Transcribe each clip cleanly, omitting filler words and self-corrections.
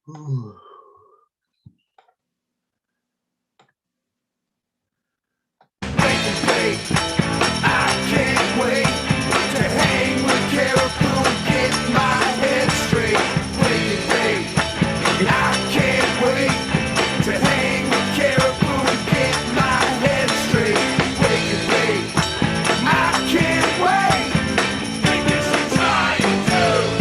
I can't wait to hang with Caribou and get my head straight. Wait and wait. I can't wait to hang with Caribou and get my head straight. Wait and wait. I can't wait. Think this is time to.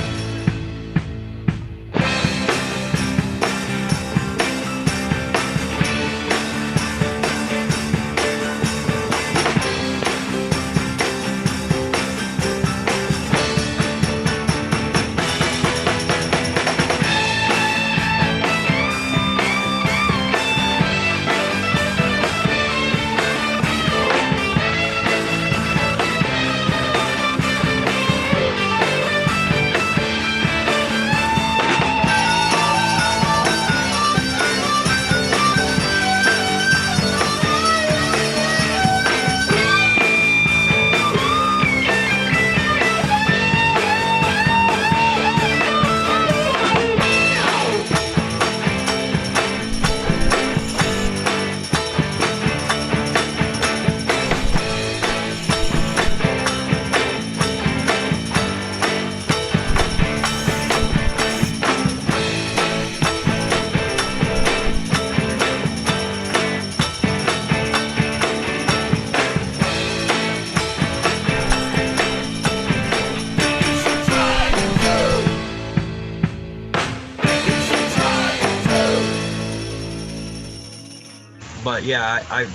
But yeah, I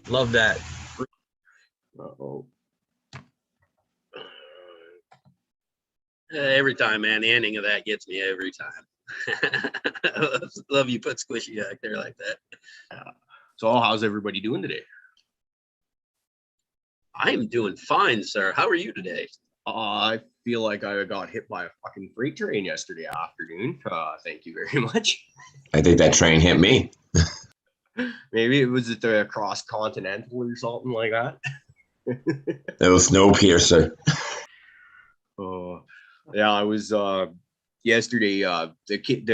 love that. Uh-oh. Every time, man, the ending of that gets me every time. Love you put Squishy back there like that. So how's everybody doing today? I'm doing fine, sir. How are you today? I feel like I got hit by a fucking freight train yesterday afternoon. Thank you very much. I think that train hit me. Maybe it was at the Cross Continental or something like that. It was Snowpiercer. Yeah, I was yesterday.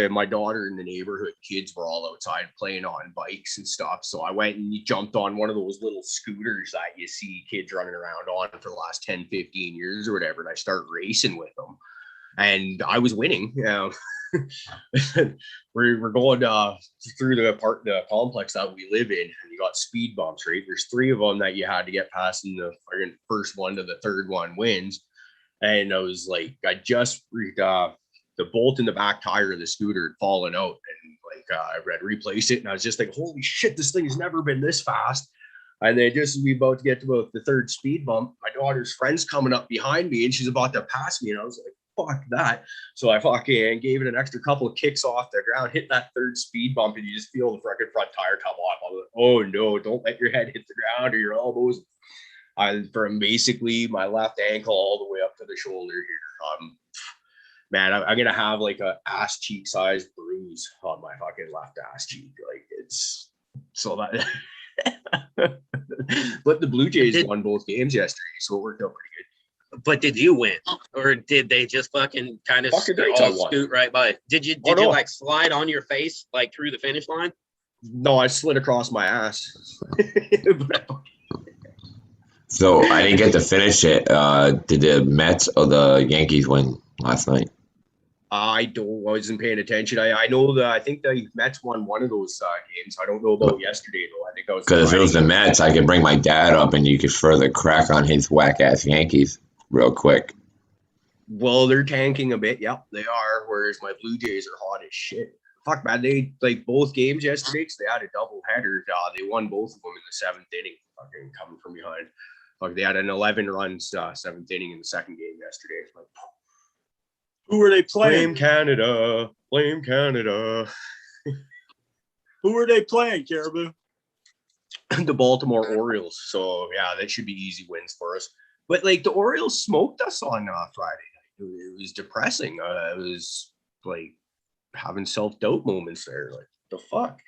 My daughter and the neighborhood kids were all outside playing on bikes and stuff. So I went and jumped on one of those little scooters that you see kids running around on for the last 10, 15 years or whatever. And I started racing with them, and I was winning. We're going through the complex that we live in, and you got speed bumps, right? There's 3 of them that you had to get past, and the first one to the third one wins. And I was like, I just the bolt in the back tire of the scooter had fallen out, and like I had replaced it, and I was just like, holy shit, this thing's never been this fast. And then just we about to get to about the third speed bump, my daughter's friend's coming up behind me, and she's about to pass me, and I was like, fuck that. So I fucking gave it an extra couple of kicks off the ground, hit that third speed bump, and you just feel the freaking front tire come off. I was like, oh no, don't let your head hit the ground or your elbows. From basically my left ankle all the way up to the shoulder here. Man, I'm gonna have like a ass cheek sized bruise on my fucking left ass cheek. Like it's so that. But the Blue Jays won both games yesterday, so it worked out pretty good. But did you win, or did they just fucking kind of scoot right by? Did you like slide on your face like through the finish line? No, I slid across my ass. So I didn't get to finish it. Did the Mets or the Yankees win last night? I wasn't paying attention. I know that I think the Mets won one of those games. I don't know about yesterday though. I think I was because if it was the Mets, I could bring my dad up and you could further crack on his whack ass Yankees real quick. Well, they're tanking a bit. Yep, they are. Whereas my Blue Jays are hot as shit. Fuck, man. They like both games yesterday because they had a double header. They won both of them in the 7th inning. Fucking coming from behind. Fuck, they had an 11-run 7th inning in the second game yesterday. Like, who were they playing? Blame Canada. Blame Canada. Who were they playing, Caribou? The Baltimore Orioles. So yeah, that should be easy wins for us. But like the Orioles smoked us on Friday night. It was depressing. It was like having self-doubt moments there. Like the fuck.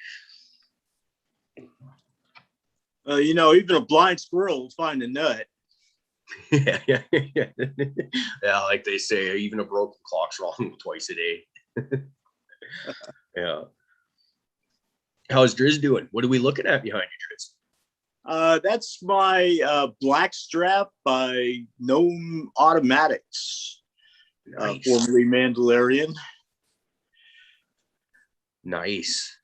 Even a blind squirrel will find a nut. Yeah. Yeah, like they say, even a broken clock's wrong twice a day. Yeah. How's Driz doing? What are we looking at behind you, Driz? That's my black strap by Gnome Automatics, Nice. Formerly Mandalorian. Nice.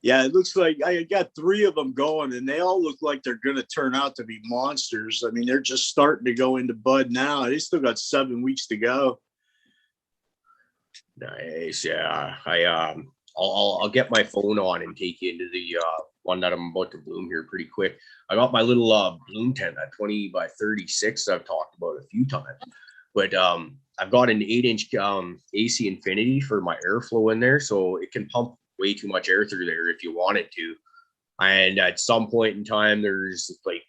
Yeah, it looks like I got 3 of them going, and they all look like they're going to turn out to be monsters. I mean, they're just starting to go into bud now. They still got 7 weeks to go. Nice. Yeah. I'll get my phone on and take you into the one that I'm about to bloom here pretty quick. I got my little bloom tent, that 20 by 36 I've talked about a few times. But I've got an 8-inch AC Infinity for my airflow in there, so it can pump way too much air through there if you want it to. And at some point in time, there's like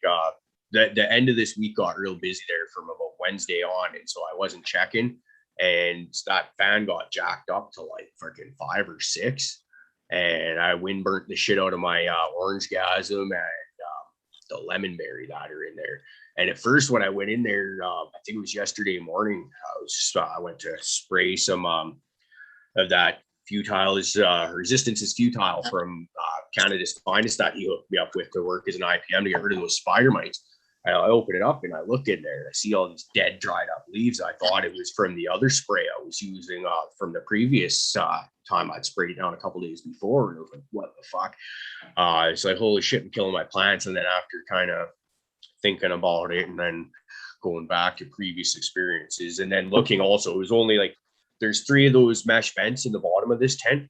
the end of this week got real busy there from about Wednesday on, and so I wasn't checking. And that fan got jacked up to like freaking 5 or 6, and I wind burnt the shit out of my orange gasm and the lemon berry that are in there. And at first, when I went in there, I think it was yesterday morning, I went to spray some of that futile resistance is futile from Canada's Finest that he hooked me up with to work as an IPM to get rid of those spider mites. I open it up and I look in there and I see all these dead, dried up leaves. I thought it was from the other spray I was using from the previous time I'd sprayed down a couple days before. And I was like, what the fuck? It's like, holy shit, I'm killing my plants. And then after kind of thinking about it and then going back to previous experiences and then looking also, it was only like, there's 3 of those mesh vents in the bottom of this tent,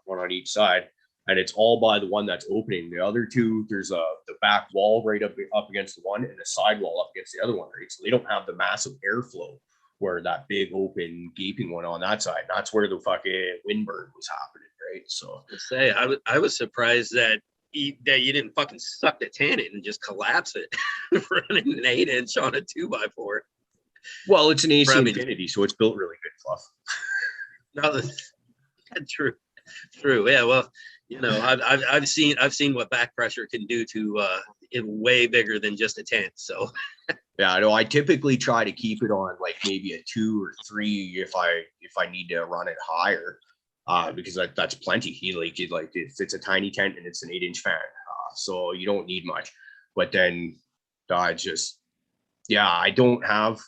one on each side. And it's all by the one that's opening. The other 2, there's the back wall right up against the one and the side wall up against the other one, right? So they don't have the massive airflow where that big open gaping one on that side. That's where the fucking windburn was happening, right? So I was surprised that you didn't fucking suck the tan in and just collapse it running an 8-inch on a 2x4. Well, it's an AC Infinity, so it's built really good, Fluff. No, that's true. Yeah, well, you know, I've seen what back pressure can do to it way bigger than just a tent. So yeah, I know. I typically try to keep it on like maybe a 2 or 3 if I need to run it higher, because that's plenty. Like it's a tiny tent and it's an 8-inch fan, so you don't need much. But then I don't have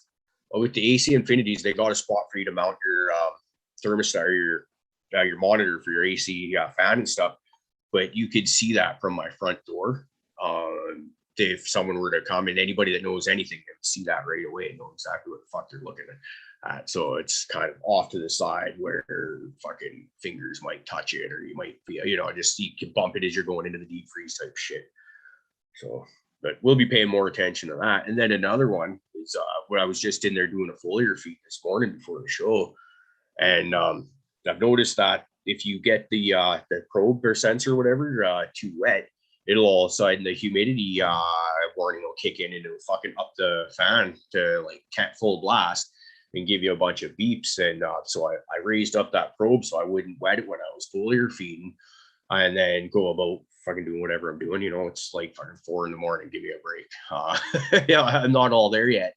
with the AC Infinities. They got a spot for you to mount your thermostat or your monitor for your AC fan and stuff, but you could see that from my front door. If someone were to come, and anybody that knows anything can see that right away and know exactly what the fuck they're looking at. So it's kind of off to the side where fucking fingers might touch it, or you might be, just you can bump it as you're going into the deep freeze type shit. So, but we'll be paying more attention to that. And then another one is when I was just in there doing a foliar feed this morning before the show, and I've noticed that if you get the probe or sensor, whatever, too wet, it'll all of a sudden the humidity warning will kick in and it'll fucking up the fan to like full blast and give you a bunch of beeps. And so I raised up that probe so I wouldn't wet it when I was foliar feeding, and then go about fucking doing whatever I'm doing. It's like fucking 4 a.m. Give me a break. Yeah, I'm not all there yet.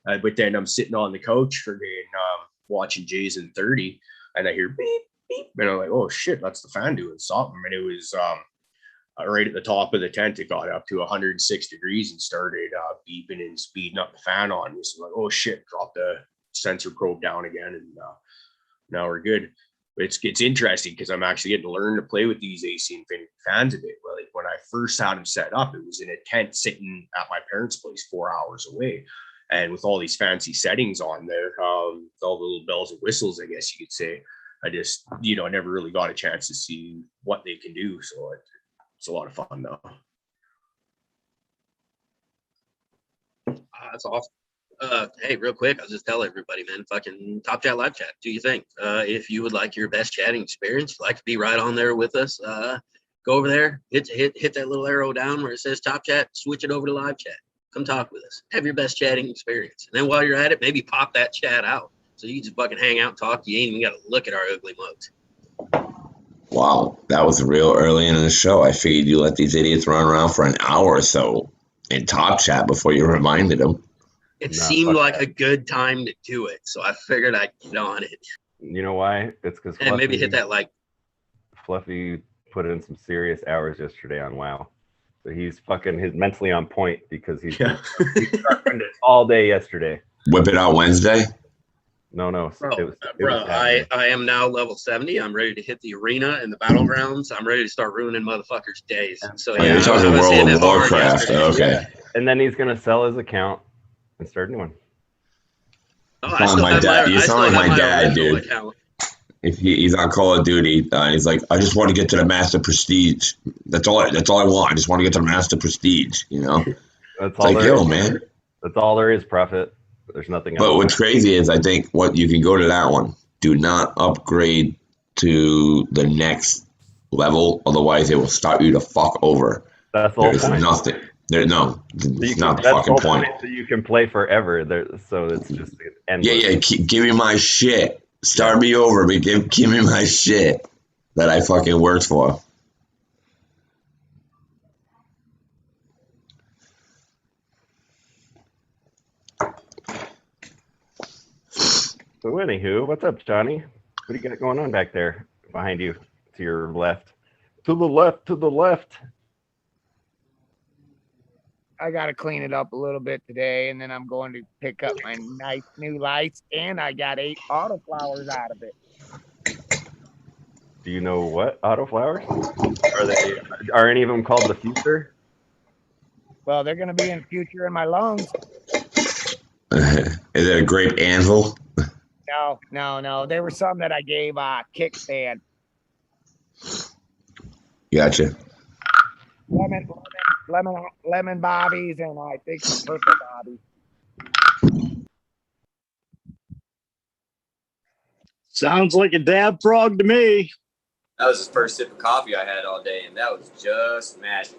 But then I'm sitting on the couch for watching Jason 30, and I hear beep, beep, and I'm like, oh shit, that's the fan doing something. And it was right at the top of the tent. It got up to 106 degrees and started beeping and speeding up the fan on me. So I'm like, oh shit, drop the sensor probe down again, and now we're good. But it's interesting because I'm actually getting to learn to play with these AC Infinity fans a bit. Well, like when I first had them set up, it was in a tent sitting at my parents' place 4 hours away. And with all these fancy settings on there, all the little bells and whistles, I guess you could say, I just, never really got a chance to see what they can do. So it's a lot of fun though. That's awesome. Hey, real quick, I'll just tell everybody, man, fucking Top Chat live chat. Do you think if you would like your best chatting experience, like to be right on there with us, go over there, hit that little arrow down where it says Top Chat, switch it over to live chat. Come talk with us. Have your best chatting experience. And then while you're at it, maybe pop that chat out. So you just fucking hang out and talk. You ain't even got to look at our ugly mugs. Wow, that was real early in the show. I figured you let these idiots run around for an hour or so in Top Chat before you reminded them. It seemed like a good time to do it, so I figured I'd get on it. You know why? It's because and maybe hit that like Fluffy put in some serious hours yesterday on WoW. So he's mentally on point because he sharpened it all day yesterday. Whip it out Wednesday. No, Bro, it was I Saturday. am now level 70. I'm ready to hit the arena and the battlegrounds. I'm ready to start ruining motherfuckers' days. So Oh, yeah, you're I talking was World hitting of it hard Warcraft. yesterday. Okay. And then he's gonna sell his account and start a new one. Oh, You I sound still like have my dad. You I sound still like have my my dad, original dude. account. If he's on Call of Duty, he's like, I just want to get to the Master Prestige. That's all I want. I just want to get to the Master Prestige. You know, That's it's all like, there yo, is. man. That's all there is, Prophet. There's nothing else. But what's crazy is I think what you can go to that one. Do not upgrade to the next level, otherwise it will start you the fuck over. That's the whole There's point. nothing. It's not the That's fucking whole point. So you can play forever. So it's just endless. Yeah. Give me my shit. Start me over, but give me my shit that I fucking worked for. So anywho, what's up, Johnny? What do you got going on back there behind you? To your left. To the left. To the left. I got to clean it up a little bit today, and then I'm going to pick up my nice new lights, and I got 8 autoflowers out of it. Do you know what autoflowers? Are any of them called the future? Well, they're going to be in future in my lungs. Is it a grape anvil? No. There were some that I gave kickstand. Gotcha. Lemon bobbies, and I think some purple bobbies. Sounds like a dab frog to me. That was the first sip of coffee I had all day, and that was just magical.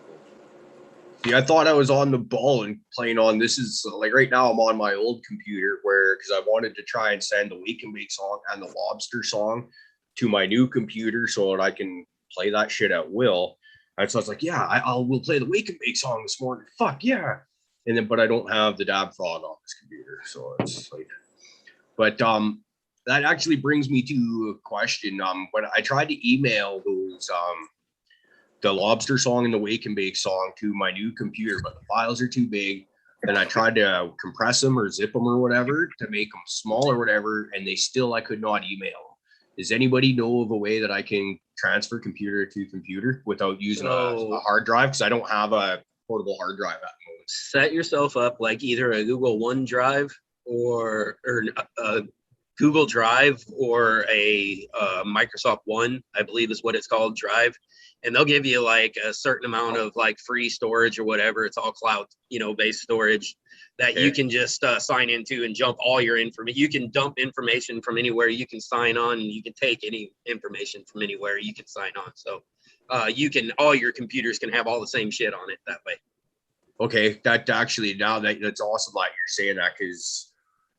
See, I thought I was on the ball and playing on this is like right now I'm on my old computer because I wanted to try and send the Wake and Bake song and the Lobster song to my new computer so that I can play that shit at will. And so I was like, yeah, we'll play the Wake and Bake song this morning. Fuck yeah. And then, but I don't have the Dab Frog on this computer. So it's like, but that actually brings me to a question. When I tried to email those, the Lobster song and the Wake and Bake song to my new computer, but the files are too big. And I tried to compress them or zip them or whatever to make them small or whatever. And I could not email them. Does anybody know of a way that I can transfer computer to computer without using a hard drive? Because I don't have a portable hard drive at the moment. Set yourself up like either a Google OneDrive or a Google Drive or a Microsoft One, I believe is what it's called, Drive. And they'll give you like a certain amount of like free storage or whatever. It's all cloud, based storage that you can just sign into and jump all your information. You can dump information from anywhere. You can sign on, and you can take any information from anywhere. You can sign on. So all your computers can have all the same shit on it that way. Okay, that actually that's awesome that you're saying that, because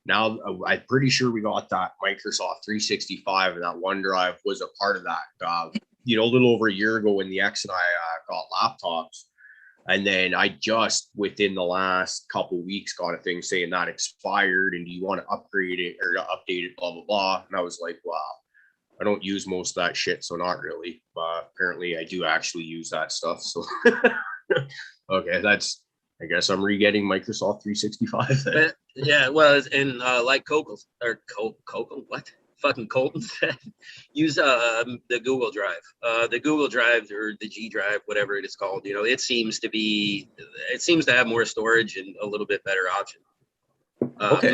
now I'm pretty sure we got that Microsoft 365 and that OneDrive was a part of that. A little over a year ago when the X and I got laptops. And then I just within the last couple of weeks got a thing saying that expired and do you want to upgrade it or to update it, blah, blah, blah. And I was like, wow, I don't use most of that shit. So not really. But apparently I do actually use that stuff. So, okay, I guess I'm re-getting Microsoft 365 then. Yeah, well, and like Colton said, use the Google Drive. The Google Drive or the G Drive, whatever it is called, it seems to have more storage and a little bit better option. Okay.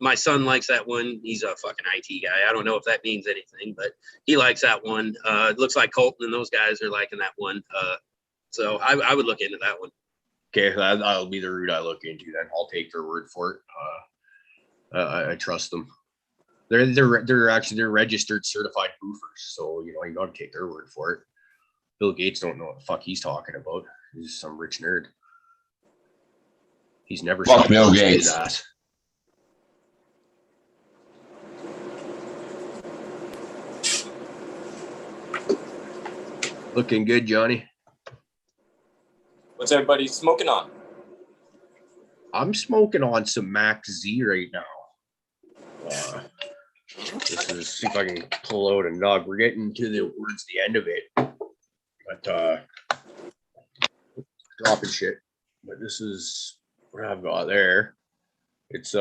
My son likes that one. He's a fucking IT guy. I don't know if that means anything, but he likes that one. It looks like Colton and those guys are liking that one. So I would look into that one. Okay, that'll be the route I look into then. I'll take their word for it. I trust them. They're actually registered certified proofers, so you gotta take their word for it. Bill Gates don't know what the fuck he's talking about. He's some rich nerd. He's never fuck Bill Gates. Ass. Looking good, Johnny. What's everybody smoking on? I'm smoking on some Max Z right now. This is see if I can pull out a nug. We're getting towards the end of it, but dropping shit. But this is what I've got there. It's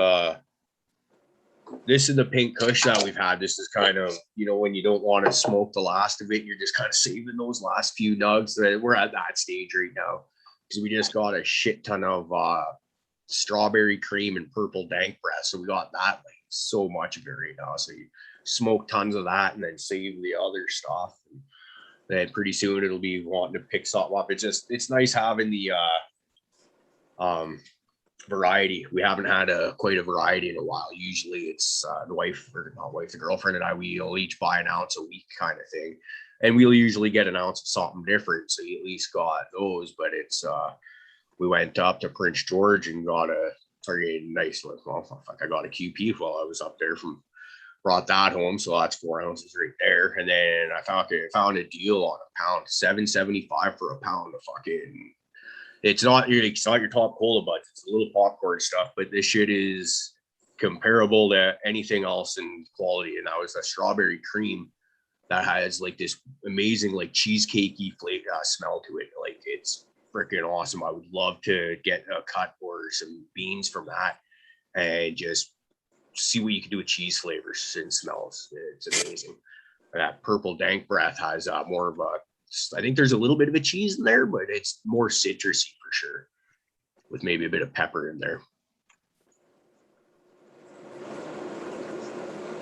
this is the pink kush that we've had. This is kind of, you know, when you don't want to smoke the last of it, you're just kind of saving those last few nugs. That we're at that stage right now because we just got a shit ton of strawberry cream and purple dank breath. So we got that like so much of it right now. So you smoke tons of that and then save the other stuff. And then pretty soon it'll be wanting to pick something up. It's nice having the variety. We haven't had quite a variety in a while. Usually it's the wife, or not wife, the girlfriend and I, we'll each buy an ounce a week kind of thing. And we'll usually get an ounce of something different. So you at least got those, but it's we went up to Prince George and got a nice one. Well, fuck, I got a QP while I was up there brought that home. So that's 4 ounces right there. And then I found a deal on a pound, $7.75 for a pound of fucking. It's not your top cola buds. It's a little popcorn stuff, but this shit is comparable to anything else in quality. And that was a strawberry cream that has like this amazing like cheesecakey flavor smell to it. Like it's freaking awesome. I would love to get a cut or some beans from that and just see what you can do with cheese flavors and smells. It's amazing. That purple dank breath has more of a, I think there's a little bit of a cheese in there, but it's more citrusy for sure, with maybe a bit of pepper in there.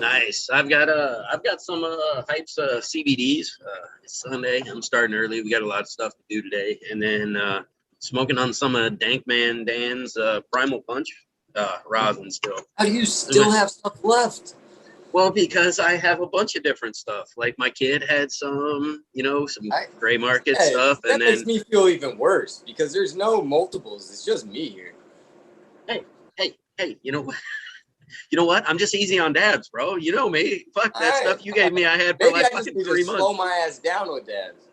Nice. I've got some Hypes CBDs. It's Sunday. I'm starting early. We got a lot of stuff to do today, and then smoking on some of Dankman Dan's Primal Punch rosin still. How do you still have stuff left? Well, because I have a bunch of different stuff. Like my kid had some, some gray market stuff, that and makes then me feel even worse because there's no multiples. It's just me here. Hey, you know what? I'm just easy on dabs, bro. You know me. Fuck that stuff you gave me. I had for Maybe like I just fucking need 3 to months. slow my ass down with dabs.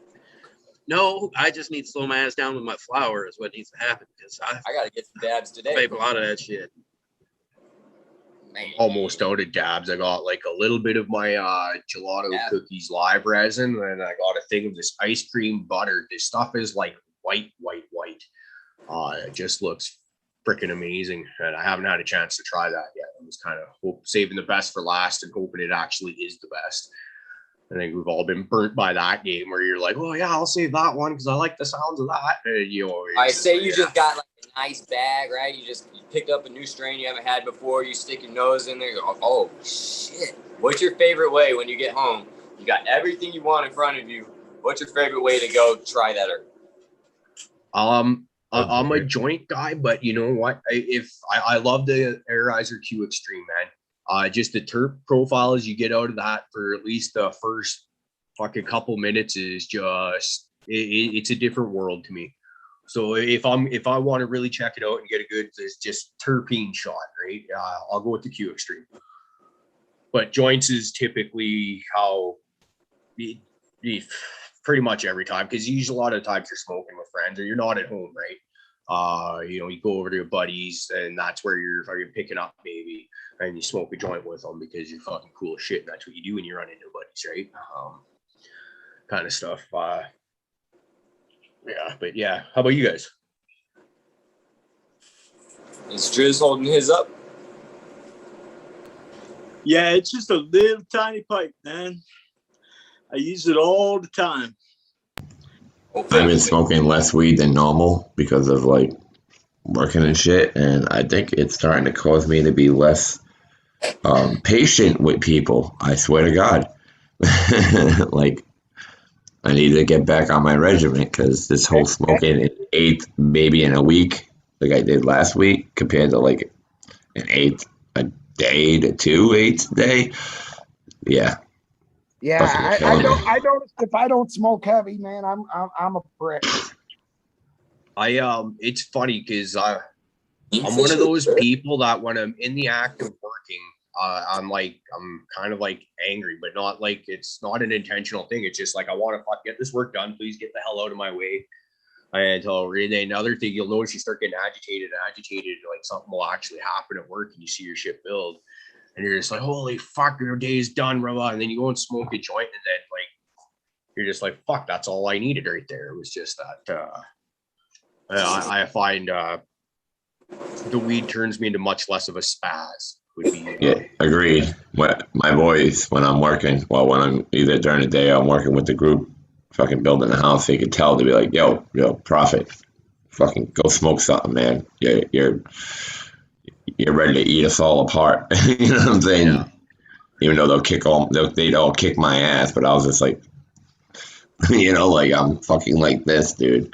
No, I just need to slow my ass down with my flour is what needs to happen because I got to get some dabs today. vape a lot of that shit. Man. Almost out of dabs. I got like a little bit of my gelato cookies live resin, and I got a thing of this ice cream butter. This stuff is like white. It just looks freaking amazing, and I haven't had a chance to try that yet. I was kind of saving the best for last and hoping it actually is the best. I think we've all been burnt by that game where you're like, oh yeah, I'll save that one because I like the sounds of that. And, I say you just got like a nice bag, right? You picked up a new strain you haven't had before. You stick your nose in there. You go, oh shit! What's your favorite way when you get home? You got everything you want in front of you. What's your favorite way to go try that herb? I'm a joint guy, but you know what? I love the Airizer Q Extreme, man. Just the terp profile as you get out of that for at least the first fucking couple minutes is just it's a different world to me. So if I want to really check it out and get a good just terpene shot, right? I'll go with the Q Extreme. But joints is typically how pretty much every time, because usually a lot of times you're smoking with friends or you're not at home, right? You go over to your buddies and that's where you're fucking picking up maybe, and you smoke a joint with them because you're fucking cool as shit. That's what you do when you run into buddies, right? Kind of stuff. Yeah, but yeah. How about you guys? Is Driz holding his up? Yeah, it's just a little tiny pipe, man. I use it all the time. I've been smoking less weed than normal because of like working and shit, and I think it's starting to cause me to be less patient with people. I swear to God. Like, I need to get back on my regimen because this whole smoking an eighth maybe in a week, like I did last week, compared to like an eighth a day to 2 eighths a day. Yeah. Yeah, I noticed if I don't smoke heavy, man, I'm a prick. It's funny because I'm one of those people that when I'm in the act of working, I'm kind of like angry, but not like it's not an intentional thing. It's just like I want to get this work done. Please get the hell out of my way. And then another thing, you'll notice you start getting agitated, like something will actually happen at work and you see your shit build. and you're just like, holy fuck, your day's done, bro. And then you go and smoke a joint, and then like you're just like, fuck, that's all I needed right there. It was just that I find the weed turns me into much less of a spaz. Would be Yeah, agreed. What my boys, when I'm working, well, when I'm either during the day or I'm working with the group, fucking building a house, they could tell to be like, yo, Prophet, fucking go smoke something, man. You're ready to eat us all apart. You know what I'm saying? Yeah. Even though they'd all kick my ass, but I was just like, you know, like I'm fucking like this, dude.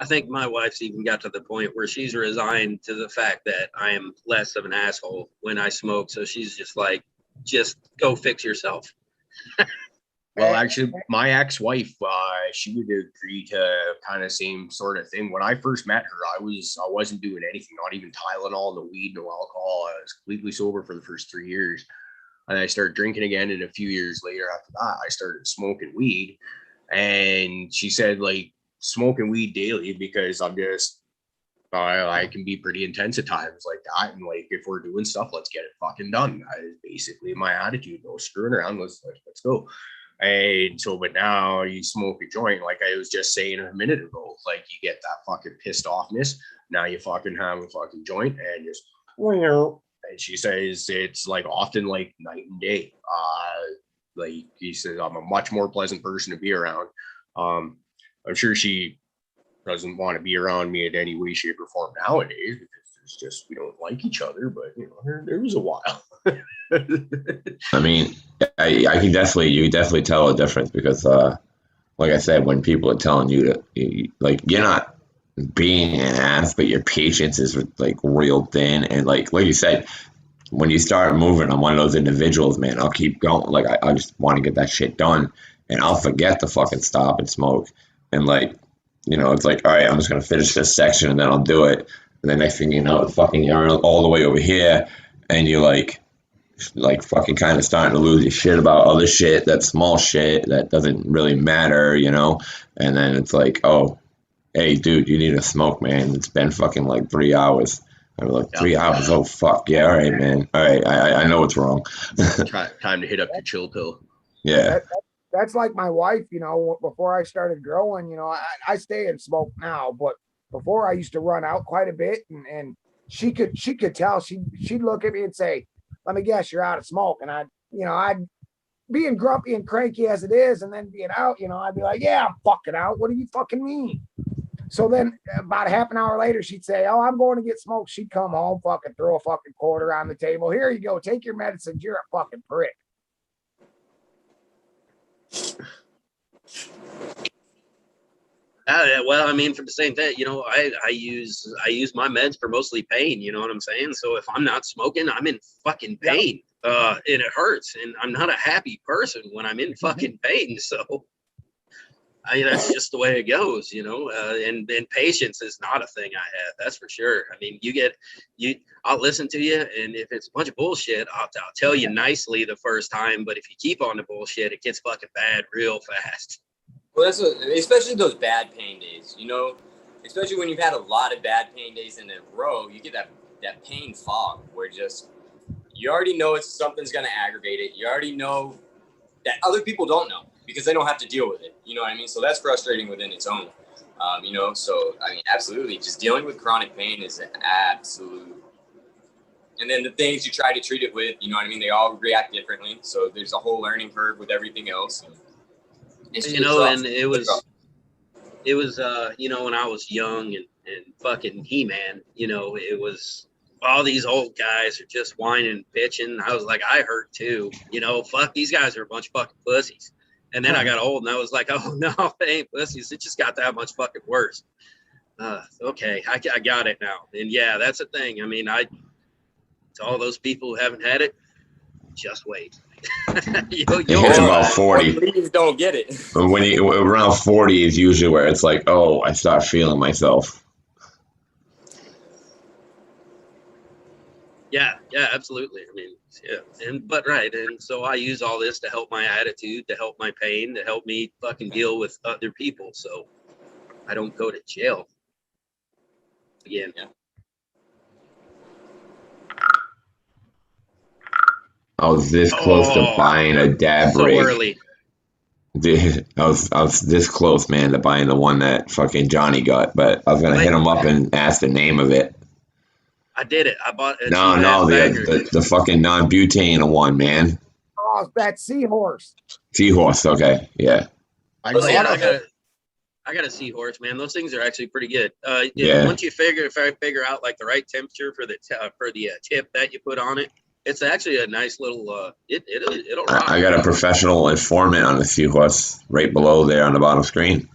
I think my wife's even got to the point where she's resigned to the fact that I am less of an asshole when I smoke. So she's just like, just go fix yourself. Well, actually, my ex-wife, she would agree to kind of same sort of thing. When I first met her, I wasn't doing anything, not even Tylenol, no weed, no alcohol. I was completely sober for the first 3 years. And I started drinking again. And a few years later after that, I started smoking weed. And she said, like, smoking weed daily because I'm just, I can be pretty intense at times like that. And like, if we're doing stuff, let's get it fucking done. That is basically my attitude. No screwing around. Let's go. And so, but now you smoke a joint, like I was just saying a minute ago, like you get that fucking pissed offness. Now you fucking have a fucking joint and just, and she says it's like often like night and day. Like he says, I'm a much more pleasant person to be around. I'm sure she doesn't want to be around me in any way, shape, or form nowadays because it's just we don't like each other. But you know, there was a while. I mean, you can definitely tell a difference because, like I said, when people are telling you to, like, you're not being an ass, but your patience is like real thin, and like you said, when you start moving, I'm one of those individuals, man. I'll keep going, like I just want to get that shit done, and I'll forget to fucking stop and smoke, and like, you know, it's like, all right, I'm just gonna finish this section, and then I'll do it, and the next thing you know, fucking you're all the way over here, and you're like fucking kind of starting to lose your shit about other shit, that small shit that doesn't really matter, you know? And then it's like, oh, hey, dude, you need to smoke, man. It's been fucking like 3 hours. I'm like, 3 hours? Oh, fuck. Yeah, all right, man. All right, I know what's wrong. Time to hit up your chill pill. Yeah. That's like my wife, you know, before I started growing, you know, I stay and smoke now, but before I used to run out quite a bit and she could tell, she'd look at me and say, let me guess, you're out of smoke. And I'd being grumpy and cranky as it is, and then being out, you know, I'd be like, yeah, I'm fucking out. What do you fucking mean? So then about a half an hour later, she'd say, oh, I'm going to get smoked. She'd come home, fucking throw a fucking quarter on the table. Here you go. Take your medicines. You're a fucking prick. Well, I mean, for the same thing, you know, I use my meds for mostly pain. You know what I'm saying? So if I'm not smoking, I'm in fucking pain, and it hurts, and I'm not a happy person when I'm in fucking pain. So, that's just the way it goes, you know. And patience is not a thing I have. That's for sure. I mean, I'll listen to you, and if it's a bunch of bullshit, I'll tell you nicely the first time. But if you keep on the bullshit, it gets fucking bad real fast. Well, especially those bad pain days, you know, especially when you've had a lot of bad pain days in a row, you get that pain fog where just, you already know something's going to aggravate it. You already know that other people don't know because they don't have to deal with it. You know what I mean? So that's frustrating within its own, you know, so, I mean, absolutely. Just dealing with chronic pain is an absolute. And then the things you try to treat it with, you know what I mean? They all react differently. So there's a whole learning curve with everything else. You know, and it was, you know, when I was young and fucking He-Man, you know, it was all these old guys are just whining and bitching. I was like, I hurt too, you know, fuck, these guys are a bunch of fucking pussies. And then I got old and I was like, oh no, they ain't pussies. It just got that much fucking worse. Okay, I got it now. And yeah, that's the thing. I mean, to all those people who haven't had it, just wait. It hits about 40. Please don't get it. When you around 40 is usually where it's like, oh, I start feeling myself. Yeah, absolutely. I mean, yeah, but right, and so I use all this to help my attitude, to help my pain, to help me fucking deal with other people, so I don't go to jail again. Yeah. I was this close to Oh, buying a dab so rig. early. Dude, I was this close, man, to buying the one that fucking Johnny got, but I was gonna Wait. hit him up and ask the name of it. I did it. I bought a No, cheap no, ass bagger. the fucking non-butane one, man. Oh, it's that seahorse. Seahorse, okay, yeah, I Oh, yeah, got I got a seahorse, man. Those things are actually pretty good. Yeah. Once you figure out like the right temperature for the tip that you put on it, it's actually a nice little. It'll rock. I got a professional informant on the Seahorse right below there on the bottom screen.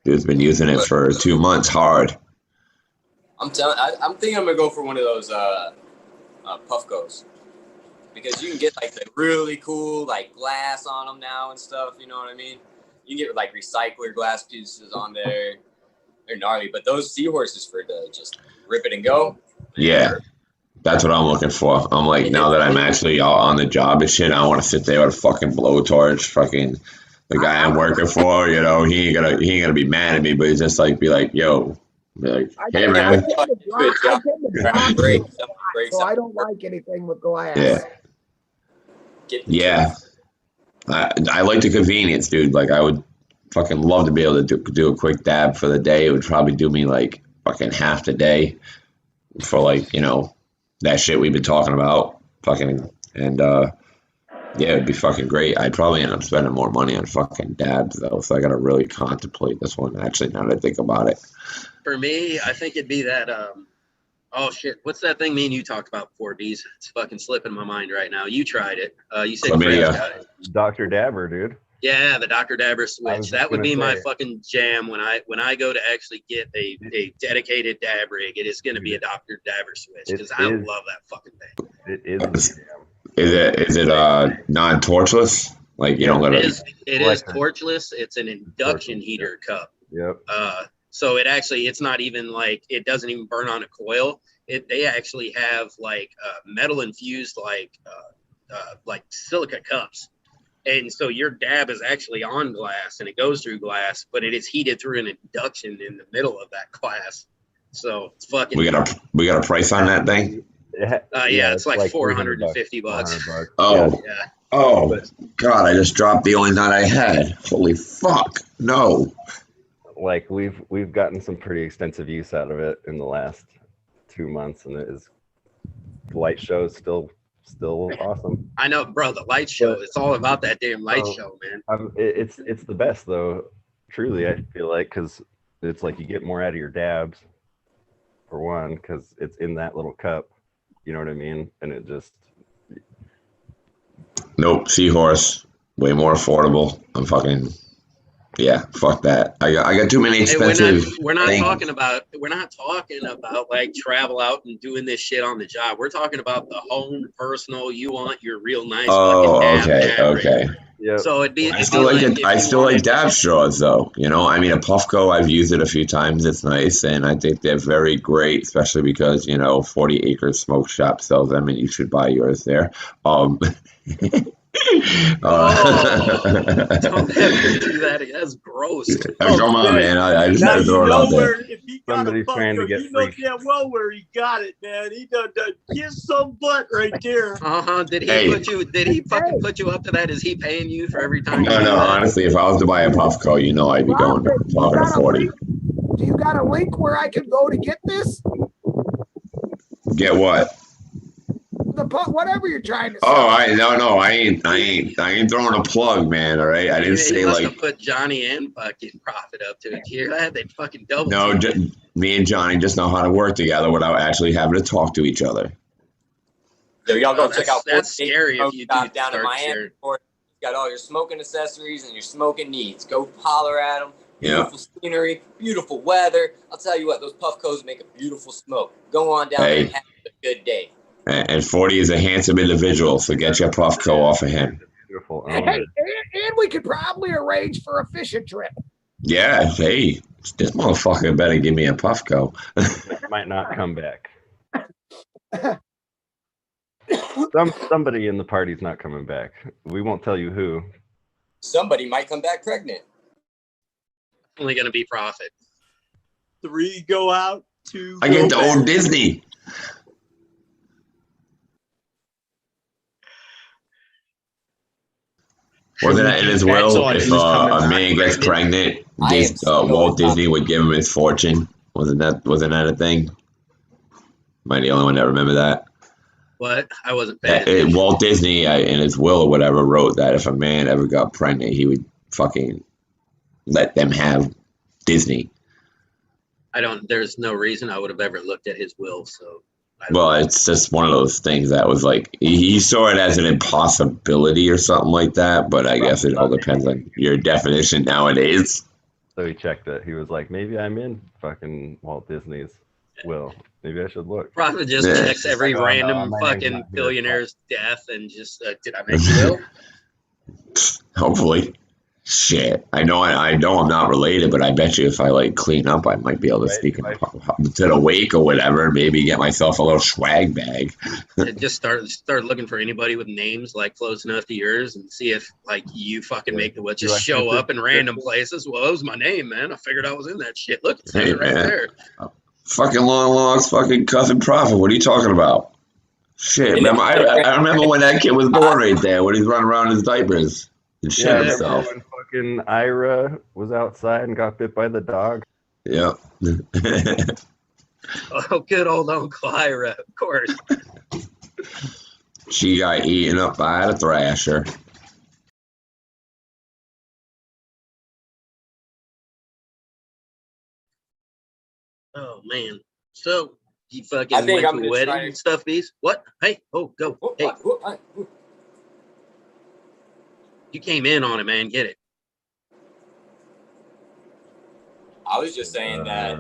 Dude's been using it for 2 months hard. I'm thinking I'm gonna go for one of those Puffcos, because you can get like the really cool like glass on them now and stuff. You know what I mean? You can get like recycler glass pieces on there. They're gnarly, but those seahorses for the just rip it and go. Yeah, that's what I'm looking for. I'm like, now that I'm actually on the job and shit, I want to sit there with a fucking blowtorch, fucking the guy I'm working for. You know, he ain't gonna be mad at me, but he's just like, be like, yo, be like, hey man, So I don't like anything with glass. yeah. I like the convenience, dude. Like, I would fucking love to be able to do a quick dab for the day. It would probably do me like fucking half the day for like, you know, that shit we've been talking about. Fucking, and yeah, it'd be fucking great. I'd probably end up spending more money on fucking dabs though, so I gotta really contemplate this one. Actually, now that I think about it, For me, I think it'd be that. Oh shit! What's that thing me and you talked about before, Bees? It's fucking slipping my mind right now. You tried it. You said Chlamydia. Fred's got it. Dr. Dabber, dude. Yeah, the Dr. Dabber switch. just That would gonna be my say. fucking jam when I go to actually get a dedicated dab rig. It is going to be a Dr. Dabber switch It because I is. love that fucking thing. It is the jam. is it non-torchless? Like, you don't It gotta. is torchless. It's an induction heater cup. Yep. So it's not even like, it doesn't even burn on a coil. They actually have like metal infused like silica cups. And so your dab is actually on glass and it goes through glass, but it is heated through an induction in the middle of that glass. So it's fucking. We got a price on that thing. Yeah, it's like $450. $450. Oh, Yeah. oh, God! I just dropped the only nut I had. Holy fuck! No. Like we've gotten some pretty extensive use out of it in the last 2 months, and the light show is still awesome. I know, bro. The light show. It's all about that damn light Oh. show, man. It's the best though. Truly, I feel like, because it's like you get more out of your dabs, for one, because it's in that little cup. You know what I mean? And it just. Nope. Seahorse. Way more affordable. I'm fucking. Yeah. Fuck that. I got too many Hey, expensive. we're not things. talking about like travel out and doing this shit on the job. We're talking about the home personal. You want your real nice. Oh, fucking okay, dab rig. okay. Yeah. So it'd be. I still like dab straws though. You know, I mean, a Puffco, I've used it a few times. It's nice, and I think they're very great, especially because 40 Acres Smoke Shop sells them, and you should buy yours there. Don't ever do that again. That's gross. Come on, man. I just had to throw it out there. If he got Somebody's a trying to Puffco, get he knows free. damn well where he got it, man. He done kiss some butt right there. Did he Hey. put you? Did he fucking put you up to that? Is he paying you for every time? No, you do no. that? Honestly, if I was to buy a Puffco, I'd be going Robert, you talking to got a 40. link? Do you got a link where I can go to get this? Get what? Whatever you're trying to say. Oh, I ain't throwing a plug, man. All right, I didn't say He must like. have put Johnny and fucking Profit up to it. You hear that? They fucking double. No, me and Johnny just know how to work together without actually having to talk to each other. So y'all go Oh, check out. that's scary if you do down in start Miami. sharing. He's got all your smoking accessories and your smoking needs. Go holler at him. Yeah. Beautiful scenery, beautiful weather. I'll tell you what, those Puffcos make a beautiful smoke. Go on down there and have a good day. And 40 is a handsome individual, so get your Puffco off of him. Beautiful. Hey, and we could probably arrange for a fishing trip. Yeah, hey, this motherfucker better give me a Puffco. Might not come back. Somebody in the party's not coming back. We won't tell you who. Somebody might come back pregnant. Only gonna be Profit. 3 go out, 2 I get go the old back. Disney. Wasn't that in his That's will? on If who's coming a back man gets pregnant, Walt Disney would give him his fortune. Wasn't that a thing? Am I the only one that remember that? What? I wasn't paying attention. Walt Disney, in his will or whatever, wrote that if a man ever got pregnant, he would fucking let them have Disney. There's no reason I would have ever looked at his will. So, well, it's just one of those things that was like, he saw it as an impossibility or something like that, but I guess it all depends on your definition nowadays. So he checked it. He was like, maybe I'm in fucking Walt Disney's will. Maybe I should look. Probably just checks every random fucking billionaire's death and just, did I make a will? Hopefully. Shit. I know I'm not related, but I bet you if I like clean up, I might be able to sneak to the wake or whatever, and maybe get myself a little swag bag. Just start looking for anybody with names like close enough to yours and see if like you fucking make the what just show up in random places. Well, that was my name, man. I figured I was in that shit. Look, it's right there. Fucking Long Long's fucking cousin Prophet. What are you talking about? Shit, remember, I remember when that kid was born right there, when he's running around in his diapers and shit himself. When fucking Ira was outside and got bit by the dog. Yeah. Oh, good old Uncle Ira, of course. She got eaten up by the thrasher. Oh man. So you fucking went to a wedding and stuff, Bees? What? Hey, go. Hey. You came in on it, man. Get it. I was just saying that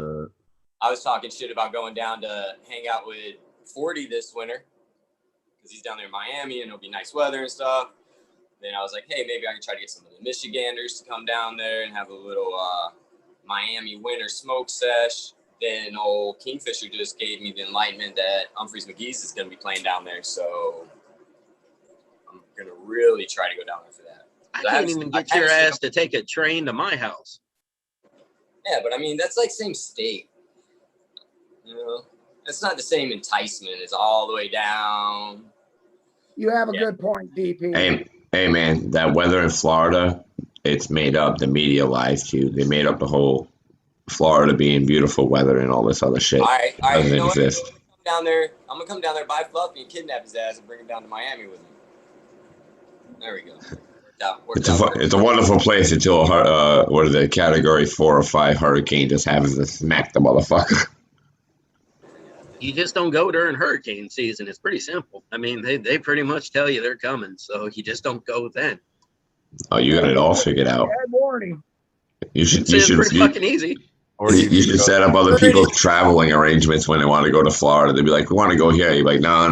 I was talking shit about going down to hang out with 40 this winter because he's down there in Miami and it'll be nice weather and stuff. Then I was like, hey, maybe I can try to get some of the Michiganders to come down there and have a little Miami winter smoke sesh. Then old Kingfisher just gave me the enlightenment that Humphreys McGee's is going to be playing down there. So I'm going to really try to go down there for that. I can't even get your ass to take a train to my house. Yeah, but I mean, that's like same state. You know, it's not the same enticement as all the way down. You have a good point, DP. Hey, man, that weather in Florida, it's made up. The media lies to you. They made up the whole Florida being beautiful weather and all this other shit. All right, doesn't you know exist. What? Down there, I'm gonna come down there, buy Fluffy, and kidnap his ass, and bring him down to Miami with me. There we go. It's a wonderful place until what is it, Category 4 or 5 hurricane just happens to smack the motherfucker. You just don't go during hurricane season. It's pretty simple. I mean, they pretty much tell you they're coming, so you just don't go then. Oh, you got it all figured out. Bad warning. You should pretty fucking easy. You should set up other people's traveling arrangements when they want to go to Florida. They'd be like, we want to go here. You're like, no,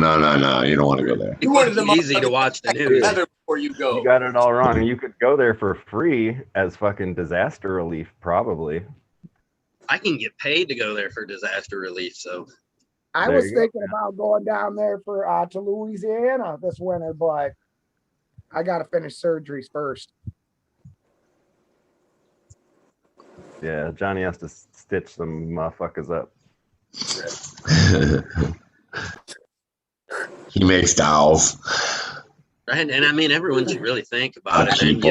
you don't want to go there. You wanted them easy to watch the news. Before you go. You got it all wrong. You could go there for free as fucking disaster relief, probably. I can get paid to go there for disaster relief, so. I was thinking about going down there for to Louisiana this winter, but I got to finish surgeries first. Yeah, Johnny has to stitch some motherfuckers up. He makes dolls. Right, and I mean, everyone should really think about it. And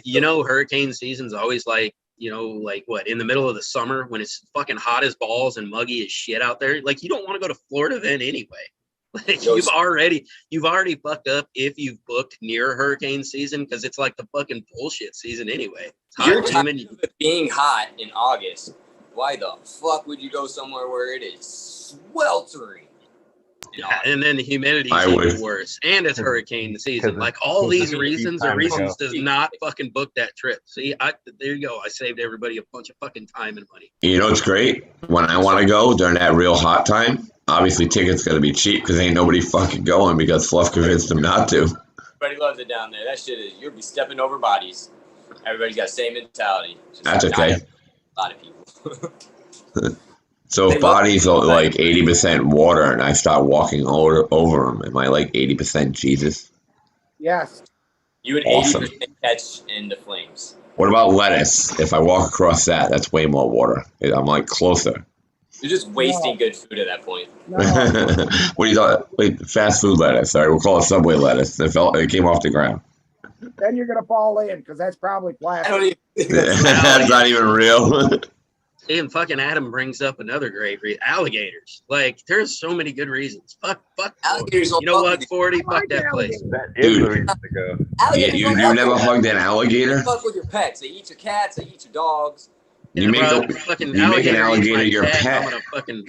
you know, hurricane season's always like, you know, like what, in the middle of the summer when it's fucking hot as balls and muggy as shit out there. Like, you don't want to go to Florida then anyway. Like, you've already fucked up if you've booked near hurricane season because it's like the fucking bullshit season anyway. You're tired of it being hot in August. Why the fuck would you go somewhere where it is sweltering? Yeah, and then the humidity is even worse, and it's hurricane season. Like, all these reasons are reasons to not fucking book that trip. See, there you go. I saved everybody a bunch of fucking time and money. You know, it's great when I want to go during that real hot time. Obviously, tickets got to be cheap because ain't nobody fucking going because Fluff convinced them not to. Everybody loves it down there. That shit is, you'll be stepping over bodies. Everybody's got the same mentality. That's okay. A lot of people. So if bodies are like 80% water and I start walking over them, am I like 80% Jesus? Yes. You would awesome. 80% catch in the flames. What about lettuce? If I walk across that, that's way more water. I'm like closer. You're just wasting good food at that point. No. What do you thought? Wait, fast food lettuce. Sorry, we'll call it Subway lettuce. It came off the ground. then you're gonna fall in because that's probably I don't plastic. even think that's That's not even real. And fucking Adam brings up another great reason. Alligators. Like, there's so many good reasons. Fuck. alligators. You know what, 40? I Fuck like that place. That is Dude. the reason to go. Alligators You don't fuck never with you. hugged an They alligator? fuck with your pets. They eat your cats. They eat your dogs. You make bro, a, fucking you make an eats alligator my your cat, pet. I'm gonna fucking,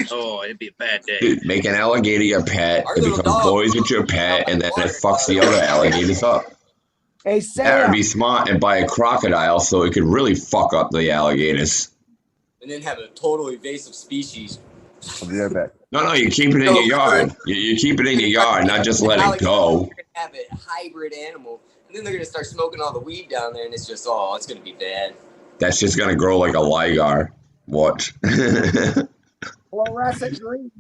it'd be a bad day. Dude, make an alligator your pet. Our It little becomes dog- boys with your pet, and then it fucks the other alligators up. Hey That Sam, would be smart and buy a crocodile so it could really fuck up the alligators. And then have a total invasive species. I'll be right back. No, you keep it in your yard. You keep it in your yard, not just let it go. You're gonna have a hybrid animal, and then they're gonna start smoking all the weed down there, and it's just it's gonna be bad. That's just gonna grow like a ligar. Watch. fluorescent green.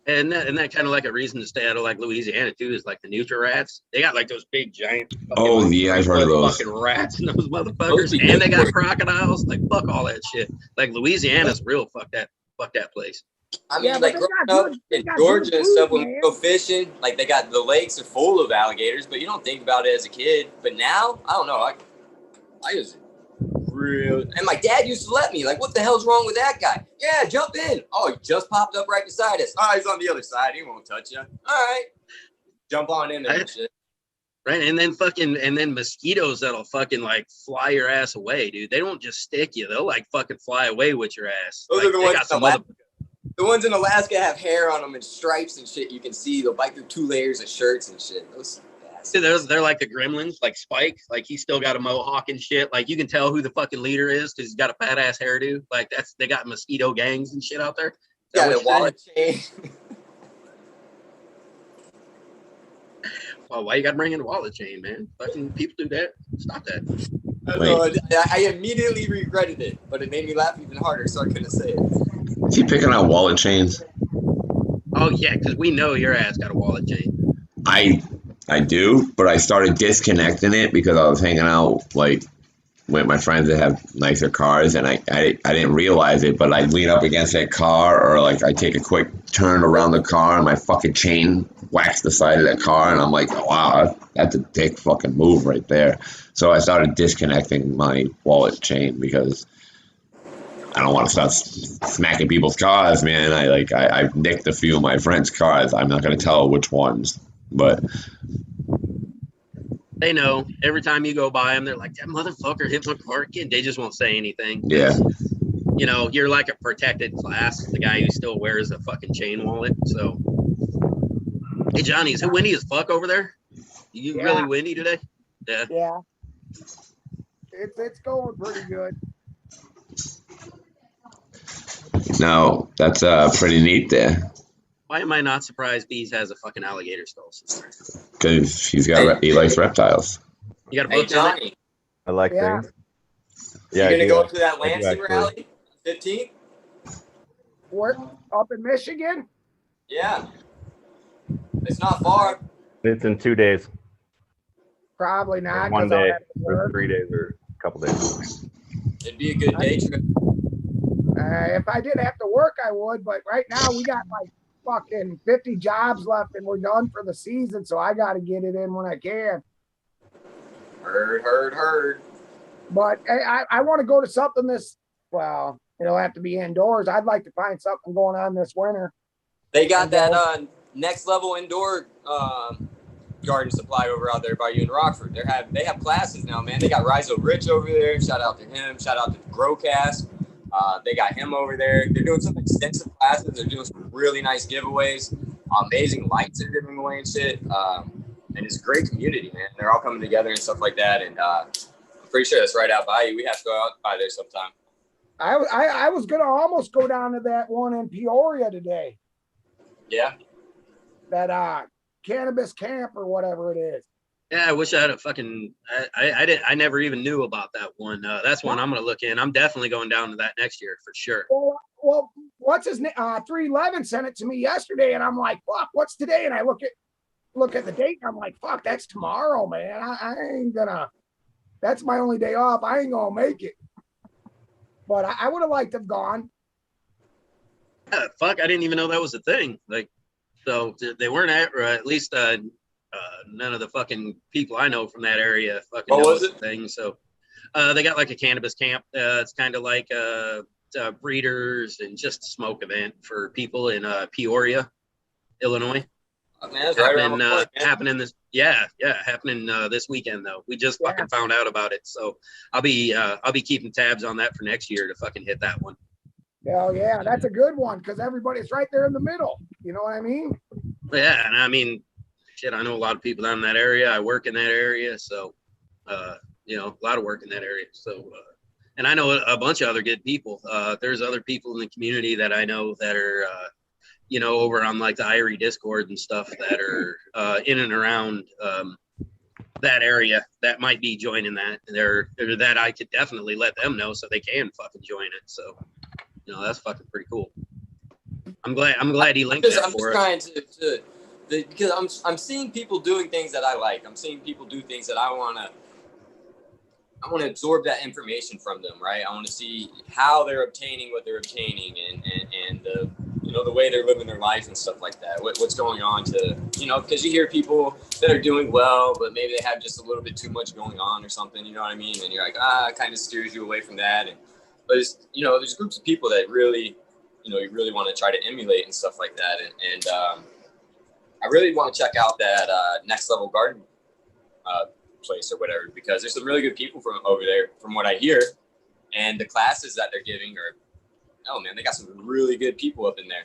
And that kind of like a reason to stay out of like Louisiana too is like the Nutra rats. They got like those big giant. Oh, fucking, yeah, I've heard of those. Fucking rats and those Those motherfuckers, be and they good got for crocodiles. Like fuck all that shit. Like Louisiana's real. Fuck that place. I mean, Yeah, but like they growing got up good- they in got Georgia good and stuff, food, when we man. go fishing, like they got the lakes are full of alligators, but you don't think about it as a kid. But now, I don't know. I just real. And my dad used to let me. Like, what the hell's wrong with that guy? Yeah, jump in. Oh, he just popped up right beside us. Oh, he's on the other side. He won't touch you. All right, jump on in there and shit. Right, and then mosquitoes that'll fucking like fly your ass away, dude. They don't just stick you; they'll like fucking fly away with your ass. Those Like, are the they ones got in some Alaska. other- The ones in Alaska have hair on them and stripes and shit. You can see they'll bite through 2 layers of shirts and shit. Those They're like the gremlins, like Spike. Like he's still got a mohawk and shit. Like you can tell who the fucking leader is because he's got a fat ass hairdo. Like they got mosquito gangs and shit out there. Is that got what a you're wallet chain. saying? Well, why you got to bring in a wallet chain, man? Fucking people do that. Stop that. I immediately regretted it, but it made me laugh even harder, so I couldn't say it. Is he picking out wallet chains? Oh yeah, because we know your ass got a wallet chain. I do, but I started disconnecting it because I was hanging out like with my friends that have nicer cars, and I didn't realize it, but I lean up against that car, or like I take a quick turn around the car, and my fucking chain whacks the side of that car, and I'm like, oh, wow, that's a dick fucking move right there. So I started disconnecting my wallet chain because I don't want to start smacking people's cars, man. I've nicked a few of my friends' cars. I'm not gonna tell which ones, but They know every time you go by them, they're like, that motherfucker hit my car again. They just won't say anything. yeah. You know, you're like a protected class, the guy who still wears a fucking chain wallet. So, hey, Johnny, is it windy as fuck over there? You Yeah. really windy today? Yeah. Yeah. It's going pretty good. No, that's pretty neat there. Why am I not surprised Bees has a fucking alligator skull? Because he likes reptiles. You got a Hey, book down there? Johnny, I like Yeah. things. you I gonna do. go up to that I do Lansing actually. rally? 15th? Where up in Michigan? Yeah. It's not far. It's in 2 days. Probably not. One 'cause I'll day, have to or work. 3 days, or a couple days. It'd be a good day trip. If I did have to work, I would. But right now, we got like fucking 50 jobs left, and we're done for the season. So I got to get it in when I can. Heard. But I want to go to something this. Well, it'll have to be indoors. I'd like to find something going on this winter. They got that next level indoor garden supply over out there by you in Rockford. They have classes now, man. They got Rizo Rich over there. Shout out to him. Shout out to Growcast. They got him over there. They're doing some extensive classes. They're doing some really nice giveaways. Amazing lights they're giving away and shit. And it's a great community, man. They're all coming together and stuff like that. And I'm pretty sure that's right out by you. We have to go out by there sometime. I was gonna almost go down to that one in Peoria today. Yeah. That cannabis camp or whatever it is. Yeah, I wish I had a fucking. I never even knew about that one. That's one I'm gonna look in. I'm definitely going down to that next year for sure. Well, what's his name? 311 sent it to me yesterday, and I'm like, fuck, what's today? And I look at the date, and I'm like, fuck, that's tomorrow, man. I ain't gonna. That's my only day off. I ain't gonna make it. But I would have liked to have gone. Yeah, fuck, I didn't even know that was a thing. Like, so they weren't at, or at least None of the fucking people I know from that area fucking What know was it's a it? thing. So they got like a cannabis camp. It's kind of like breeders and just a smoke event for people in Peoria, Illinois. Oh, man, that's right around the corner, man. Happening this happening this weekend though. We just Yeah. fucking found out about it, so I'll be keeping tabs on that for next year to fucking hit that one. Hell yeah, that's a good one because everybody's right there in the middle. You know what I mean? But yeah, and I mean, shit, I know a lot of people down in that area. I work in that area, so you know, a lot of work in that area. So and I know a bunch of other good people. There's other people in the community that I know that are you know, over on like the Irie Discord and stuff that are in and around that area that might be joining that. They're that I could definitely let them know so they can fucking join it. So, you know, that's fucking pretty cool. I'm glad he linked that I'm for just us. trying to because I'm seeing people doing things that I like. I'm seeing people do things that I want to absorb that information from them, right? I want to see how they're obtaining what they're obtaining and you know, the way they're living their lives and stuff like that. What's going on to, you know, because you hear people that are doing well, but maybe they have just a little bit too much going on or something, you know what I mean? And you're like, it kind of steers you away from that. But it's, you know, there's groups of people that really, you know, you really want to try to emulate and stuff like that. And I really want to check out that Next Level Garden place or whatever, because there's some really good people from over there, from what I hear, and the classes that they're giving are, oh man, they got some really good people up in there.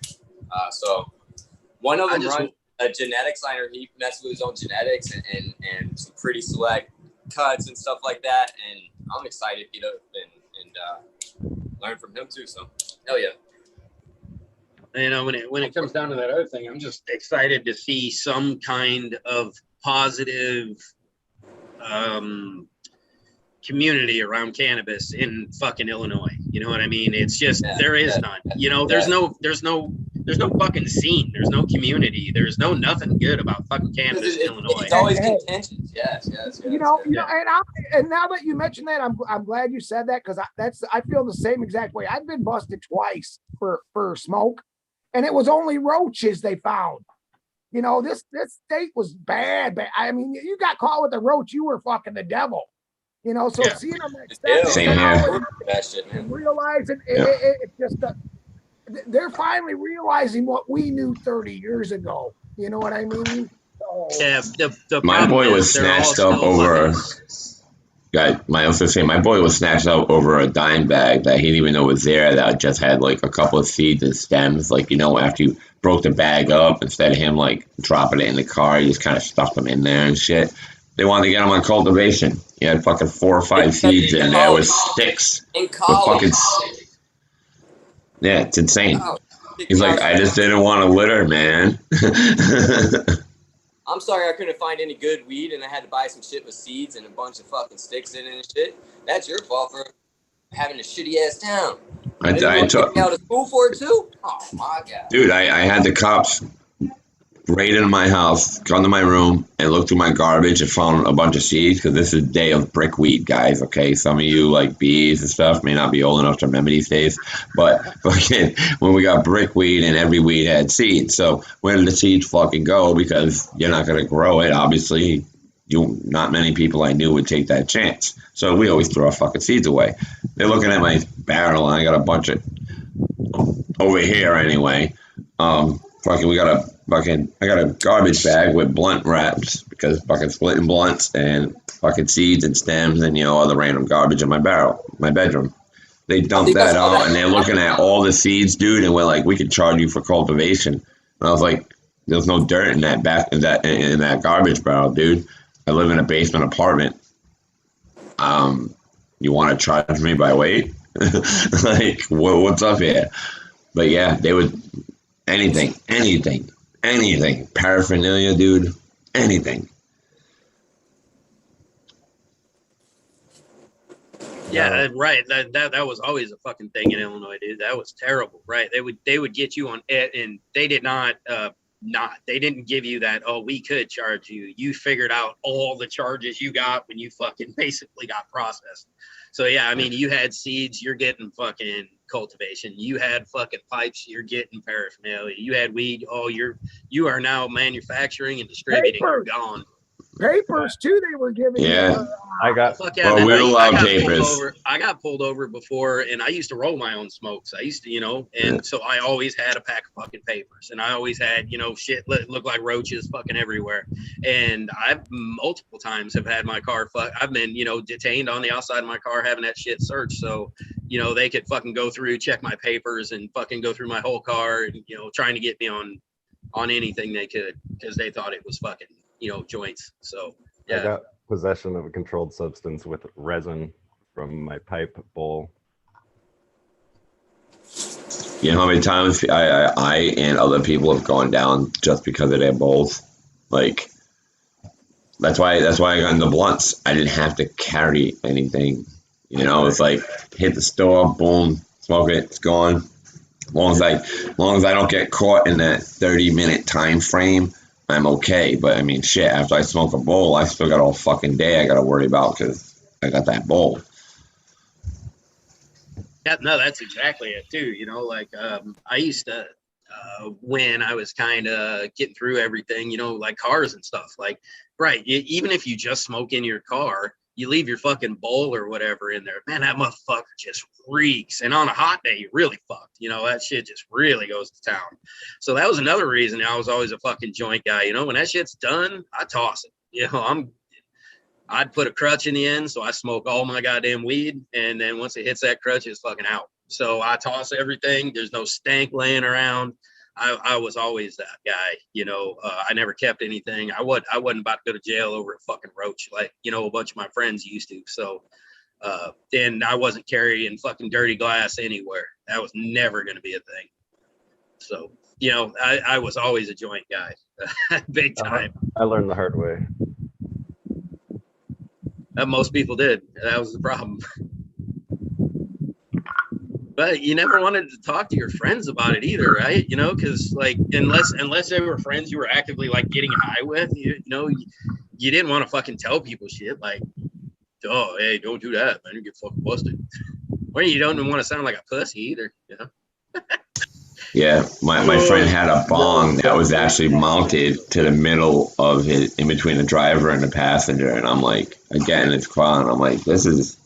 So one of them runs a genetics line, or he messes with his own genetics and some pretty select cuts and stuff like that. And I'm excited to get up and learn from him too. So hell yeah. You know, when it comes down to that other thing, I'm just excited to see some kind of positive community around cannabis in fucking Illinois. You know what I mean? It's just there is none. You know, there's no fucking scene. There's no community. There's no nothing good about fucking cannabis in Illinois. It's always contentious. Yes. You know, and now that you mentioned that, I'm glad you said that because I feel the same exact way. I've been busted twice for smoke, and it was only roaches they found. You know, this state was bad. I mean, you got caught with a roach, you were fucking the devil. You know, so seeing them Same here. realizing it's just they're finally realizing what we knew 30 years ago. You know what I mean? So, yeah, my boy was snatched up over. My boy was snatched up over a dime bag that he didn't even know was there. That just had like a couple of seeds and stems. Like, you know, after you broke the bag up, instead of him like dropping it in the car, he just kind of stuck them in there and shit. They wanted to get him on cultivation. He had fucking 4 or 5 seeds in there with sticks. In college. Yeah, it's insane. He's like, I just didn't want to litter, man. I'm sorry I couldn't find any good weed and I had to buy some shit with seeds and a bunch of fucking sticks in it and shit. That's your fault for having a shitty ass town. I took me out of school for it too? Oh my god. Dude, I had the cops raid into my house, come to my room, and look through my garbage and found a bunch of seeds, because this is the day of brickweed, guys, okay? Some of you, like bees and stuff, may not be old enough to remember these days, but fucking when we got brickweed and every weed had seeds. So where did the seeds fucking go? Because you're not going to grow it, obviously. Not many people I knew would take that chance. So we always throw our fucking seeds away. They're looking at my barrel, and I got a bunch of, over here anyway, I got a garbage bag with blunt wraps, because fucking splitting blunts and fucking seeds and stems and, you know, other random garbage in my bedroom. They dumped that out, and they're looking at all the seeds, dude, and we're like, we could charge you for cultivation. And I was like, there's no dirt in that garbage barrel, dude. I live in a basement apartment. You want to charge me by weight? Like, what's up here? But yeah, they would anything, paraphernalia, dude, anything. Yeah, right. That was always a fucking thing in Illinois, dude. That was terrible, right? They would get you on it, and they did they didn't give you that, oh, we could charge you. You figured out all the charges you got when you fucking basically got processed. So yeah, I mean, you had seeds, you're getting fucking cultivation. You had fucking pipes, you're getting paraphernalia. You had weed, oh, you are now manufacturing and distributing. You're Papers. gone. Papers too. They were giving. Yeah. I got Fuck yeah, Well, man. we're allowed I got papers. pulled over. I got pulled over before, and I used to roll my own smokes. I used to, you know, and so I always had a pack of fucking papers, and I always had, you know, shit look like roaches fucking everywhere. And I've multiple times have had my car I've been, you know, detained on the outside of my car having that shit searched. So, you know, they could fucking go through, check my papers, and fucking go through my whole car, and you know, trying to get me on anything they could because they thought it was fucking, you know, joints. So I yeah. got possession of a controlled substance with resin from my pipe bowl. You know how many times I and other people have gone down just because of their bowls? Like, that's why I got into blunts. I didn't have to carry anything. You know, it's like hit the store, boom, smoke it, it's gone. As long as I don't get caught in that 30-minute time frame, I'm okay. But I mean, shit, after I smoke a bowl, I still got all fucking day I got to worry about because I got that bowl. Yeah, no, that's exactly it too. You know, like I used to when I was kind of getting through everything, you know, like cars and stuff. Like, right, even if you just smoke in your car, you leave your fucking bowl or whatever in there, man, that motherfucker just reeks. And on a hot day, you're really fucked. You know, that shit just really goes to town. So that was another reason I was always a fucking joint guy. You know, when that shit's done, I toss it. You know, I'd put a crutch in the end, so I smoke all my goddamn weed. And then once it hits that crutch, it's fucking out. So I toss everything. There's no stank laying around. I was always that guy, you know. I never kept anything. I wasn't about to go to jail over a fucking roach like, you know, a bunch of my friends used to. So then I wasn't carrying fucking dirty glass anywhere. That was never going to be a thing. So, you know, I was always a joint guy, big time. I learned the hard way. Most people did. That was the problem. But you never wanted to talk to your friends about it either, right? You know, because like unless they were friends you were actively like getting high with, you know, you didn't want to fucking tell people shit like, oh, hey, don't do that, man, you get fucking busted. Or you don't even want to sound like a pussy either, you know. Yeah, my friend had a bong that was actually mounted to the middle of it, in between the driver and the passenger, and I'm like, I get in his car, and I'm like, this is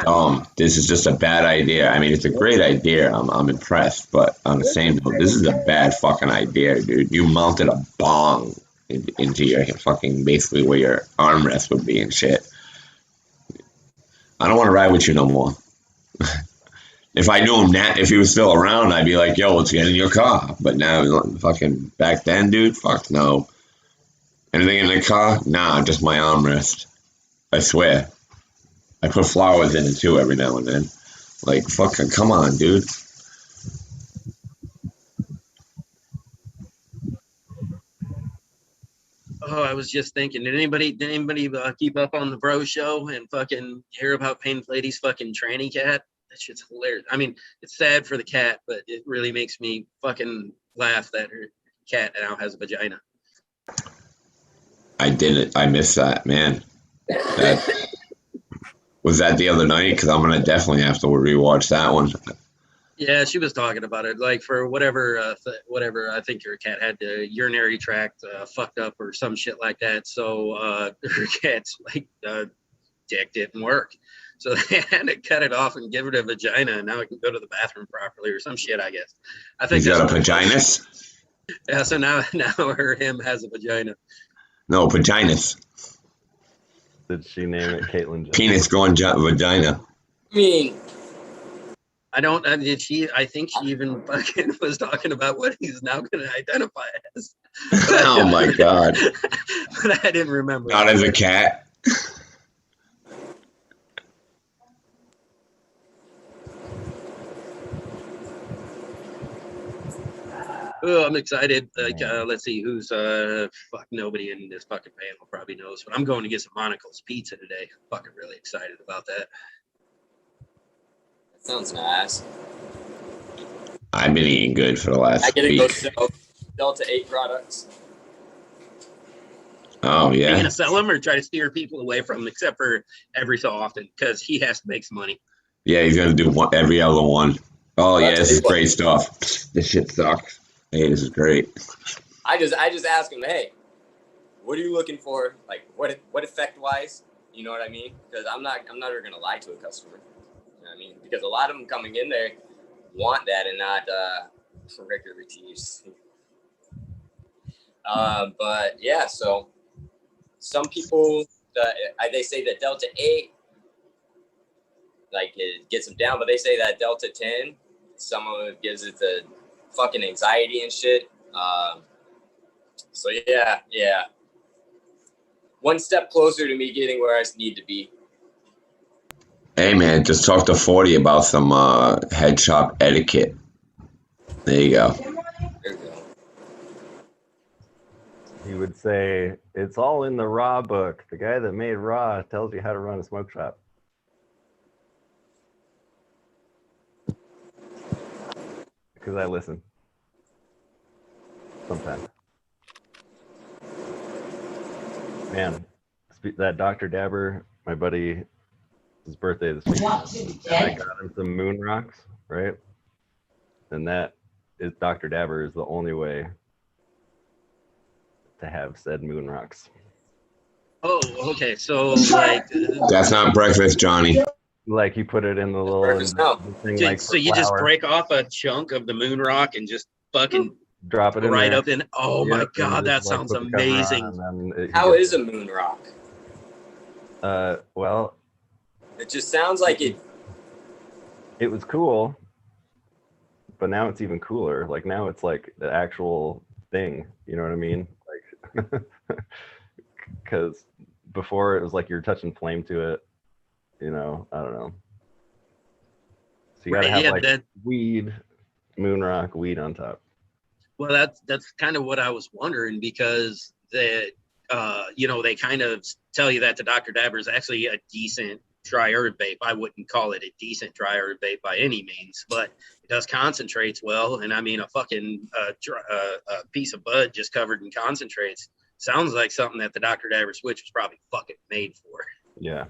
dumb. This is just a bad idea. I mean, it's a great idea. I'm impressed, but on the same note, this is a bad fucking idea, dude. You mounted a bong into your fucking, basically where your armrest would be and shit. I don't want to ride with you no more. If I knew him now, if he was still around, I'd be like, yo, let's get in your car. But now, fucking back then, dude, fuck no. Anything in the car? Nah, just my armrest. I swear. I put flowers in it too every now and then. Like, fucking, come on, dude. Oh, I was just thinking, did anybody keep up on the Bro Show and fucking hear about Pain Lady's fucking tranny cat? That shit's hilarious. I mean, it's sad for the cat, but it really makes me fucking laugh that her cat now has a vagina. I didn't. I missed that, man. Was that the other night? Because I'm gonna definitely have to rewatch that one. Yeah, she was talking about it, like for whatever, whatever. I think her cat had the urinary tract fucked up or some shit like that. So her cat's like dick didn't work, so they had to cut it off and give it a vagina, and now it can go to the bathroom properly or some shit. I guess. I think. He's got a vaginas? Yeah, so now him has a vagina. No, vaginas. Did she name it Caitlyn Jenner? Penis going vagina. Me. I don't. Did she? I think she even fucking was talking about what he's now going to identify as. Oh my god! But I didn't remember. Not as a cat. Oh, I'm excited. Like, let's see who's fuck. Nobody in this fucking panel probably knows, but I'm going to get some Monocle's pizza today. Fucking really excited about that. That sounds nice. I've been eating good for the last I get to week. go sell Delta 8 products. Oh Are you yeah, gonna sell them or try to steer people away from them, except for every so often, because he has to make some money. yeah. He's gonna do one, every other one. Oh Well, yeah, that's this is what- great stuff. This shit sucks. Hey, this is great. I just ask them, hey, what are you looking for? Like, what effect wise? You know what I mean? Because I'm never gonna lie to a customer. You know what I mean? Because a lot of them coming in there want that and not regular tees. But yeah, so some people they say that Delta 8 like it gets them down, but they say that Delta 10, some of it gives it the fucking anxiety and shit. So yeah. One step closer to me getting where I need to be. Hey man, just talk to 40 about some head shop etiquette. There you go. There we go. He would say, it's all in the Raw book. The guy that made Raw tells you how to run a smoke shop. Because I listen. Sometimes. Man, that Dr. Dabber, my buddy, his birthday this week. And I got him some moon rocks, right? And that is Dr. Dabber is the only way to have said moon rocks. Oh, okay. So like, That's not breakfast, Johnny. Like you put it in the little Breakfast now. thing, so like for you just flour, break off a chunk of the moon rock and just fucking drop it in right there. up in. Oh Yep, my and god, just, that like, sounds put the cover on, amazing. and then How is a moon rock? Well, It just sounds like it. it was cool, but now it's even cooler. Like now it's like the actual thing. You know what I mean? Like, because before it was like you're touching flame to it. You know, I don't know. So you gotta Right, have yeah, like that- weed, moon rock, weed on top. Well, that's kind of what I was wondering, because they kind of tell you that the Dr. Dabber is actually a decent dry herb vape. I wouldn't call it a decent dry herb vape by any means, but it does concentrates well. And I mean, a fucking a piece of bud just covered in concentrates sounds like something that the Dr. Dabber switch was probably fucking made for. Yeah.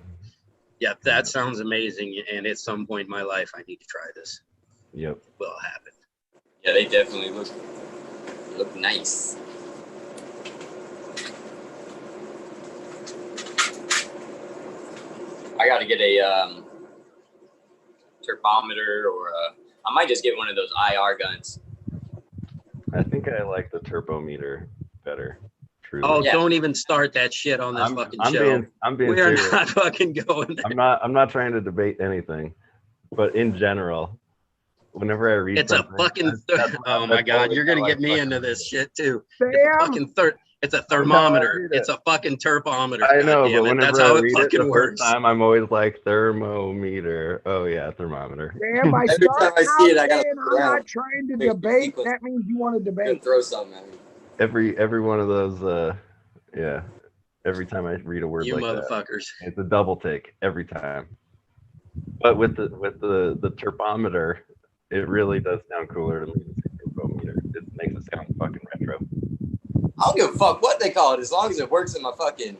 Yeah, that sounds amazing. And at some point in my life, I need to try this. Yep. Will happen. Yeah, they definitely look nice. I got to get a terpometer, or I might just get one of those IR guns. I think I like the turbometer better. Truly. Oh, Yeah. don't even start that shit on this fucking I'm show. being We are serious. not fucking going there. I'm not trying to debate anything, but in general, whenever I read It's a something, fucking. Oh my god, you're gonna get me into this shit too. Sam, It's a thermometer. read it. It's a fucking terpometer. I know, but goddammit. whenever That's I how it read it fucking the works. first time, I'm always like thermometer. Oh yeah, thermometer. Sam, by Every time I starting see it, out I gotta saying look I'm around. not trying to Make the debate, sequence. that means you want to I'm gonna debate. throw something at me. Every one of those, yeah. Every time I read a word You like motherfuckers. that, it's a double take every time. But with the turbometer, it really does sound cooler to me than the turbometer. It makes it sound fucking retro. I don't give a fuck what they call it, as long as it works in my fucking.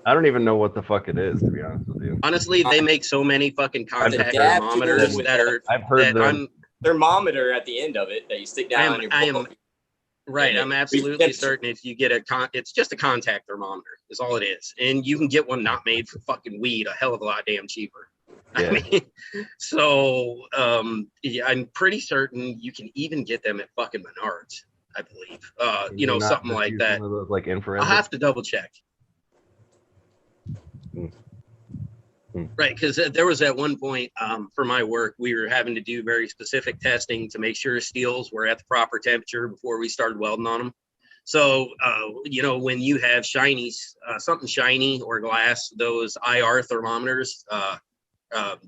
I don't even know what the fuck it is, to be honest with you. Honestly, they make so many fucking contact dab to thermometers go with that are I've heard that them. Thermometer at the end of it that you stick down on your bowl. Right, Yeah, I'm we absolutely get- certain if you get it's just a contact thermometer is all it is. And you can get one not made for fucking weed a hell of a lot damn cheaper. Yeah. I mean, so yeah, I'm pretty certain you can even get them at fucking Menards, I believe. You know, Not something just like use that. One of those like infrared. I'll have to double check. Hmm. Right, because there was at one point for my work, we were having to do very specific testing to make sure steels were at the proper temperature before we started welding on them. So, you know, when you have shinies, something shiny or glass, those IR thermometers,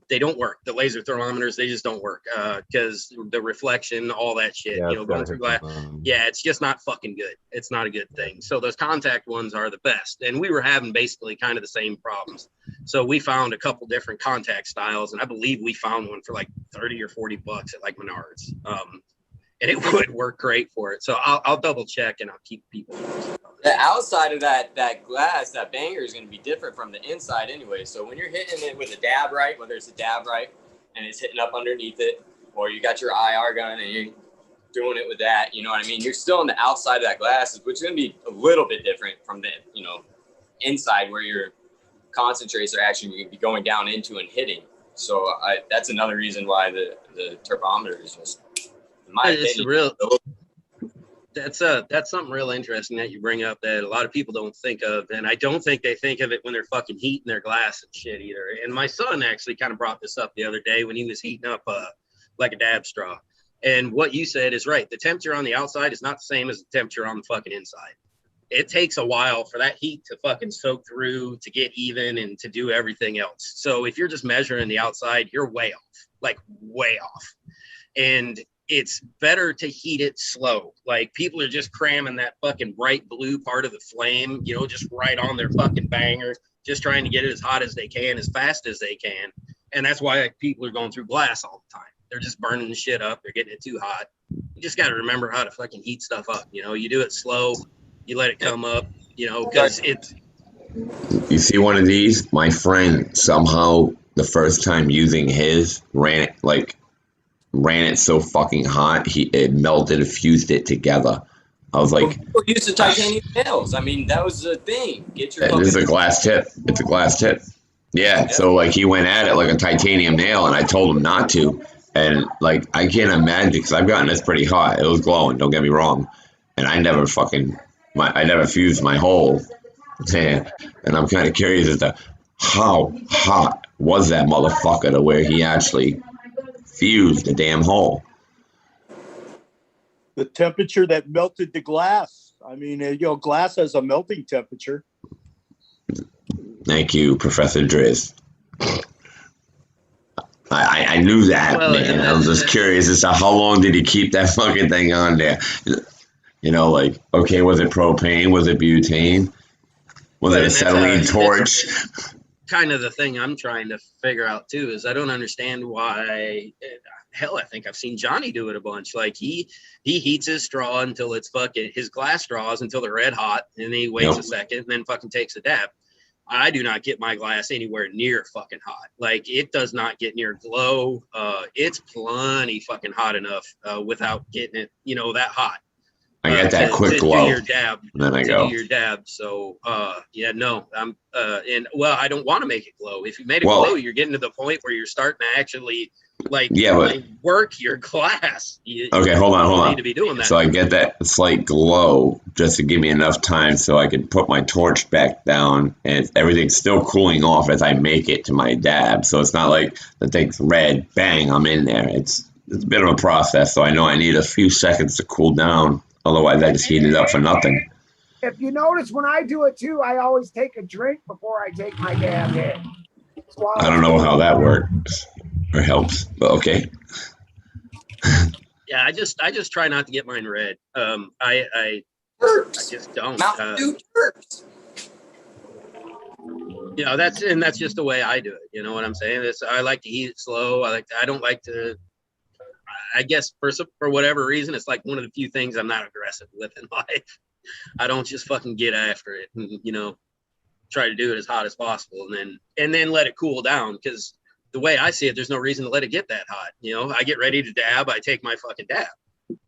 they don't work. The laser thermometers, they just don't work because the reflection, all that shit, Yeah, you know, it's going gotta through hit glass. the bone. Yeah, it's just not fucking good. It's not a good thing. So those contact ones are the best. And we were having basically kind of the same problems. So we found a couple different contact styles, and I believe we found one for like 30 or 40 bucks at like Menards. and it would work great for it. So I'll double check and I'll keep people. The outside of that glass, that banger, is going to be different from the inside anyway. So when you're hitting it with a dab right, whether it's a dab right and it's hitting up underneath it, or you got your IR gun and you're doing it with that, you know what I mean? You're still on the outside of that glass, which is going to be a little bit different from the, you know, inside where your concentrates are actually going to be going down into and hitting. So that's another reason why the turbometer is just, in my opinion, that's something real interesting that you bring up that a lot of people don't think of, and I don't think they think of it when they're fucking heating their glass and shit either. And my son actually kind of brought this up the other day when he was heating up like a dab straw. And what you said is right. The temperature on the outside is not the same as the temperature on the fucking inside. It takes a while for that heat to fucking soak through, to get even, and to do everything else. So if you're just measuring the outside, you're way off, like way off. And it's better to heat it slow. Like, people are just cramming that fucking bright blue part of the flame, you know, just right on their fucking bangers, just trying to get it as hot as they can, as fast as they can. And that's why people are going through glass all the time. They're just burning the shit up. They're getting it too hot. You just got to remember how to fucking heat stuff up. You know, you do it slow, you let it come up, you know, because it's. You see one of these? My friend somehow, the first time using his, ran it so fucking hot, it melted and fused it together. I was like, people used to titanium nails. I mean, that was the thing. Get your. This is a glass tip. It's a glass tip. Yeah. So like, he went at it like a titanium nail, and I told him not to. And like, I can't imagine, because I've gotten this pretty hot. It was glowing. Don't get me wrong. And I never fused my hole. And I'm kind of curious as to how hot was that motherfucker to where he actually fused the damn hole. The temperature that melted the glass. I mean, you know, glass has a melting temperature. Thank you, Professor Driz. I knew that, man. I was just curious as to how long did he keep that fucking thing on there? You know, like, okay, was it propane? Was it butane? Was it a acetylene torch? Kind of the thing I'm trying to figure out too is I don't understand why. Hell, I think I've seen Johnny do it a bunch. Like, he heats his straw until it's fucking, his glass straws until they're red hot, and then he waits a second and then fucking takes a dab. I do not get my glass anywhere near fucking hot. Like, it does not get near glow. It's plenty fucking hot enough without getting it, you know, that hot. I get that quick glow. Do your dab, and then I go. Do your dab. So, yeah, no, and well, I don't want to make it glow. If you made it glow, you're getting to the point where you're starting to actually work your glass. Okay, hold on. Need to be doing that. So I get that slight glow just to give me enough time so I can put my torch back down, and everything's still cooling off as I make it to my dab. So it's not like the thing's red, bang, I'm in there. It's a bit of a process, so I know I need a few seconds to cool down. Otherwise, I just heat it up for nothing. If you notice, when I do it too, I always take a drink before I take my dab in. I don't know how that works or helps, but okay. Yeah, I just try not to get mine red. I just don't. Mountain Dew terps. You know, that's just the way I do it. You know what I'm saying? I like to heat it slow. I don't like to. I guess for whatever reason, it's like one of the few things I'm not aggressive with in life. I don't just fucking get after it and, you know, try to do it as hot as possible and then let it cool down. Because the way I see it, there's no reason to let it get that hot. You know, I get ready to dab, I take my fucking dab.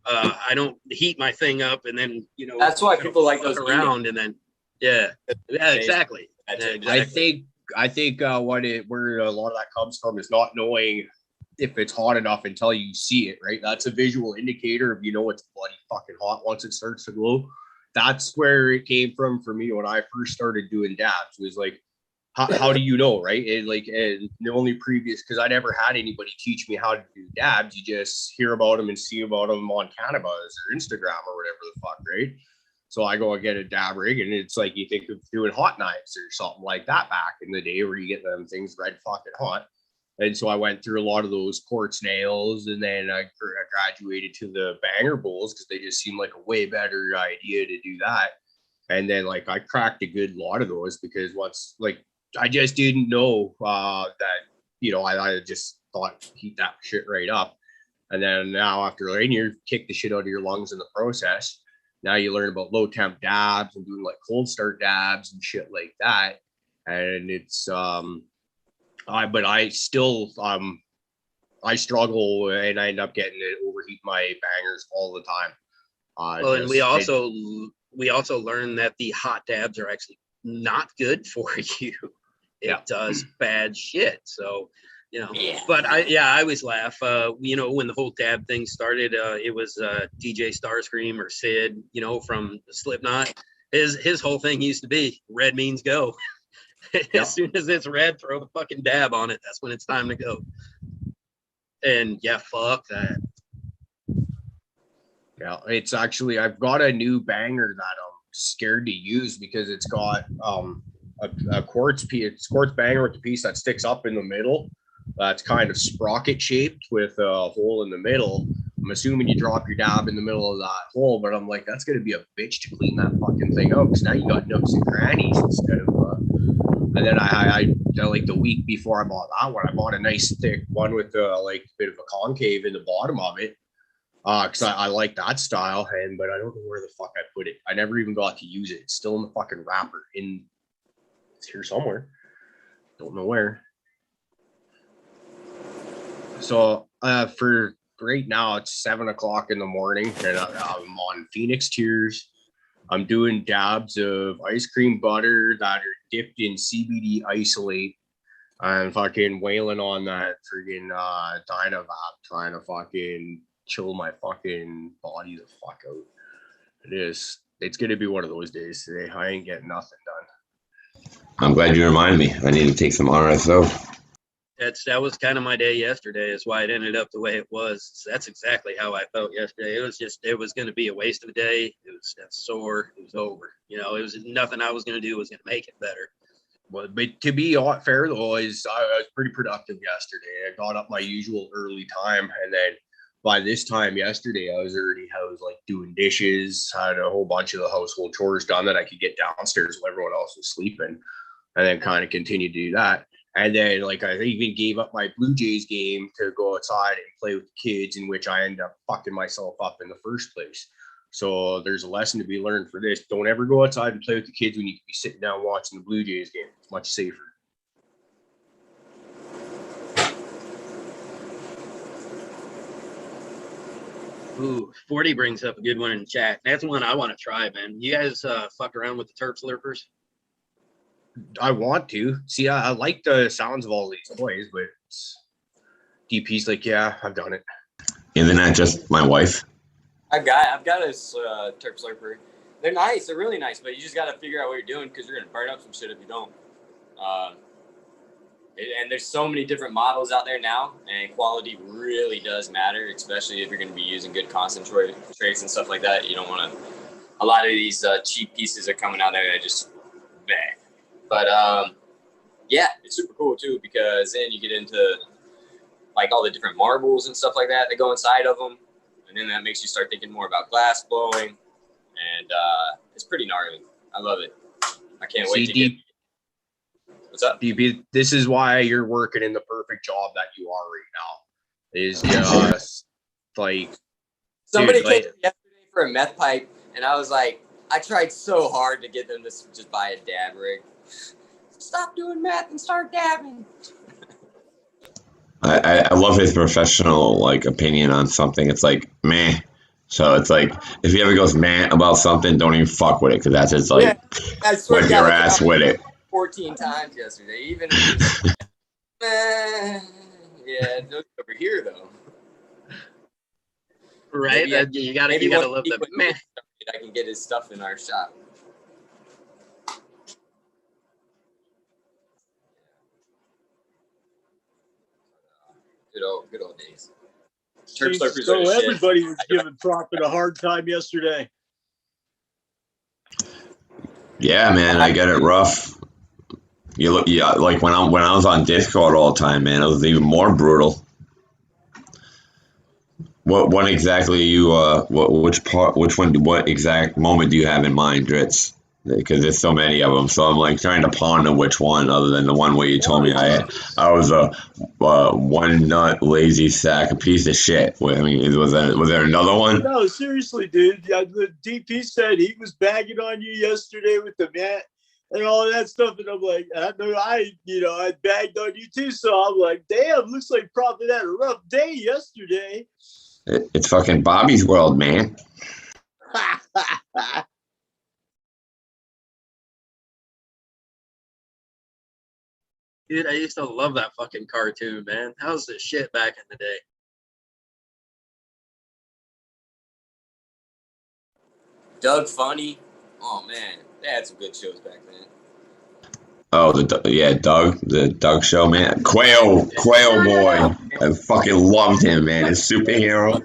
I don't heat my thing up and then, you know, that's why people like those around and then exactly. I think where a lot of that comes from is not knowing if it's hot enough until you see it, right? That's a visual indicator of, you know, it's bloody fucking hot once it starts to glow. That's where it came from for me when I first started doing dabs. Was like, how do you know, right? And the only previous, because I never had anybody teach me how to do dabs. You just hear about them and see about them on Cannabis or Instagram or whatever the fuck, right? So I go and get a dab rig, and it's like you think of doing hot knives or something like that back in the day, where you get them things red fucking hot. And so I went through a lot of those quartz nails, and then I graduated to the banger bowls because they just seemed like a way better idea to do that. And then like I cracked a good lot of those because once like I just didn't know that, you know, I just thought heat that shit right up. And then now after like you kick the shit out of your lungs in the process. Now you learn about low temp dabs and doing like cold start dabs and shit like that. And it's I still I struggle and I end up getting to overheat my bangers all the time. Well, and we also learned that the hot dabs are actually not good for you. It does bad shit. So, you know, but I always laugh. You know, when the whole dab thing started, it was DJ Starscream or Sid, you know, from Slipknot. His whole thing used to be red means go. As soon as it's red, throw the fucking dab on it. That's when it's time to go. And yeah, fuck that. Yeah, it's actually I've got a new banger that I'm scared to use because it's got a quartz banger with a piece that sticks up in the middle. That's kind of sprocket shaped with a hole in the middle. I'm assuming you drop your dab in the middle of that hole, but I'm like, that's gonna be a bitch to clean that fucking thing out because now you got nooks and crannies instead of. And then I like the week before I bought that one, I bought a nice thick one with like a bit of a concave in the bottom of it. Because I like that style, but I don't know where the fuck I put it. I never even got to use it. It's still in the fucking wrapper. It's here somewhere. Don't know where. So for right now, it's 7:00 in the morning, and I'm on Phoenix Tears. I'm doing dabs of ice cream butter that are dipped in CBD isolate. I'm fucking wailing on that friggin' Dynavap, trying to fucking chill my fucking body the fuck out. It's gonna be one of those days today. I ain't getting nothing done. I'm glad you reminded me. I need to take some RSO. That was kind of my day yesterday. Is why it ended up the way it was. That's exactly how I felt yesterday. It was going to be a waste of a day. It was sore. It was over. You know, it was nothing I was going to do was going to make it better. Well, but to be fair though, I was pretty productive yesterday. I got up my usual early time, and then by this time yesterday, I was like doing dishes, had a whole bunch of the household chores done that I could get downstairs while everyone else was sleeping, and then kind of continued to do that. And then, like, I even gave up my Blue Jays game to go outside and play with the kids, in which I ended up fucking myself up in the first place. So there's a lesson to be learned for this. Don't ever go outside and play with the kids when you could be sitting down watching the Blue Jays game. It's much safer. Ooh, 40 brings up a good one in the chat. That's one I want to try, man. You guys fuck around with the Terp Slurpers? I want to. See, I like the sounds of all these toys, but DP's like, yeah, I've done it. Isn't that just my wife? I've got a Terp Slurper. They're nice. They're really nice, but you just got to figure out what you're doing because you're going to burn up some shit if you don't. And there's so many different models out there now, and quality really does matter, especially if you're going to be using good concentrates and stuff like that. You don't want to. A lot of these cheap pieces are coming out there that just bleh. But yeah, it's super cool too because then you get into like all the different marbles and stuff like that go inside of them, and then that makes you start thinking more about glass blowing, and it's pretty gnarly. I love it. I can't wait to get. What's up? DP, this is why you're working in the perfect job that you are right now. Is just like somebody came to me yesterday for a meth pipe, and I was like, I tried so hard to get them to just buy a dab rig. Stop doing meth and start dabbing. I love his professional like opinion on something. It's like meh. So it's like if he ever goes meh about something, don't even fuck with it because that's just like whip your ass with it. 14 times yesterday, even. Yeah, no over here though. Right? You gotta love the man. I can get his stuff in our shop. Good old days. So everybody was giving Prophet a hard time yesterday. Yeah, man, I get it rough. You look, yeah, like when I was on Discord all the time, man, it was even more brutal. What exactly you what exact moment do you have in mind, Dritz? because there's so many of them. So I'm like trying to ponder which one, other than the one where you told me I was a one nut lazy sack, a piece of shit. I mean, was there another one? No, seriously, dude. Yeah, the DP said he was bagging on you yesterday with the mat and all that stuff, and I'm like, I know I bagged on you too. So I'm like, damn, looks like Prophet had a rough day yesterday. It's fucking Bobby's world, man. Dude, I used to love that fucking cartoon, man. That was the shit back in the day. Doug Funny. Oh man, they had some good shows back then. Oh, Doug, the Doug show, man. Quail boy. I fucking loved him, man. His superhero.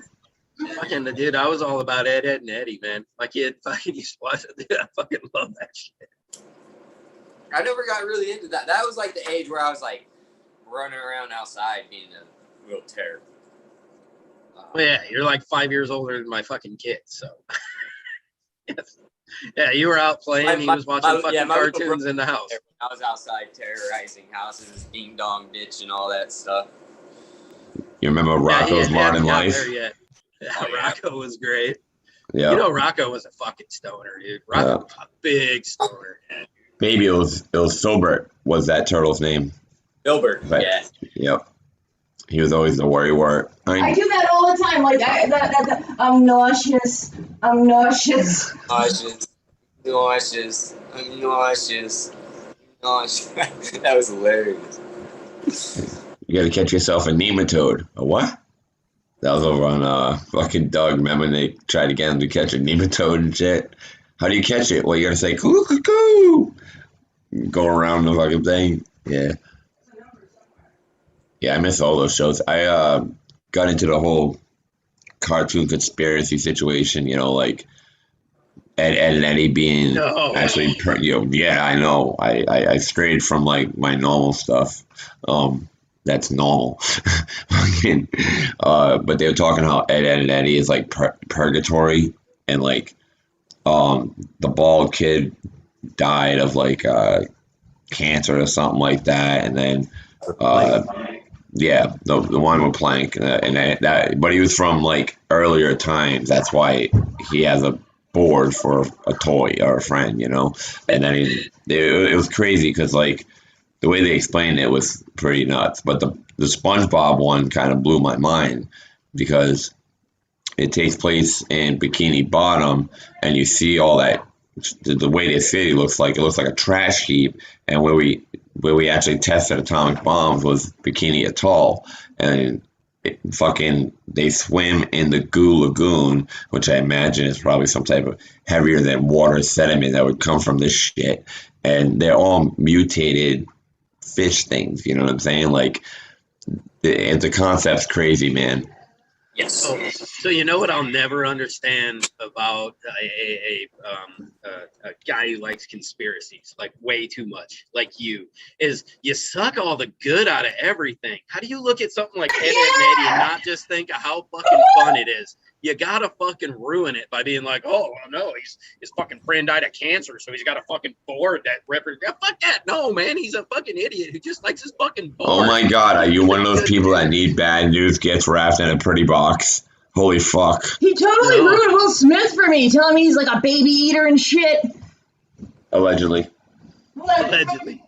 Fucking the dude, I was all about Ed, and Eddie, man. My kid fucking used to watch it. Dude, I fucking love that shit. I never got really into that. That was like the age where I was like running around outside being a real terror. Well, yeah, you're like 5 years older than my fucking kid, so. Yes. Yeah, you were out playing. He was watching fucking cartoons in the house. I was outside terrorizing houses, ding dong bitch, and all that stuff. You remember Rocco's Modern Life? Yeah, Rocco was great. Yeah. You know, Rocco was a fucking stoner, dude. Rocco was a big stoner. Maybe it was Silbert was that turtle's name. Silbert, yeah. Yep. He was always the worry wart. I do that all the time. Like, I'm nauseous. I'm nauseous. Nauseous. I'm nauseous. That was hilarious. You got to catch yourself a nematode. A what? That was over on fucking Doug. Remember when they tried to get him to catch a nematode and shit? How do you catch it? Well, you got to say, coo, coo, coo. Go around the fucking thing. Yeah. Yeah, I miss all those shows. I got into the whole cartoon conspiracy situation, you know, like Ed and Eddie being actually, yeah, I know. I strayed from like my normal stuff. That's normal. But they were talking how Ed and Eddie is like purgatory, and like the bald kid died of like cancer or something like that, and then yeah, the one with Plank, but he was from like earlier times. That's why he has a board for a toy or a friend, you know. And then it was crazy because like the way they explained it was pretty nuts. But the SpongeBob one kind of blew my mind because it takes place in Bikini Bottom, and you see all that. The way the city looks like, it looks like a trash heap, and where we actually tested atomic bombs was Bikini Atoll, and they swim in the Goo Lagoon, which I imagine is probably some type of heavier than water sediment that would come from this shit, and they're all mutated fish things. You know what I'm saying? Like the concept's crazy, man. Yes. So you know what I'll never understand about a guy who likes conspiracies like way too much, like you suck all the good out of everything. How do you look at something like Ed, Edd n Eddy and not just think of how fucking fun it is? You gotta fucking ruin it by being like, oh no, his fucking friend died of cancer, so he's got a fucking board that represents. Fuck that, no man, he's a fucking idiot who just likes his fucking board. Oh my god, are you one of those people that need bad news gets wrapped in a pretty box? Holy fuck! He totally ruined Will Smith for me, telling me he's like a baby eater and shit. Allegedly. Allegedly.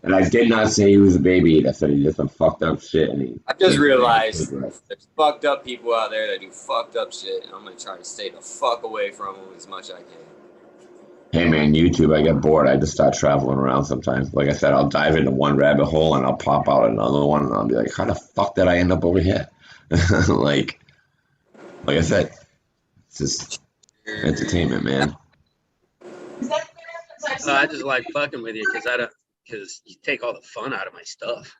And I did not say he was a baby eater. I said he did some fucked up shit. And I just realized there's fucked up people out there that do fucked up shit, and I'm gonna try to stay the fuck away from them as much as I can. Hey man, YouTube, I get bored. I just start traveling around sometimes. Like I said, I'll dive into one rabbit hole and I'll pop out another one, and I'll be like, how the fuck did I end up over here? like I said, it's just entertainment, man. I just like fucking with you because you take all the fun out of my stuff.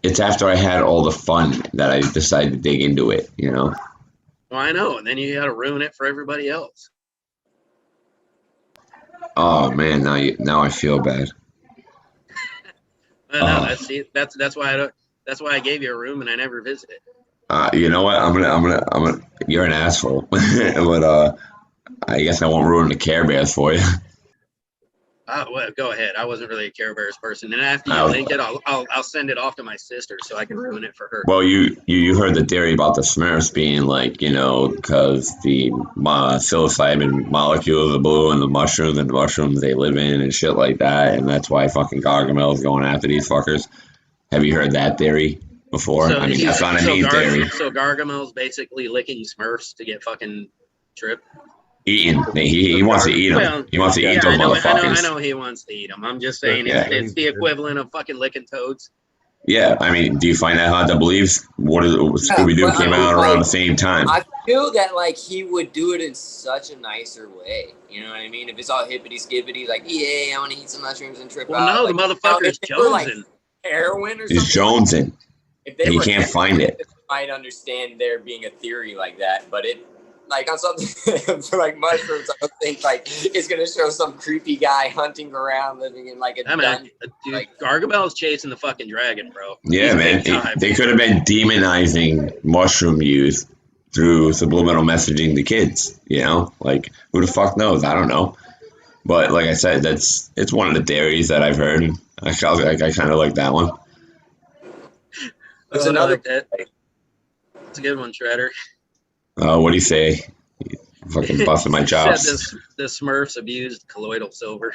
It's after I had all the fun that I decided to dig into it, you know? Well, I know, and then you got to ruin it for everybody else. Oh man, now I feel bad. That's why I gave you a room and I never visited. You know what? I'm gonna. You're an asshole, but I guess I won't ruin the Care Bears for you. Well, go ahead. I wasn't really a Care Bears person, and after you Oh. link it, I'll send it off to my sister so I can ruin it for her. Well, you heard the theory about the Smurfs being like, you know, because the psilocybin molecules are blue and the mushrooms they live in and shit like that, and that's why fucking Gargamel's going after these fuckers. Have you heard that theory before? I mean, that's not a neat theory. So Gargamel's basically licking Smurfs to get fucking tripped. Eating. He wants to eat them. Well, he wants to eat those I motherfuckers. know he wants to eat them. I'm just saying Yeah. it's the equivalent of fucking licking toads. Yeah, I mean, do you find that hard to believe? Scooby-Doo but I came mean, out around like, the same time. I feel that like he would do it in such a nicer way. You know what I mean? If it's all hippity skippity, like, yeah, I want to eat some mushrooms and trip Well, out. no, like, the motherfucker's if they were, like, jonesing. heroin or He's something. jonesing. If they and he were can't heroin, find it. I might understand there being a theory like that, but it. Like on something for like mushrooms, I don't think like it's gonna show some creepy guy hunting around, living in like a dungeon. Dude, Like, Gargamel's chasing the fucking dragon, bro. Yeah, He's man. big time. They could have been demonizing mushroom use through subliminal messaging to kids. You know, like who the fuck knows? I don't know. But like I said, it's one of the theories that I've heard. And I kind of like that one. There's Oh, I another. like that. It's a good one, Shredder. What do you say? You fucking busting my Said chops. the Smurfs abused colloidal silver.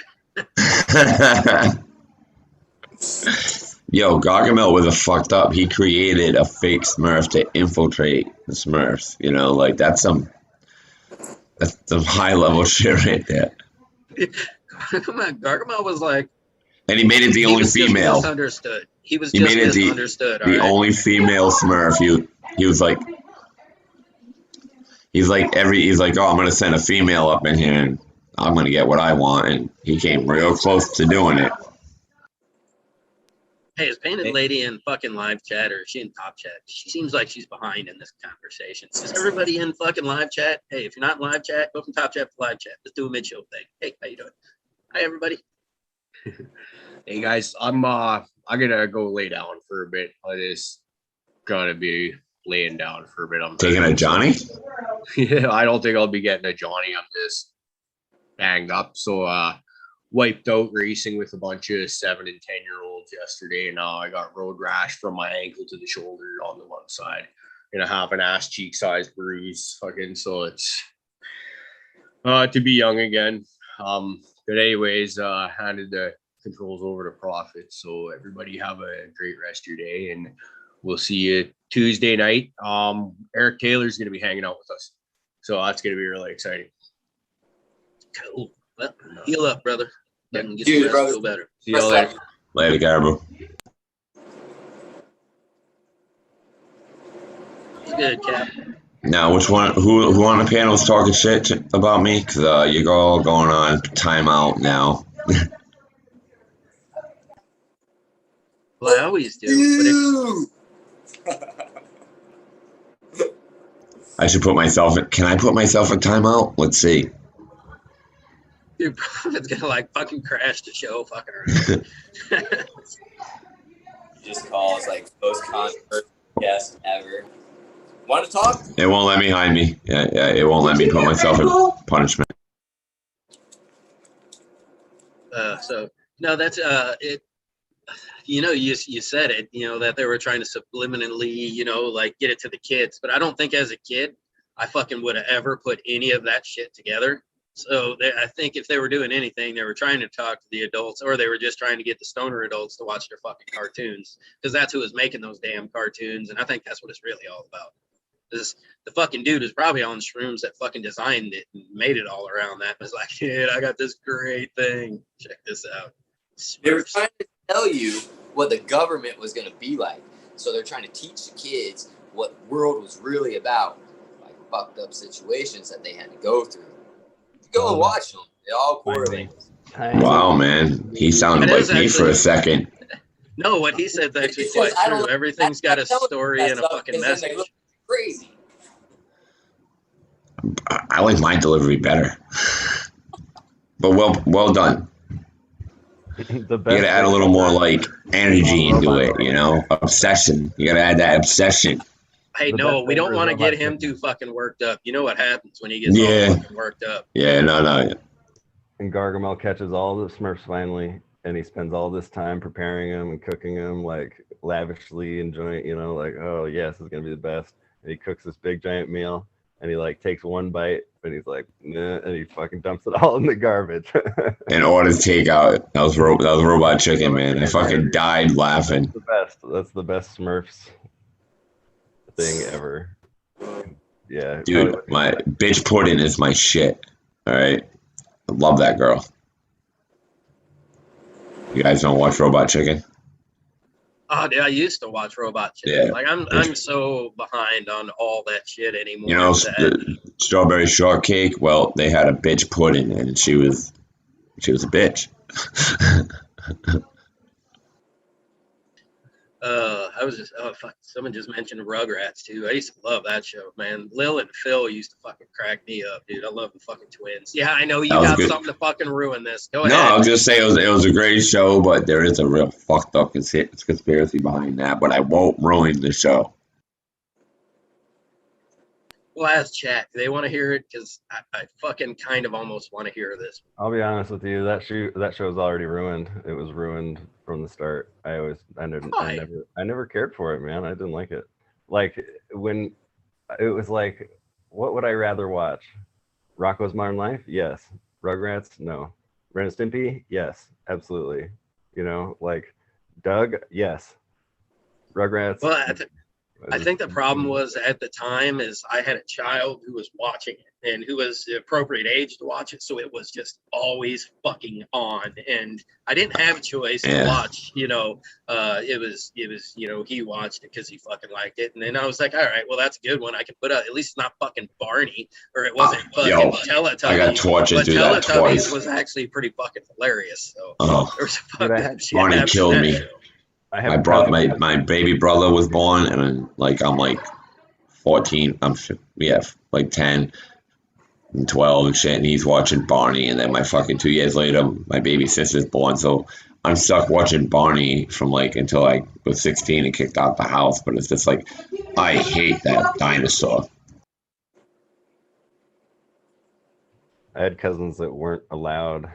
Yo, Gargamel was a fucked up. He created a fake Smurf to infiltrate the Smurfs. You know, like that's some high level shit right there. Come on, Gargamel was like, And he made it the he only was just female. misunderstood. He was He just made it misunderstood. the all right? only female Smurf. He was like, he's like, oh, I'm gonna send a female up in here and I'm gonna get what I want. And he came real close to doing it. Hey, is Painted Lady in fucking live chat or is she in top chat? She seems like she's behind in this conversation. Is everybody in fucking live chat? Hey, if you're not in live chat, go from top chat to live chat. Let's do a mid-show thing. Hey, how you doing? Hi, everybody. Hey guys, I'm gonna go lay down for a bit. I just gotta be laying down for a bit. I'm Taking a Johnny? Yeah, I don't think I'll be getting a Johnny. I'm just banged up. So wiped out racing with a bunch of 7 and 10-year-olds yesterday, and now I got road rash from my ankle to the shoulder on the one side, and I have an ass cheek sized bruise. Fucking so it's to be young again. But anyways, handed the controls over to Profit. So everybody have a great rest of your day, and we'll see you Tuesday night. Eric Taylor's gonna be hanging out with us, so that's gonna be really exciting. Cool. Well, heal up, brother. Get some Dude, rest, brother. feel better. See you later. Later, Garbo. It's good, Cap. Now, which one? Who on the panel is talking shit about me? Because you're all going on timeout now. Well, I always do. But I should put myself in. Can I put myself in timeout? Let's see. Dude, Profit's gonna like fucking crash the show fucking around. Just calls like most controversial guest ever. Want to talk? It won't let me hide me. Yeah, it won't let me put myself in punishment. So no, that's it. You know, you said it. You know that they were trying to subliminally, you know, like get it to the kids. But I don't think as a kid, I fucking would have ever put any of that shit together. So I think if they were doing anything, they were trying to talk to the adults, or they were just trying to get the stoner adults to watch their fucking cartoons, because that's who was making those damn cartoons. And I think that's what it's really all about. The fucking dude is probably on shrooms that fucking designed it and made it all around that. Was like, dude, I got this great thing. Check this out. They were trying to tell you what the government was going to be like. So they're trying to teach the kids what world was really about, like fucked up situations that they had to go through. Go and watch them. They all correlate. Wow, man. He sounded It like is me for a actually- second. No, what he said is actually Because quite I don't- true. Everything's got a story and a That stuff, fucking because then they message. look crazy. I like my delivery better. But well done. The You best gotta add a little more like energy into it, you know? Obsession. You gotta add that obsession. Hey, The no, best we don't ever want to robot get him chicken. too fucking worked up. You know what happens when he gets Yeah. all fucking worked up. Yeah, no. And Gargamel catches all the Smurfs finally, and he spends all this time preparing them and cooking them like lavishly, enjoying, like, oh yes, it's gonna be the best. And he cooks this big giant meal, and he like takes one bite, and he's like, nah, and he fucking dumps it all in the garbage. And orders takeout. That was Robot Chicken, man. I fucking died laughing. The best. That's the best Smurfs thing ever. Yeah, Dude, my bitch pudding is my shit. All right, I love that girl. You guys don't watch Robot Chicken? Oh, dude, I used to watch Robot Chicken. Yeah. Like I'm so behind on all that shit anymore. You know, that- the strawberry shortcake. Well, they had a bitch pudding, and she was a bitch. I was just fuck. Someone just mentioned Rugrats too. I used to love that show, man. Lil and Phil used to fucking crack me up, dude. I love the fucking twins. Yeah, I know you That was got good. something to fucking ruin this. Go No, ahead. I'll just say it was a great show, but there is a real fucked up conspiracy behind that. But I won't ruin the show. We'll ask chat. Do they want to hear it? Because I fucking kind of almost want to hear this. I'll be honest with you. That show's already ruined. It was ruined from the start. I never cared for it, man. I didn't like it. Like when it was like, what would I rather watch? Rocko's Modern Life? Yes. Rugrats? No. Ren and Stimpy? Yes, absolutely. Like Doug? Yes. Rugrats? Well, I think the problem was at the time is I had a child who was watching it and who was the appropriate age to watch it, so it was just always fucking on, and I didn't have a choice to watch. It was he watched it because he fucking liked it, and then I was like, all right, well that's a good one. I can put out at least it's not fucking Barney or it wasn't fucking Teletubbies. I got tortured but through that Teletubbies twice. was actually pretty fucking hilarious. So there was Dude, Barney killed me. I My baby brother was born, and I'm like 14. I'm like 10 and 12 and shit, and he's watching Barney. And then my fucking 2 years later, my baby sister's born. So I'm stuck watching Barney from until I was 16 and kicked out the house. But it's just like I hate that dinosaur. I had cousins that weren't allowed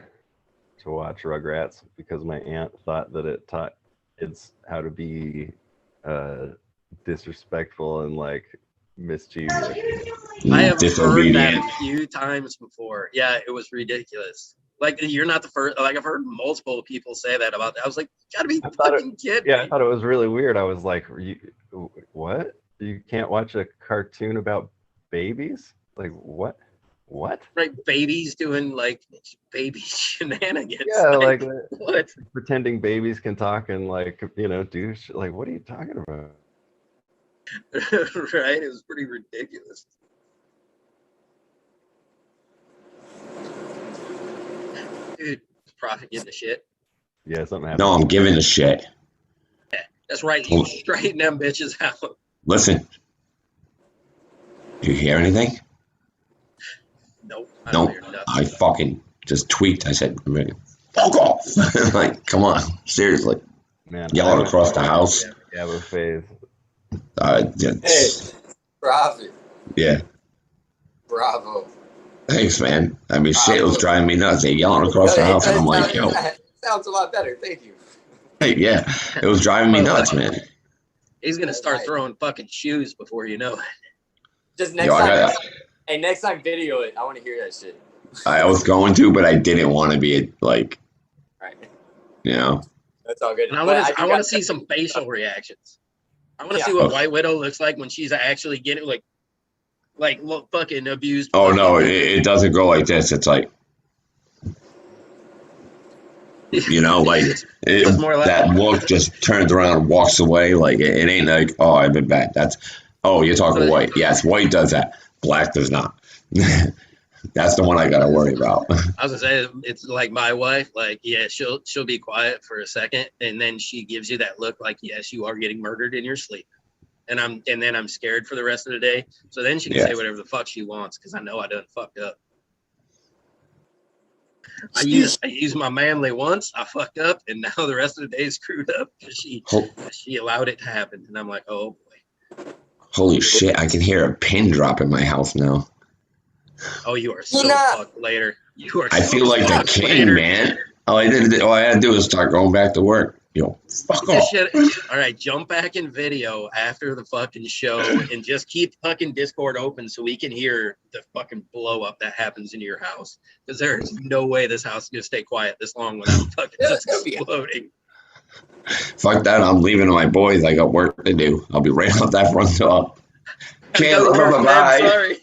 to watch Rugrats because my aunt thought that it taught kids how to be disrespectful and like mischievous. I have heard that a few times before. Yeah, it was ridiculous. Like you're not the first. Like I've heard multiple people say that about that. I was like, you gotta be fucking kidding me. Yeah, I thought it was really weird. I was like, what? You can't watch a cartoon about babies? Like what? What? Right, babies doing like baby shenanigans. Yeah, like what? Pretending babies can talk and do like what are you talking about? Right, it was pretty ridiculous. Dude, Prophet getting the shit. Yeah, something happened. No, I'm giving a shit. Yeah, that's right. You straighten them bitches out. Listen, do you hear anything? Nope. No, I fucking just tweaked. I said, fuck off. Like, come on, seriously. Man, yelling across the house. Yeah, with phase. Hey, Prophet. Yeah. Bravo. Thanks, man. I mean, shit was driving me nuts. They yelling across the house, and I'm like, yo. Sounds a lot better. Thank you. Hey, yeah, it was driving me nuts, man. He's gonna start throwing fucking shoes before you know it. Just next time. Hey, next time, video it. I want to hear that shit. I was going to, but I didn't want to be like, right. That's all good. And I want to see some facial reactions. I want to see what White Widow looks like when she's actually getting look fucking abused. Oh no, it doesn't go like this. It's like, that look just turns around and walks away. Like it ain't like, oh, I've been bad. You're talking white. Yes, white does that. Black does not. That's the one I gotta worry about. I was gonna say it's like my wife. Like, yeah, she'll be quiet for a second, and then she gives you that look like, yes, you are getting murdered in your sleep. And then I'm scared for the rest of the day. So then she can say whatever the fuck she wants because I know I done fucked up. I used my manly once. I fucked up, and now the rest of the day is screwed up because she allowed it to happen. And I'm like, oh boy. Holy shit! I can hear a pin drop in my house now. Oh, you are so Nah. fucked later. You are. I so feel like the fucked king, later. man. All I had to do was start going back to work. Yo, fuck This off. shit. All right, jump back in video after the fucking show and just keep fucking Discord open so we can hear the fucking blow up that happens in your house. Because there's no way this house is gonna stay quiet this long without fucking just exploding. Fuck that. I'm leaving to my boys. I got work to do. I'll be right out that front door. Gotta go to work, man. Bye. Sorry.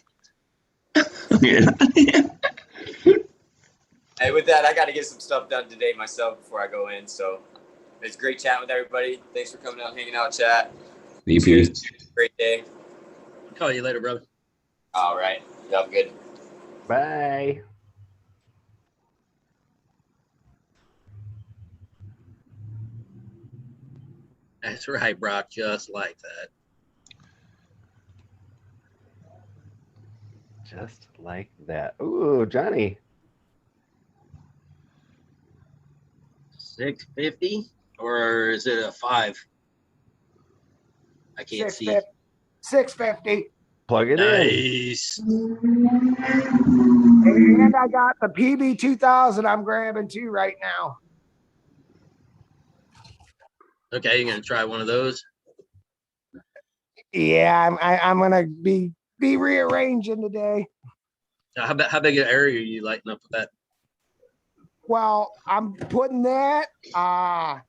Hey, with that, I got to get some stuff done today myself before I go in. So it's great chatting with everybody. Thanks for coming out, hanging out, chat. VP. Great day. Call you later, brother. All right. Y'all good. Bye. That's right, Brock. Just like that. Just like that. Ooh, Johnny. 650 or is it a 5? I can't see. 650. Plug it Nice. And I got the PB 2000 I'm grabbing too right now. Okay, you're gonna try one of those. Yeah, I'm gonna be rearranging today. How big an area are you lighting up with that? Well, I'm putting that Maxi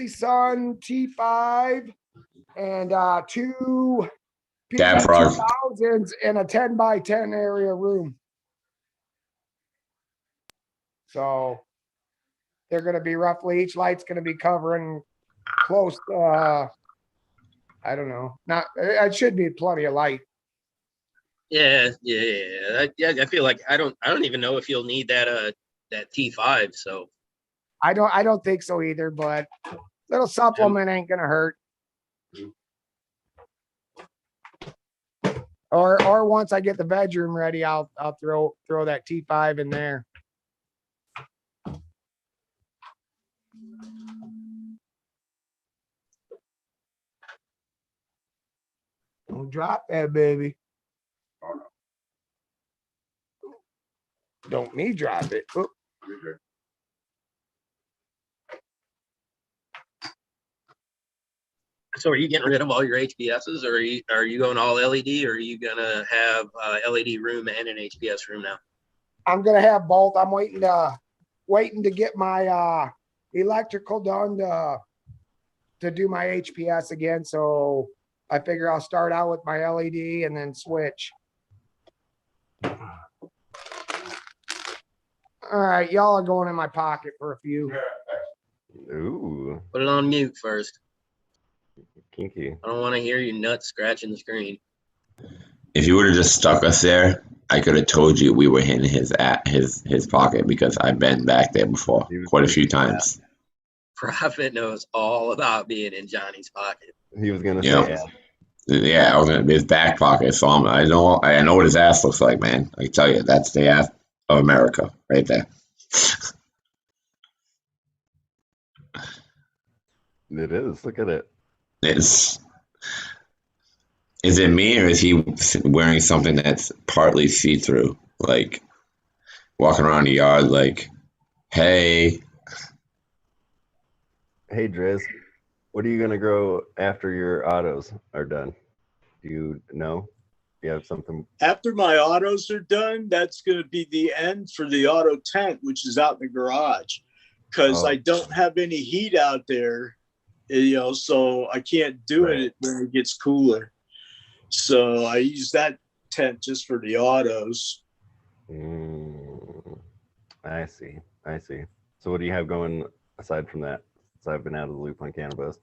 Sun T5 and 2 Dad Frog. PB 2000s in a 10 by 10 area room. So they're going to be roughly, each light's going to be covering close I don't know, not, it should be plenty of light. Yeah. I feel like I don't even know if you'll need that T5. So I don't think so either, but little supplement ain't gonna hurt. Or once I get the bedroom ready, I'll throw that T5 in there. Don't drop that, baby. Don't me drop it. Oop. So are you getting rid of all your HPSs, or are you going all LED, or are you gonna have LED room and an HPS room now? I'm gonna have both. I'm waiting to get my electrical done to do my HPS again. So I figure I'll start out with my LED and then switch. All right, y'all are going in my pocket for a few. Ooh, Put it on mute first. kinky. I don't want to hear your nuts scratching the screen. If you would have just stuck us there, I could have told you we were in his pocket because I've been back there before quite a few times. Prophet knows all about being in Johnny's pocket. He was gonna Yeah. say, Yeah, I was in his back pocket, so I know what his ass looks like, man. I can tell you, that's the ass of America right there. it is. Look at it. Is it me, or is he wearing something that's partly see-through, like walking around the yard like, hey? Hey, Driz, what are you gonna grow after your autos are done? Do you know? Do you have something? After my autos are done, that's going to be the end for the auto tent, which is out in the garage, because I don't have any heat out there, so I can't do it when it gets cooler. So I use that tent just for the autos. I see. So what do you have going aside from that? Since I've been out of the loop on cannabis.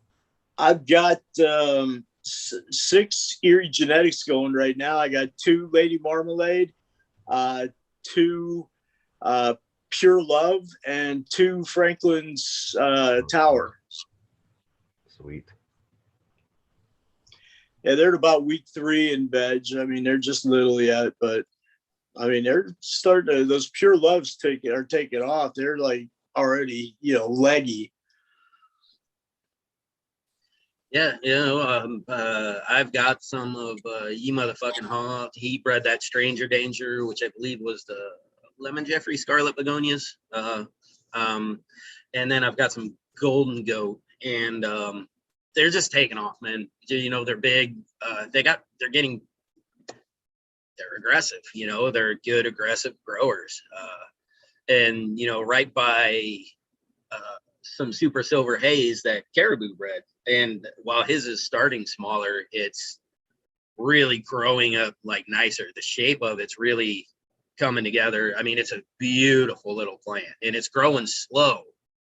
I've got 6 Erie Genetics going right now. I got 2 Lady Marmalade, 2 Pure Love, and 2 Franklin's Tower. Sweet. Yeah, they're about week 3 in veg. I mean, they're just little yet, but I mean, they're starting to, those Pure Loves are taking off. They're like already, leggy. Yeah, you know, I've got some of Ye Motherfucking Haunt. He bred that Stranger Danger, which I believe was the Lemon Jeffrey Scarlet Begonias. Um, and then I've got some Golden Goat, and they're just taking off, man. You know, they're big. They're aggressive. You know, they're good aggressive growers. And you know, right by uh, some Super Silver Haze that Caribou bred. And while his is starting smaller, it's really growing up like nicer. The shape of it's really coming together. I mean, it's a beautiful little plant, and it's growing slow,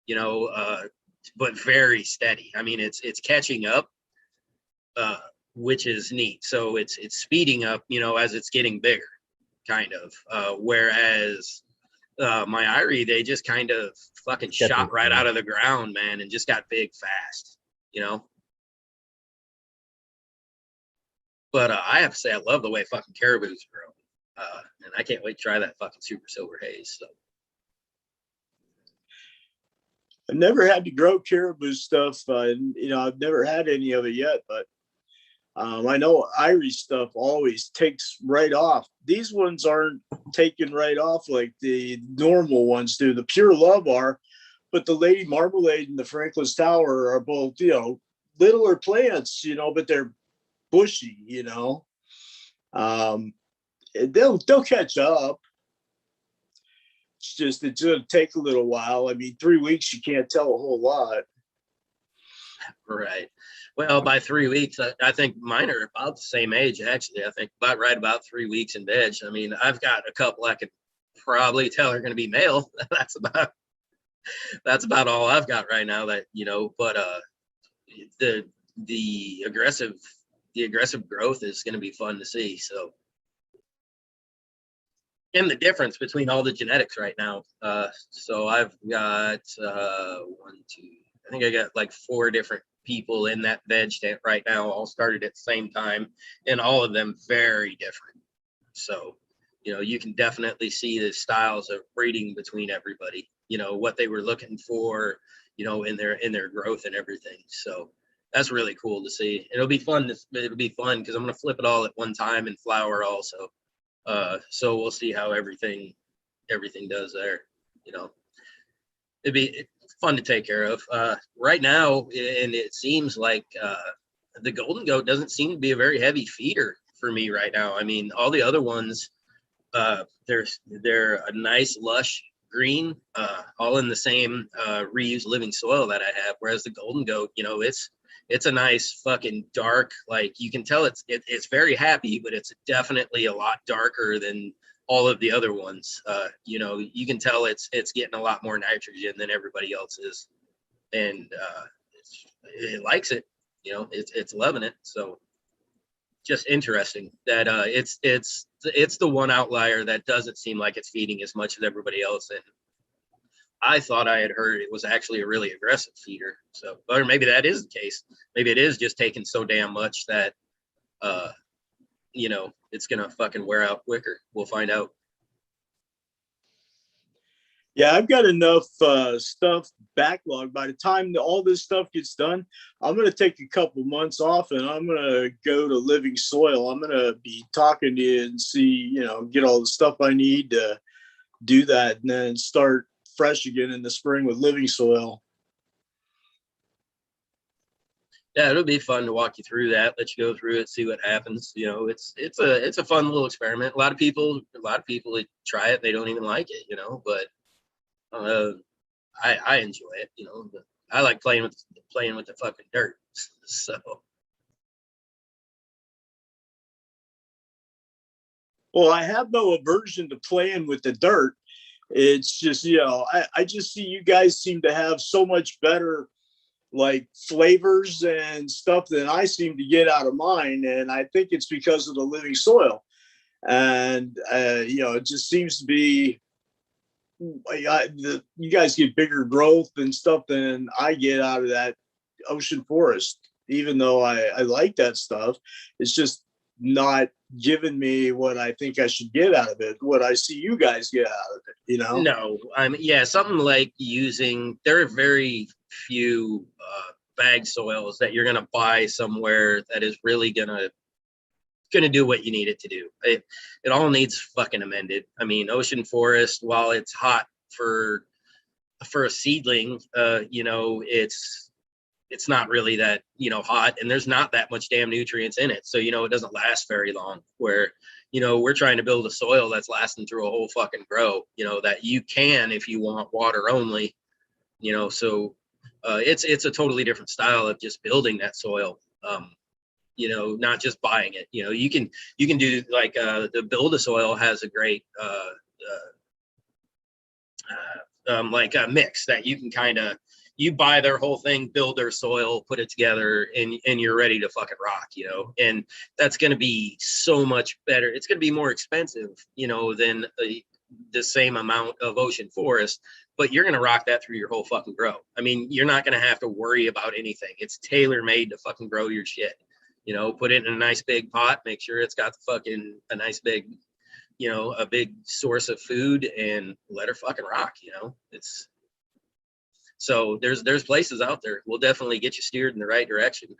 you know, but very steady. I mean, it's catching up, which is neat. So it's speeding up, you know, as it's getting bigger, kind of. Whereas my Irie, they just kind of fucking shot right out of the ground, man, and just got big fast, you know. But I have to say, I love the way fucking Caribou's grow, and I can't wait to try that fucking Super Silver Haze. So I've never had to grow Caribou stuff. You know, I've never had any of it yet, but I know Irish stuff always takes right off. These ones aren't taking right off like the normal ones do. The Pure Love are, but the Lady Marmalade and the Franklin's Tower are both, you know, littler plants, you know, but they're bushy, you know. They'll catch up. It's gonna take a little while. I mean, 3 weeks you can't tell a whole lot. right. Well, by 3 weeks, I think mine are about the same age, actually. I think about 3 weeks in veg. I mean, I've got a couple I could probably tell are going to be male. That's about all I've got right now. That, you know, but the aggressive growth is going to be fun to see. So, and the difference between all the genetics right now. So I've got I think I got like 4 different people in that veg tent right now, all started at the same time, and all of them very different. So, you know, you can definitely see the styles of breeding between everybody, you know, what they were looking for, you know, in their growth and everything. So that's really cool to see. It'll be fun because I'm going to flip it all at one time and flower also. So we'll see how everything does there, you know. It'd be fun to take care of. Right now, and it seems like the Golden Goat doesn't seem to be a very heavy feeder for me right now. I mean, all the other ones, they're a nice lush green, all in the same reused living soil that I have. Whereas the Golden Goat, you know, it's a nice fucking dark, like you can tell it's very happy, but it's definitely a lot darker than all of the other ones. You know, you can tell it's getting a lot more nitrogen than everybody else is, and it likes it. You know, it's loving it. So just interesting that it's the one outlier that doesn't seem like it's feeding as much as everybody else. And I thought I had heard it was actually a really aggressive feeder. So, or maybe that is the case. Maybe it is just taking so damn much that you know, it's gonna fucking wear out quicker. We'll find out. Yeah, I've got enough stuff backlog. By the time all this stuff gets done, I'm going to take a couple months off and I'm going to go to Living Soil. I'm going to be talking to you and see, you know, get all the stuff I need to do that and then start fresh again in the spring with Living Soil. Yeah, it'll be fun to walk you through that, let you go through it, see what happens. You know, it's a fun little experiment. A lot of people try it, they don't even like it, you know, but I enjoy it, you know. I like playing with the fucking dirt. So well, I have no aversion to playing with the dirt. It's just, you know, I just see you guys seem to have so much better like flavors and stuff than I seem to get out of mine. And I think it's because of the Living Soil. And, you know, it just seems to be, you guys get bigger growth and stuff than I get out of that ocean forest. Even though I like that stuff, it's just not giving me what I think I should get out of it, what I see you guys get out of it, you know? No, I mean, yeah, something like there are very few bag soils that you're gonna buy somewhere that is really gonna do what you need it to do. It all needs fucking amended. I mean, Ocean Forest, while it's hot for a seedling, you know, it's not really that, you know, hot, and there's not that much damn nutrients in it. So, you know, it doesn't last very long. Where, you know, we're trying to build a soil that's lasting through a whole fucking grow, you know, that you can, if you want water only, you know. So it's a totally different style of just building that soil. You know, not just buying it. You know, you can do like the Build a Soil has a great like a mix that you can kind of, you buy their whole thing, build their soil, put it together, and you're ready to fucking rock, you know. And that's going to be so much better. It's going to be more expensive, you know, than the same amount of Ocean Forest, but you're going to rock that through your whole fucking grow. I mean, you're not going to have to worry about anything. It's tailor made to fucking grow your shit. You know, put it in a nice big pot, make sure it's got a nice big, you know, a big source of food, and let her fucking rock, you know. It's so there's places out there. We'll definitely get you steered in the right direction.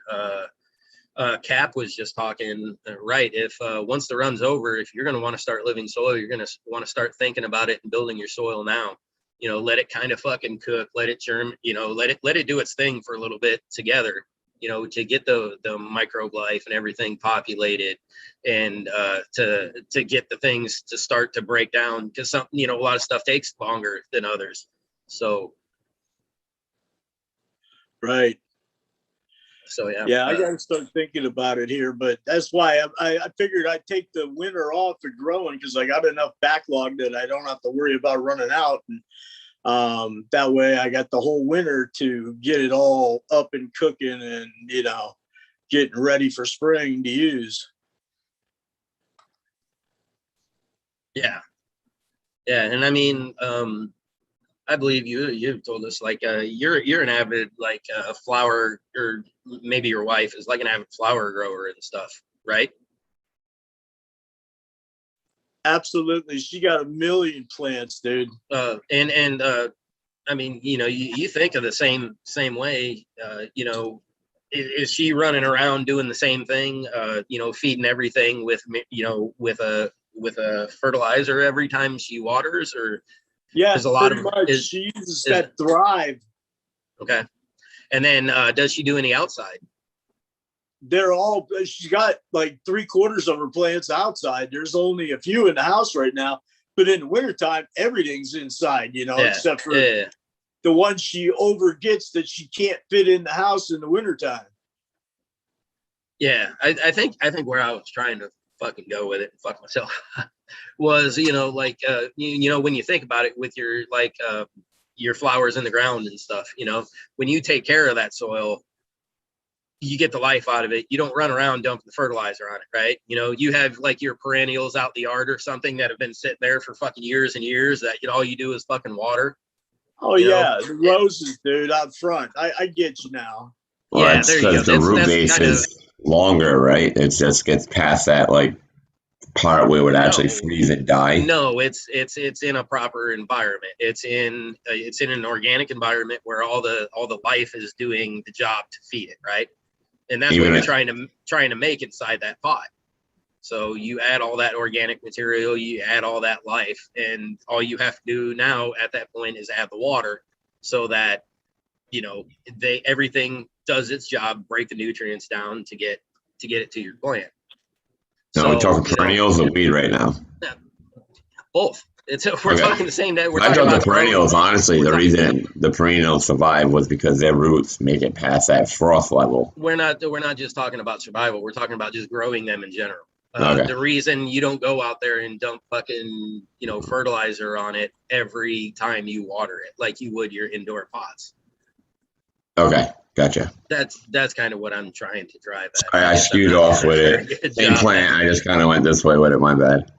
Cap was just talking, right. If once the run's over, if you're going to want to start living soil, you're going to want to start thinking about it and building your soil now. You know, let it kind of fucking cook, let it germ, you know, let it do its thing for a little bit together, you know, to get the microbe life and everything populated, and to get the things to start to break down, because some, you know, a lot of stuff takes longer than others. So Right. so Yeah, I got to start thinking about it here, but that's why I figured I'd take the winter off for growing, because I got enough backlog that I don't have to worry about running out. And that way I got the whole winter to get it all up and cooking and, you know, getting ready for spring to use. Yeah. And I mean, I believe you've told us, like, you're an avid, like, flower, or maybe your wife is like an avid flower grower and stuff, right? Absolutely. She got a million plants, dude. And I mean, you know, you think of the same way, you know, is she running around doing the same thing, you know, feeding everything with, you know, with a fertilizer every time she waters, or Yeah, there's a lot of much. She uses that Thrive. Okay. And then does she do any outside? She's got like 3/4 of her plants outside. There's only a few in the house right now, but in the wintertime, everything's inside, you know, except for the ones she overgets that she can't fit in the house in the wintertime. Yeah, I think where I was trying to fucking go with it and fuck myself was, you know, like, you know, when you think about it with your, like, your flowers in the ground and stuff, you know, when you take care of that soil, you get the life out of it. You don't run around dumping the fertilizer on it, right? You know, you have like your perennials out in the yard or something that have been sitting there for fucking years and years that, you know, all you do is fucking water. Oh, yeah, the roses, dude, out front. I get you now. Well, yeah, that's because the root base is longer, right? It just gets past that, like, part where it would actually freeze and die. No, it's in a proper environment. It's in an organic environment where all the life is doing the job to feed it, right? And that's what you're trying to make inside that pot. So you add all that organic material, you add all that life, and all you have to do now at that point is add the water, so that, you know, everything does its job, break the nutrients down to get it to your plant. No, we're talking perennials or weed right now. Yeah, both. We're talking the same day. I thought the perennials, honestly, the reason the perennials survive was because their roots make it past that frost level. We're not just talking about survival. We're talking about just growing them in general. Okay. The reason you don't go out there and dump fucking, you know, fertilizer on it every time you water it like you would your indoor pots. Okay, gotcha. That's kind of what I'm trying to drive at. I skewed off with it. Same plant. I just kind of went this way with it. My bad.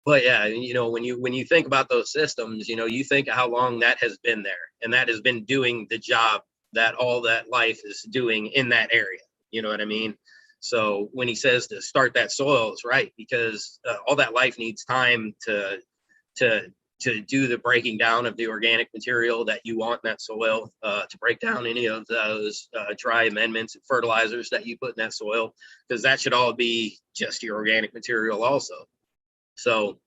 But yeah, you know, when you think about those systems, you know, you think of how long that has been there, and that has been doing the job that all that life is doing in that area. You know what I mean? So when he says to start that soil, it's right, because all that life needs time to to do the breaking down of the organic material that you want in that soil, to break down any of those dry amendments and fertilizers that you put in that soil, because that should all be just your organic material also. So,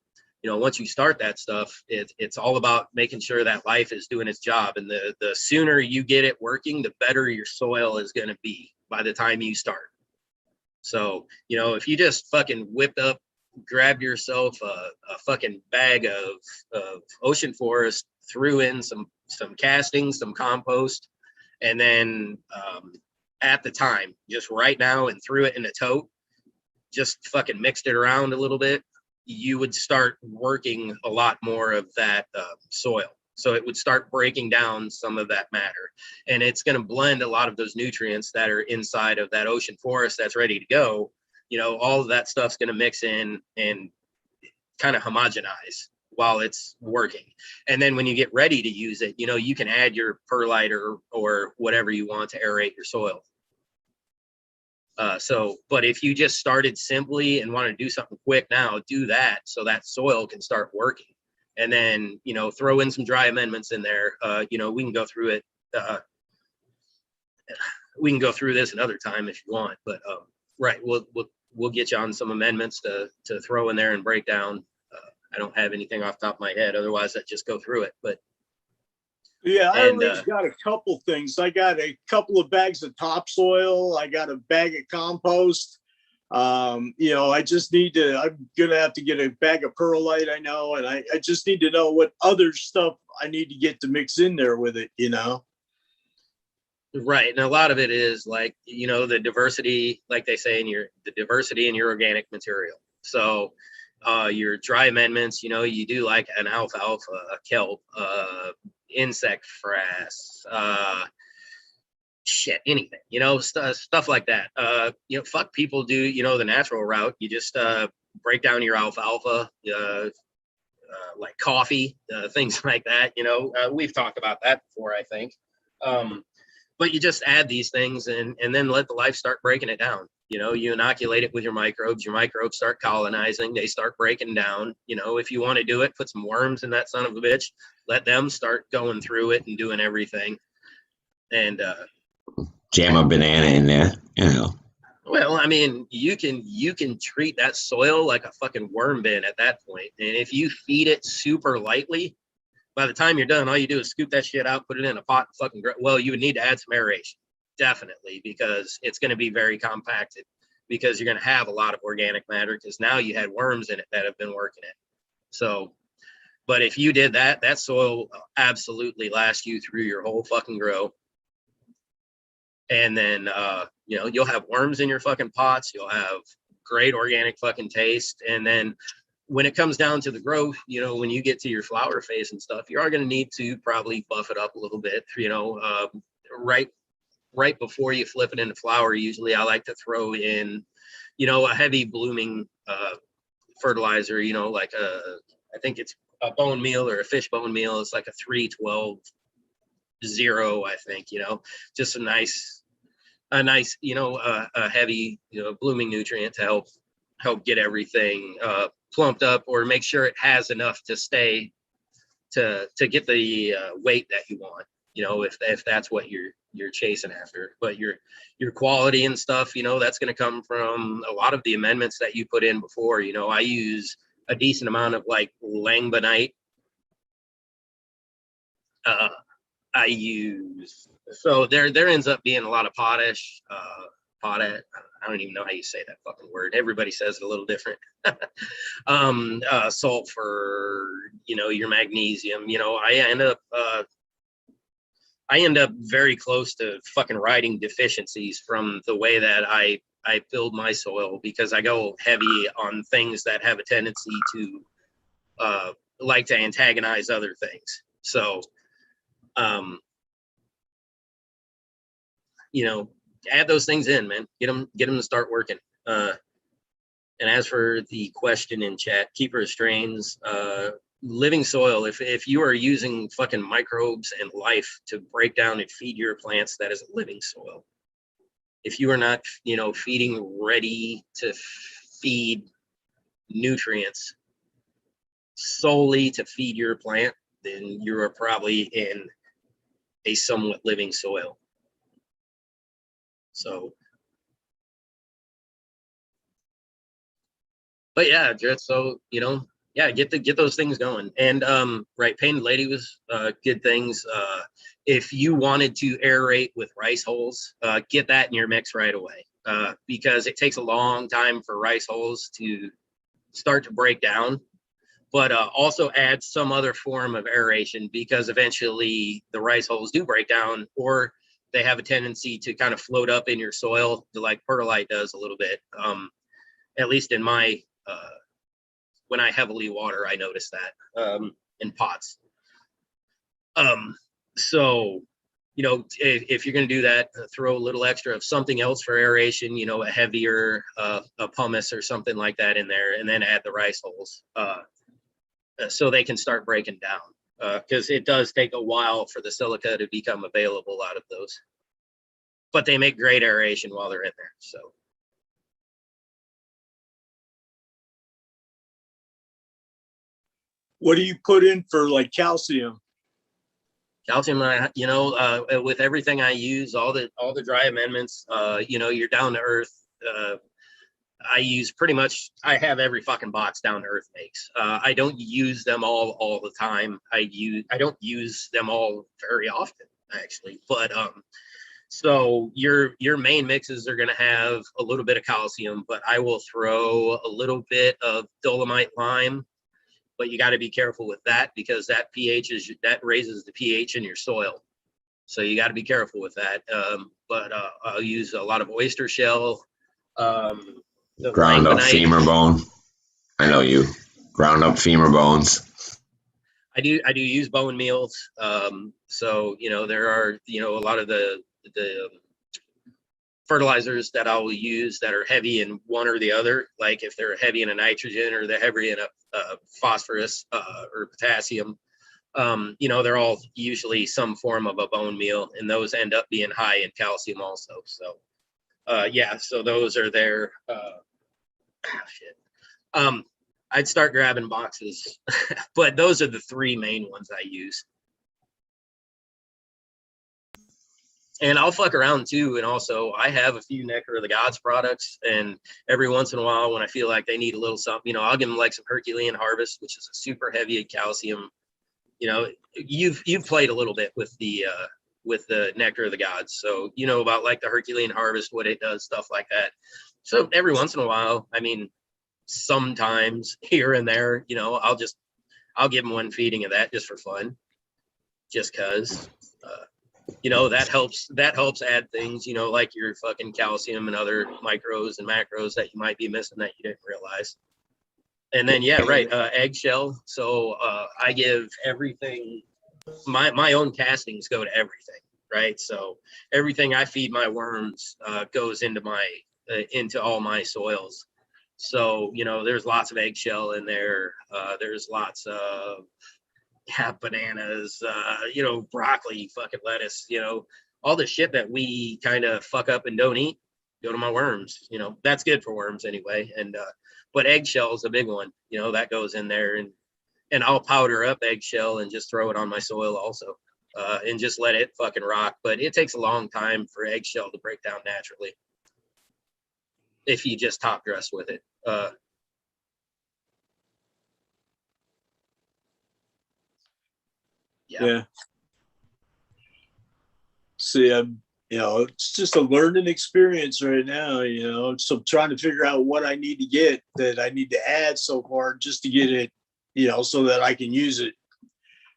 you know, once you start that stuff, it's all about making sure that life is doing its job. And the sooner you get it working, the better your soil is going to be by the time you start. So, you know, if you just fucking whipped up, grabbed yourself a fucking bag of ocean forest, threw in some castings, some compost, and then at the time, just right now, and threw it in a tote, just fucking mixed it around a little bit, you would start working a lot more of that soil. So it would start breaking down some of that matter, and it's going to blend a lot of those nutrients that are inside of that ocean forest that's ready to go. You know, all of that stuff's going to mix in and kind of homogenize while it's working. And then when you get ready to use it, you know, you can add your perlite or whatever you want to aerate your soil. But if you just started simply and want to do something quick now, do that so that soil can start working. And then, you know, throw in some dry amendments in there. You know, we can go through it. We can go through this another time if you want, but right, we'll get you on some amendments to throw in there and break down. I don't have anything off the top of my head. Otherwise, I'd just go through it. But yeah, I always got a couple things. I got a couple of bags of topsoil. I got a bag of compost. You know, I just need to, I'm going to have to get a bag of perlite, I know. And I just need to know what other stuff I need to get to mix in there with it, you know? Right. And a lot of it is like, you know, the diversity, like they say the diversity in your organic material. So your dry amendments, you know, you do like an alfalfa, a kelp, insect frass, shit, anything, you know, stuff like that. You know, fuck, people do, you know, the natural route. You just break down your alfalfa, like coffee, things like that. You know, we've talked about that before, I think. But you just add these things and then let the life start breaking it down. You know, you inoculate it with your microbes start colonizing, they start breaking down. You know, if you want to do it, put some worms in that son of a bitch, let them start going through it and doing everything. And jam a banana in there, you know. Well, I mean, you can treat that soil like a fucking worm bin at that point. And if you feed it super lightly, by the time you're done, all you do is scoop that shit out, put it in a pot, and fucking well, you would need to add some aeration, definitely, because it's going to be very compacted, because you're going to have a lot of organic matter, because now you had worms in it that have been working it. So, but if you did that, that soil will absolutely last you through your whole fucking grow. And then, you know, you'll have worms in your fucking pots. You'll have great organic fucking taste. And then when it comes down to the growth, you know, when you get to your flower phase and stuff, you are going to need to probably buff it up a little bit, you know, right before you flip it into flower. Usually I like to throw in, you know, a heavy blooming fertilizer, you know, like I think it's a bone meal or a fish bone meal. It's like a 3-12-0, I think, you know, just a nice, you know, a heavy, you know, blooming nutrient to help get everything plumped up, or make sure it has enough to stay to get the weight that you want, you know, if that's what you're chasing after. But your quality and stuff, you know, that's going to come from a lot of the amendments that you put in before. You know, I use a decent amount of like langbonite. I use, so there ends up being a lot of potash, I don't even know how you say that fucking word. Everybody says it a little different. Sulfur, you know, your magnesium, you know, I end up very close to fucking riding deficiencies from the way that I build my soil, because I go heavy on things that have a tendency to like to antagonize other things. So, you know, add those things in, man. Get them to start working. And as for the question in chat, keeper strains, living soil. If you are using fucking microbes and life to break down and feed your plants, that is a living soil. If you are not, you know, feeding ready to feed nutrients, solely to feed your plant, then you are probably in a somewhat living soil. So, but yeah, just so you know, yeah, get those things going. And right, Painted Lady was good things. If you wanted to aerate with rice hulls, get that in your mix right away, because it takes a long time for rice hulls to start to break down. But also add some other form of aeration, because eventually the rice hulls do break down, or they have a tendency to kind of float up in your soil, like perlite does a little bit. At least in my when I heavily water, I notice that in pots. So, you know, if you're going to do that, throw a little extra of something else for aeration, you know, a heavier a pumice or something like that in there, and then add the rice hulls so they can start breaking down, because it does take a while for the silica to become available out of those. But they make great aeration while they're in there. So. What do you put in for like calcium? Calcium, you know, with everything I use, all the dry amendments, you know, you're down to earth. I use pretty much, I have every fucking box Down to Earth makes. I don't use them all the time. I don't use them all very often, actually. But so your main mixes are going to have a little bit of calcium, but I will throw a little bit of dolomite lime. But you got to be careful with that, because that that raises the pH in your soil. So you got to be careful with that. But I'll use a lot of oyster shell. Ground up femur bone. I know you. Ground up femur bones. I do use bone meals. So, you know, there are, you know, a lot of the fertilizers that I will use that are heavy in one or the other. Like if they're heavy in a nitrogen, or they're heavy in a phosphorus or potassium, you know, they're all usually some form of a bone meal, and those end up being high in calcium also. So yeah, so those are there. I'd start grabbing boxes, but those are the three main ones I use. And I'll fuck around too. And also I have a few Nectar of the Gods products, and every once in a while when I feel like they need a little something, you know, I'll give them like some Herculean Harvest, which is a super heavy in calcium. You know, you've played a little bit with the Nectar of the Gods, so you know about like the Herculean Harvest, what it does, stuff like that. So every once in a while, I mean, sometimes here and there, you know, I'll give them one feeding of that just for fun, just cause you know, that helps add things, you know, like your fucking calcium and other micros and macros that you might be missing that you didn't realize. And then yeah, right, eggshell. So I give everything, my own castings go to everything, right? So everything I feed my worms goes into into all my soils. So, you know, there's lots of eggshell in there. There's lots of bananas, you know, broccoli, fucking lettuce, you know, all the shit that we kind of fuck up and don't eat, go to my worms. You know, that's good for worms anyway. And but eggshell is a big one, you know, that goes in there, and I'll powder up eggshell and just throw it on my soil also, and just let it fucking rock. But it takes a long time for eggshell to break down naturally if you just top dress with it. Yeah. See, you know, it's just a learning experience right now, you know. So I'm trying to figure out what I need to get, that I need to add so far just to get it, you know, so that I can use it.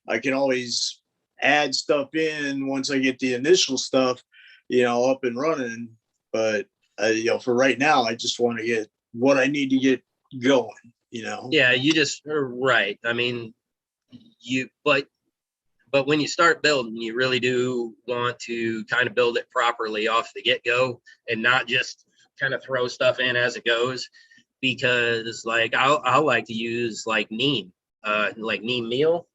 I can always add stuff in once I get the initial stuff, you know, up and running. But, you know, for right now, I just want to get what I need to get going, you know. Yeah, you just, right. I mean, but when you start building, you really do want to kind of build it properly off the get-go, and not just kind of throw stuff in as it goes. Because like I'll like to use like neem meal.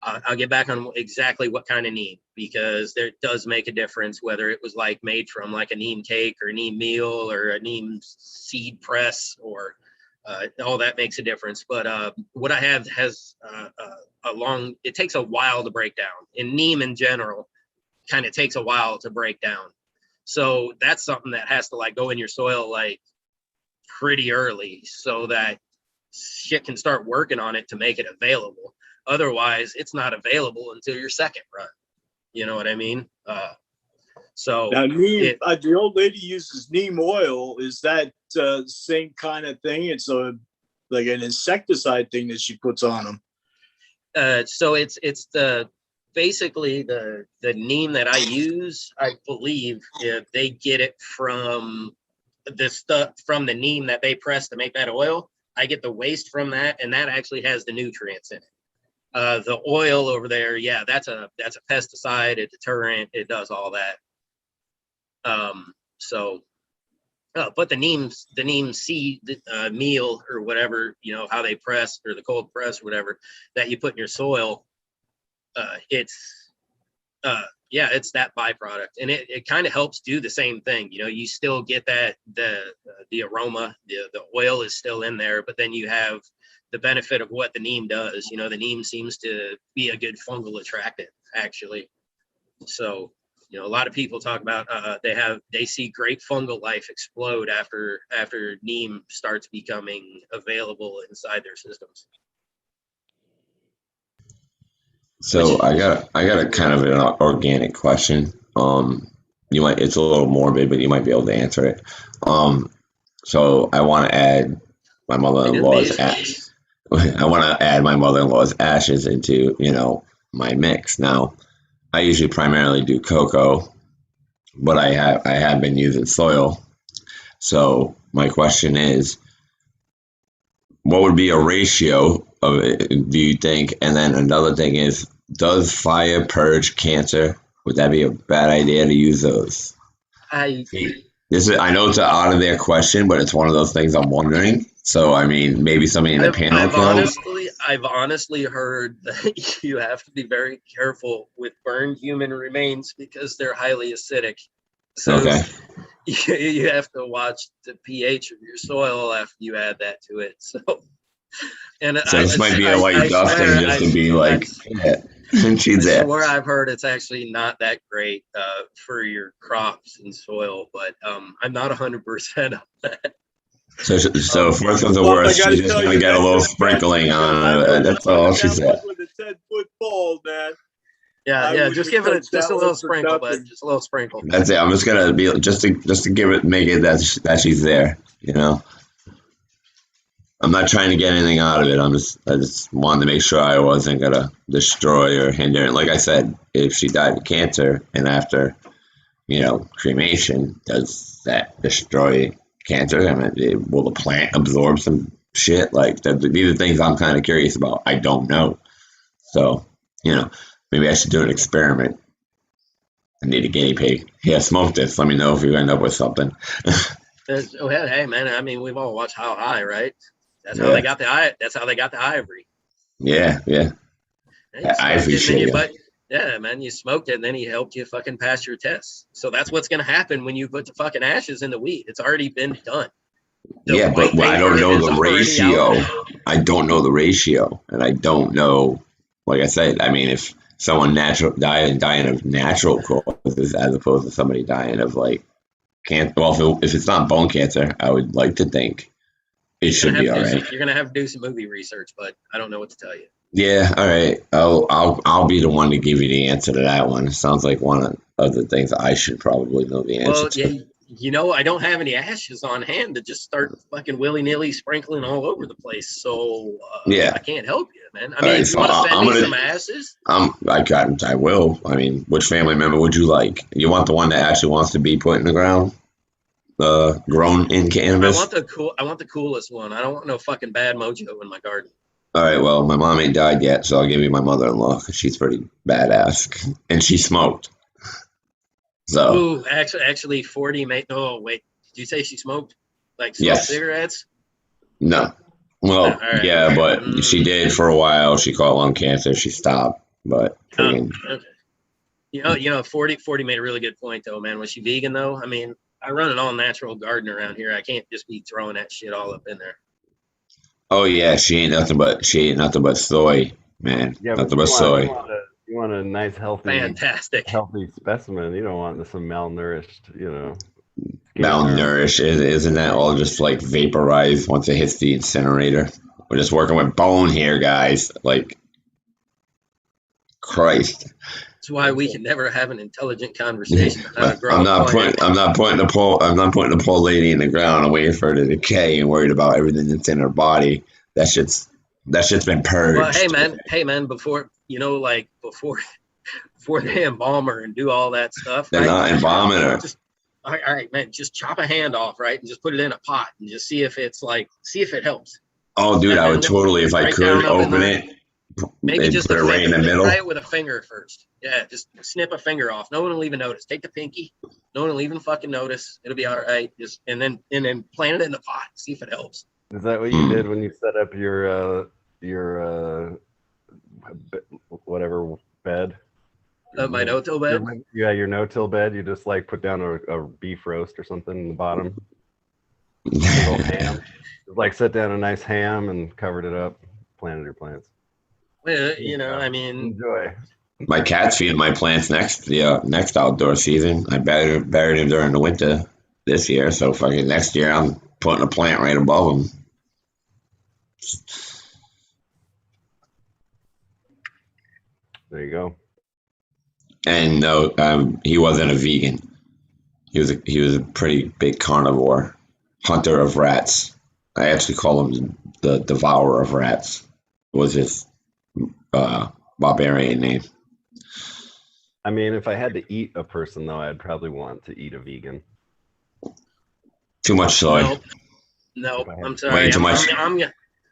I'll get back on exactly what kind of neem, because there does make a difference whether it was like made from like a neem cake or neem meal or a neem seed press, or all that makes a difference. But what I have has it takes a while to break down. And neem in general kind of takes a while to break down. So that's something that has to like go in your soil like pretty early so that shit can start working on it to make it available. Otherwise, it's not available until your second run. You know what I mean? So now, neem, the old lady uses neem oil. Is that same kind of thing? It's like an insecticide thing that she puts on them. So it's basically the neem that I use. I believe if they get it from the stuff from the neem that they press to make that oil, I get the waste from that, and that actually has the nutrients in it. The oil over there, yeah, that's a pesticide, a deterrent. It does all that. But the neem seed meal or whatever, you know, how they press or the cold press or whatever that you put in your soil, it's that byproduct, and it kind of helps do the same thing. You know, you still get that the aroma, the oil is still in there, but then you have the benefit of what the neem does. You know, the neem seems to be a good fungal attractant, actually. So, you know, a lot of people talk about they see great fungal life explode after neem starts becoming available inside their systems. So I got a kind of an organic question. It's a little morbid, but you might be able to answer it. So I want to add my mother-in-law's ashes into, you know, my mix. Now, I usually primarily do cocoa, but I have been using soil. So my question is, what would be a ratio of it, do you think? And then another thing is, does fire purge cancer? Would that be a bad idea to use those? I know it's an out of there question, but it's one of those things I'm wondering. So I mean, maybe somebody in the panel. I've honestly heard that you have to be very careful with burned human remains because they're highly acidic. So okay. You have to watch the pH of your soil after you add that to it. So this might be a white dusting just to be like. I swear I've heard it's actually not that great for your crops and soil, but I'm not 100% on that. So if worse comes to worse, she's just gonna get a little sprinkling on it. That's all she said. With a 10-foot ball, man. Yeah, just give it just a little sprinkle, but just a little sprinkle. That's it. I'm just gonna be just to give it, make it that she's there. You know, I'm not trying to get anything out of it. I just wanted to make sure I wasn't gonna destroy or hinder it. Like I said, if she died of cancer and after, you know, cremation, does that destroy cancer? I mean, will the plant absorb some shit? Like these are things I'm kind of curious about. I don't know. So, you know, maybe I should do an experiment. I need a guinea pig. Yeah, smoke this. Let me know if you end up with something. Hey, man. I mean, we've all watched How High, right? That's how they got the ivory. Yeah. Ivory shit. But yeah, man, you smoked it, and then he helped you fucking pass your tests. So that's what's gonna happen when you put the fucking ashes in the wheat. It's already been done. But I don't know the ratio. I don't know the ratio, and I don't know. Like I said, I mean, if someone dying of natural causes as opposed to somebody dying of like cancer. Well, if it's not bone cancer, I would like to think it should be all right. You're gonna have to do some movie research, but I don't know what to tell you. Yeah, all right. I'll be the one to give you the answer to that one. It sounds like one of the things I should probably know the answer to. Yeah, you know, I don't have any ashes on hand to just start fucking willy-nilly sprinkling all over the place. So I can't help you, man. I mean, if you want to send me some ashes? I will. I mean, which family member would you like? You want the one that actually wants to be put in the ground? Grown in cannabis? I want the coolest one. I don't want no fucking bad mojo in my garden. All right, well, my mom ain't died yet, so I'll give you my mother-in-law because she's pretty badass, and she smoked. So, ooh, actually, 40 made. Oh, wait, did you say she smoked? Like cigarettes? No. Well, right. Yeah, but she did for a while. She caught lung cancer. She stopped, but okay. You know, 40 made a really good point though, man. Was she vegan though? I mean, I run an all-natural garden around here. I can't just be throwing that shit all up in there. Oh yeah, she ain't nothing but soy, man. Yeah, Nothing but but soy. you want a nice, Fantastic. healthy specimen. You don't want some malnourished, you know. Malnourished. Isn't that all just like vaporized once it hits the incinerator? We're just working with bone here, guys. Like, Christ. That's why we can never have an intelligent conversation about how to grow I'm a not plant. putting the poor lady in the ground and waiting for her to decay and worried about everything that's in her body. That shit's been purged. Well, hey man, before they embalm her and do all that stuff, They're not embalming her. All right, man, just chop a hand off, right, and just put it in a pot and just see if it helps. Oh, dude, I would totally, if I Right could, down up in open there. it, Maybe and just put a it right in the finger. middle. Try it with a finger first. Yeah, just snip a finger off. No one will even notice. Take the pinky. No one will even fucking notice. It'll be all right. Just and then plant it in the pot. See if it helps. Is that what you did when you set up your whatever bed? My no-till bed. Yeah, your no-till bed. You just like put down a beef roast or something in the bottom. Little ham. Just like set down a nice ham and covered it up. Planted your plants. Well, you know, I mean, Enjoy. My cat's feeding my plants next outdoor season. I buried him during the winter this year, so fucking next year I'm putting a plant right above him. There you go. And no, he wasn't a vegan. He was a pretty big carnivore, hunter of rats. I actually call him the devourer of rats. Was his barbarian name. I mean, if I had to eat a person, though, I'd probably want to eat a vegan. Too much soy. Nope. I'm sorry. Way too much.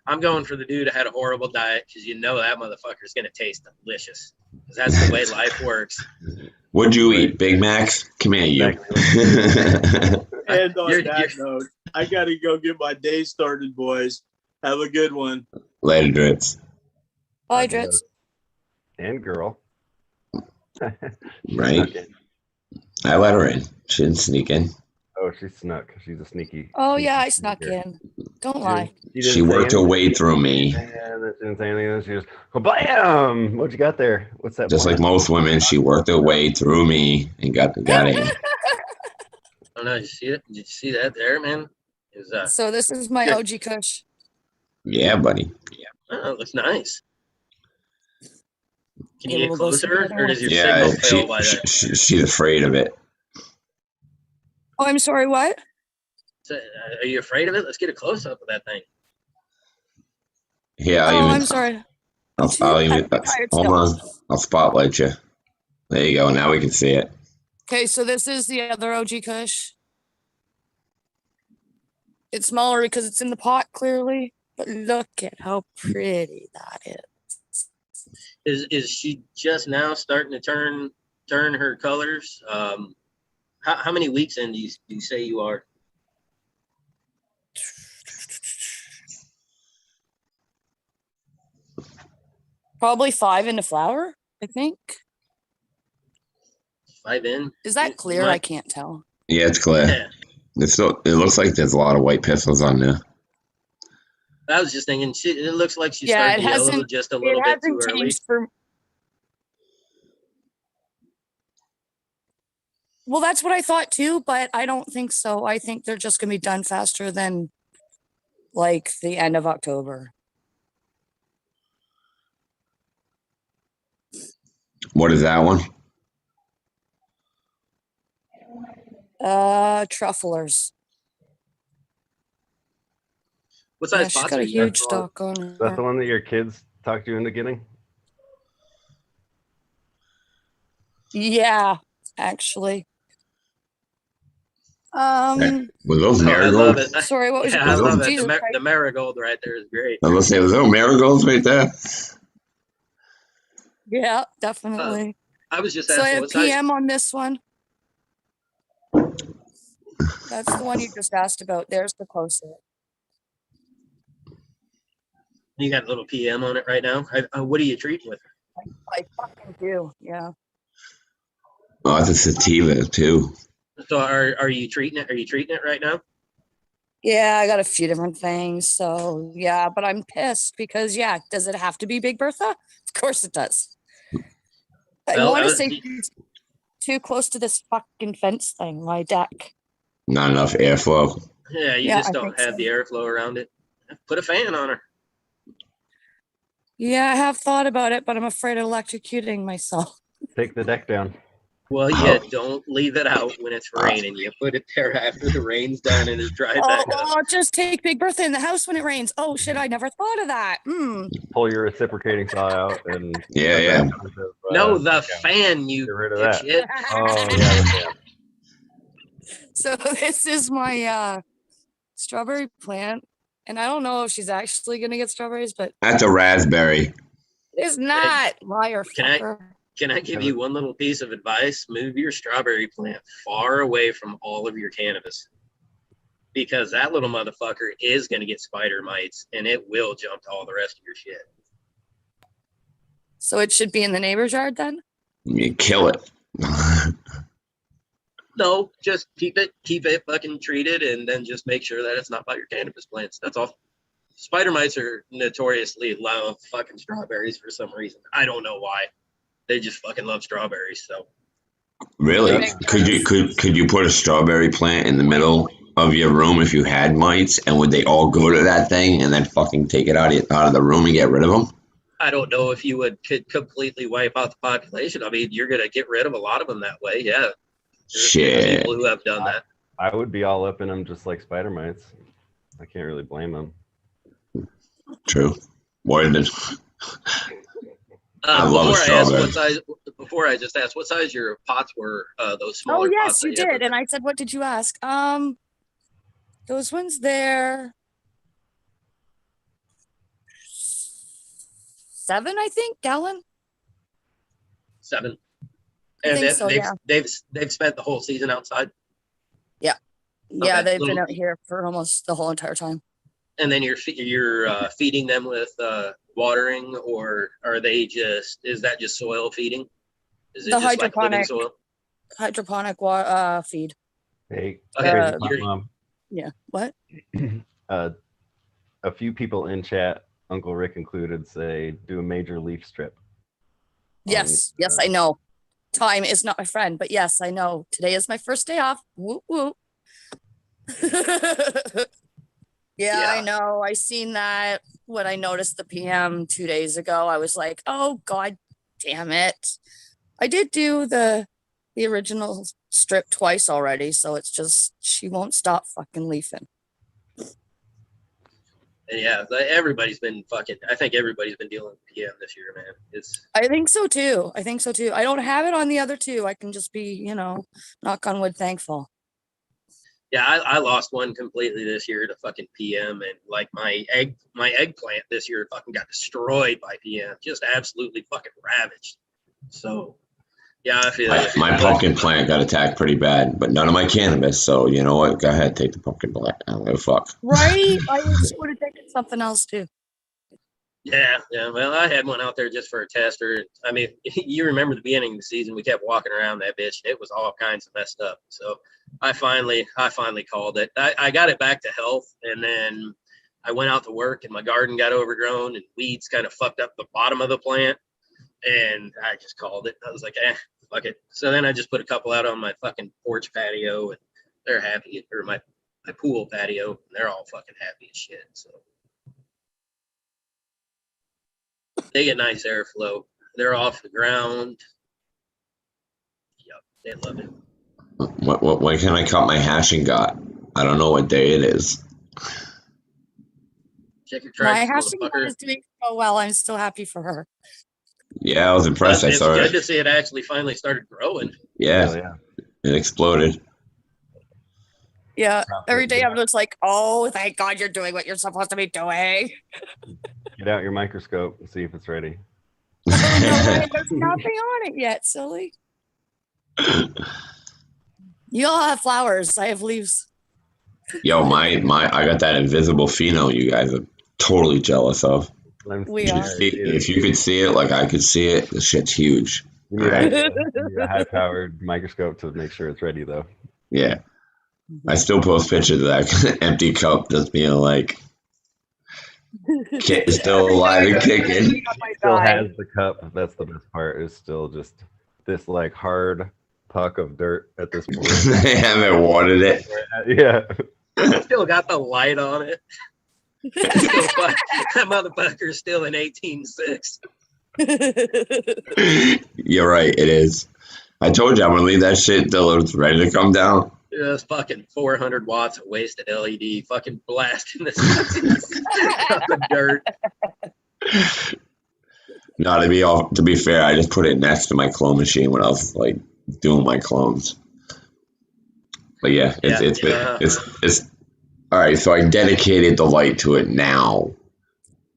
I'm going for the dude that had a horrible diet because you know that motherfucker's gonna taste delicious. Because that's the way life works. What'd you eat? Big Macs? Come here, you. And on that note, I gotta go get my day started, boys. Have a good one. Later, Dritz. Bye, Dritz. And girl. Right? I let her in. She didn't sneak in. Oh, she snuck. She's a sneaky. Oh yeah, I snuck in. Don't lie. She worked her way through me. And didn't say anything. She just, bam! What you got there? What's that? Just like most women, she worked her way through me and got in. Oh no, did you see it? Did you see that there, man? It was, So this is my OG Kush. Yeah, buddy. oh, it looks nice. Can Yeah, you get we'll go closer, see or does your Yeah, signal fail by that? she's afraid of it. Oh, I'm sorry. What? So, are you afraid of it? Let's get a close up of that thing. Yeah, I'm sorry. I'll even tired hold still. on. I'll spotlight you. There you go. Now we can see it. Okay, so this is the other OG Kush. It's smaller because it's in the pot, clearly. But look at how pretty that is. Is she just now starting to turn her colors? How many weeks in do you say you are? Probably 5 into flower, I think. 5 in? Is that clear? I can't tell. Yeah, it's clear. Yeah. It looks like there's a lot of white pistils on there. I was just thinking, it looks like she's Yeah, starting to yellow just a little bit too early. changed for. Well, that's what I thought too, but I don't think so. I think they're just going to be done faster than like the end of October. What is that one? Trufflers. What Yeah, size she's pots got are a you? huge stalk on her. That's the one that your kids talked you into getting? Yeah, actually. Were those Oh, I love marigolds? it. Sorry, what was Yeah, your I love question? it. Jesus Christ. The marigold right there is great. I was gonna say, was those marigolds right there? Yeah, definitely. I was just So I asking have what size. PM on this one. That's the one you just asked about. There's the close-up. You got a little PM on it right now. What are you treating with? I fucking do. Yeah. Oh, it's a sativa too. So are you treating it? Are you treating it right now? Yeah, I got a few different things. So yeah, but I'm pissed because yeah, does it have to be Big Bertha? Of course it does. I Well, want to say she's too close to this fucking fence thing, my deck. Not enough airflow. yeah, you Yeah, just I don't think have so. the airflow around it. Put a fan on her. Yeah, I have thought about it, but I'm afraid of electrocuting myself. Take the deck down. Well, Oh. yeah, don't leave it out when it's raining. You put it there after the rain's done and it's dried Oh, back up. oh, just take Big Bertha in the house when it rains. Oh shit, I never thought of that. Pull your reciprocating saw out and Yeah. No, the fan, you get rid of that. dipshit. Oh yeah, the fan. So this is my strawberry plant, and I don't know if she's actually gonna get strawberries, but That's a raspberry. it's not. Liar fucker. Can I give you one little piece of advice? Move your strawberry plant far away from all of your cannabis. Because that little motherfucker is going to get spider mites and it will jump to all the rest of your shit. So it should be in the neighbor's yard then? You kill it. No, just keep it fucking treated and then just make sure that it's not by your cannabis plants. That's all. Spider mites are notoriously love fucking strawberries for some reason. I don't know why. They just fucking love strawberries. So Really? Could you put a strawberry plant in the middle of your room if you had mites, and would they all go to that thing and then fucking take it out of the room and get rid of them? I don't know if you could completely wipe out the population. I mean, you're gonna get rid of a lot of them that way. Yeah. There's Shit. people who have done that. I would be all up in them just like spider mites. I can't really blame them. True. Worded. I love strawberries. Before I just asked what size your pots were, those smaller Oh yes, pots. you did. And I said, what did you ask? Those ones there. 7, I think, gallon. 7. I And think so, yeah. they've spent the whole season outside. Yeah, Okay, they've been little- out here for almost the whole entire time. And then you're feeding them with watering, or are they is that just soil feeding? Is it The just like living hydroponic soil? feed. Hey, Okay, Mom. Yeah. What? A few people in chat, Uncle Rick included, say do a major leaf strip. Yes, yes, I know. Time is not my friend, but yes, I know. Today is my first day off. Woo woo. Yeah, I know. I seen that when I noticed the PM 2 days ago. I was like, oh god damn it. I did do the original strip twice already, so it's just she won't stop fucking leafing. And yeah, everybody's been I think everybody's been dealing with PM this year, man. I think so too. I don't have it on the other two. I can just be, knock on wood, thankful. Yeah, I lost one completely this year to fucking PM, and like my eggplant this year fucking got destroyed by PM, just absolutely fucking ravaged. So yeah, I feel My pumpkin plant got attacked pretty bad, but none of my cannabis. So you know what? Go ahead, take the pumpkin plant. I don't give a fuck. Right? I just would have taken something else too. Yeah. Well, I had one out there just for a tester. I mean, you remember the beginning of the season, we kept walking around that bitch. It was all kinds of messed up. So I finally called it. I got it back to health, and then I went out to work, and my garden got overgrown, and weeds kind of fucked up the bottom of the plant. And I just called it. I was like, fuck it. So then I just put a couple out on my fucking porch patio, and they're happy, or my pool patio, and they're all fucking happy as shit. So they get nice airflow. They're off the ground. Yep, they love it. When can I cut my hashing got? I don't know what day it is. Check your My tracks, hashing motherfucker. is doing so well. I'm still happy for her. Yeah, I was impressed. I It's saw good it. to see it actually finally started growing. Yeah, it exploded. Yeah, every day I'm just like, oh, thank God you're doing what you're supposed to be doing. Get out your microscope and see if it's ready. There's nothing on it yet, silly. You all have flowers. I have leaves. Yo, I got that invisible pheno you guys are totally jealous of. We are. If you could see it like I could see it, the shit's huge. You need a high-powered microscope to make sure it's ready, though. Yeah. I still post pictures of that empty cup just being like, still alive and kicking. Still has the cup. That's the best part. It's still just this like hard puck of dirt at this point. They haven't watered it. Yeah. Still got the light on it. That motherfucker's still in 18.6. You're right, it is. I told you I'm gonna leave that shit till it's ready to come down. Just fucking 400 watts of wasted LED, fucking blasting the the dirt. No, to be fair, I just put it next to my clone machine when I was like doing my clones. But yeah, it's all right. So I dedicated the light to it now.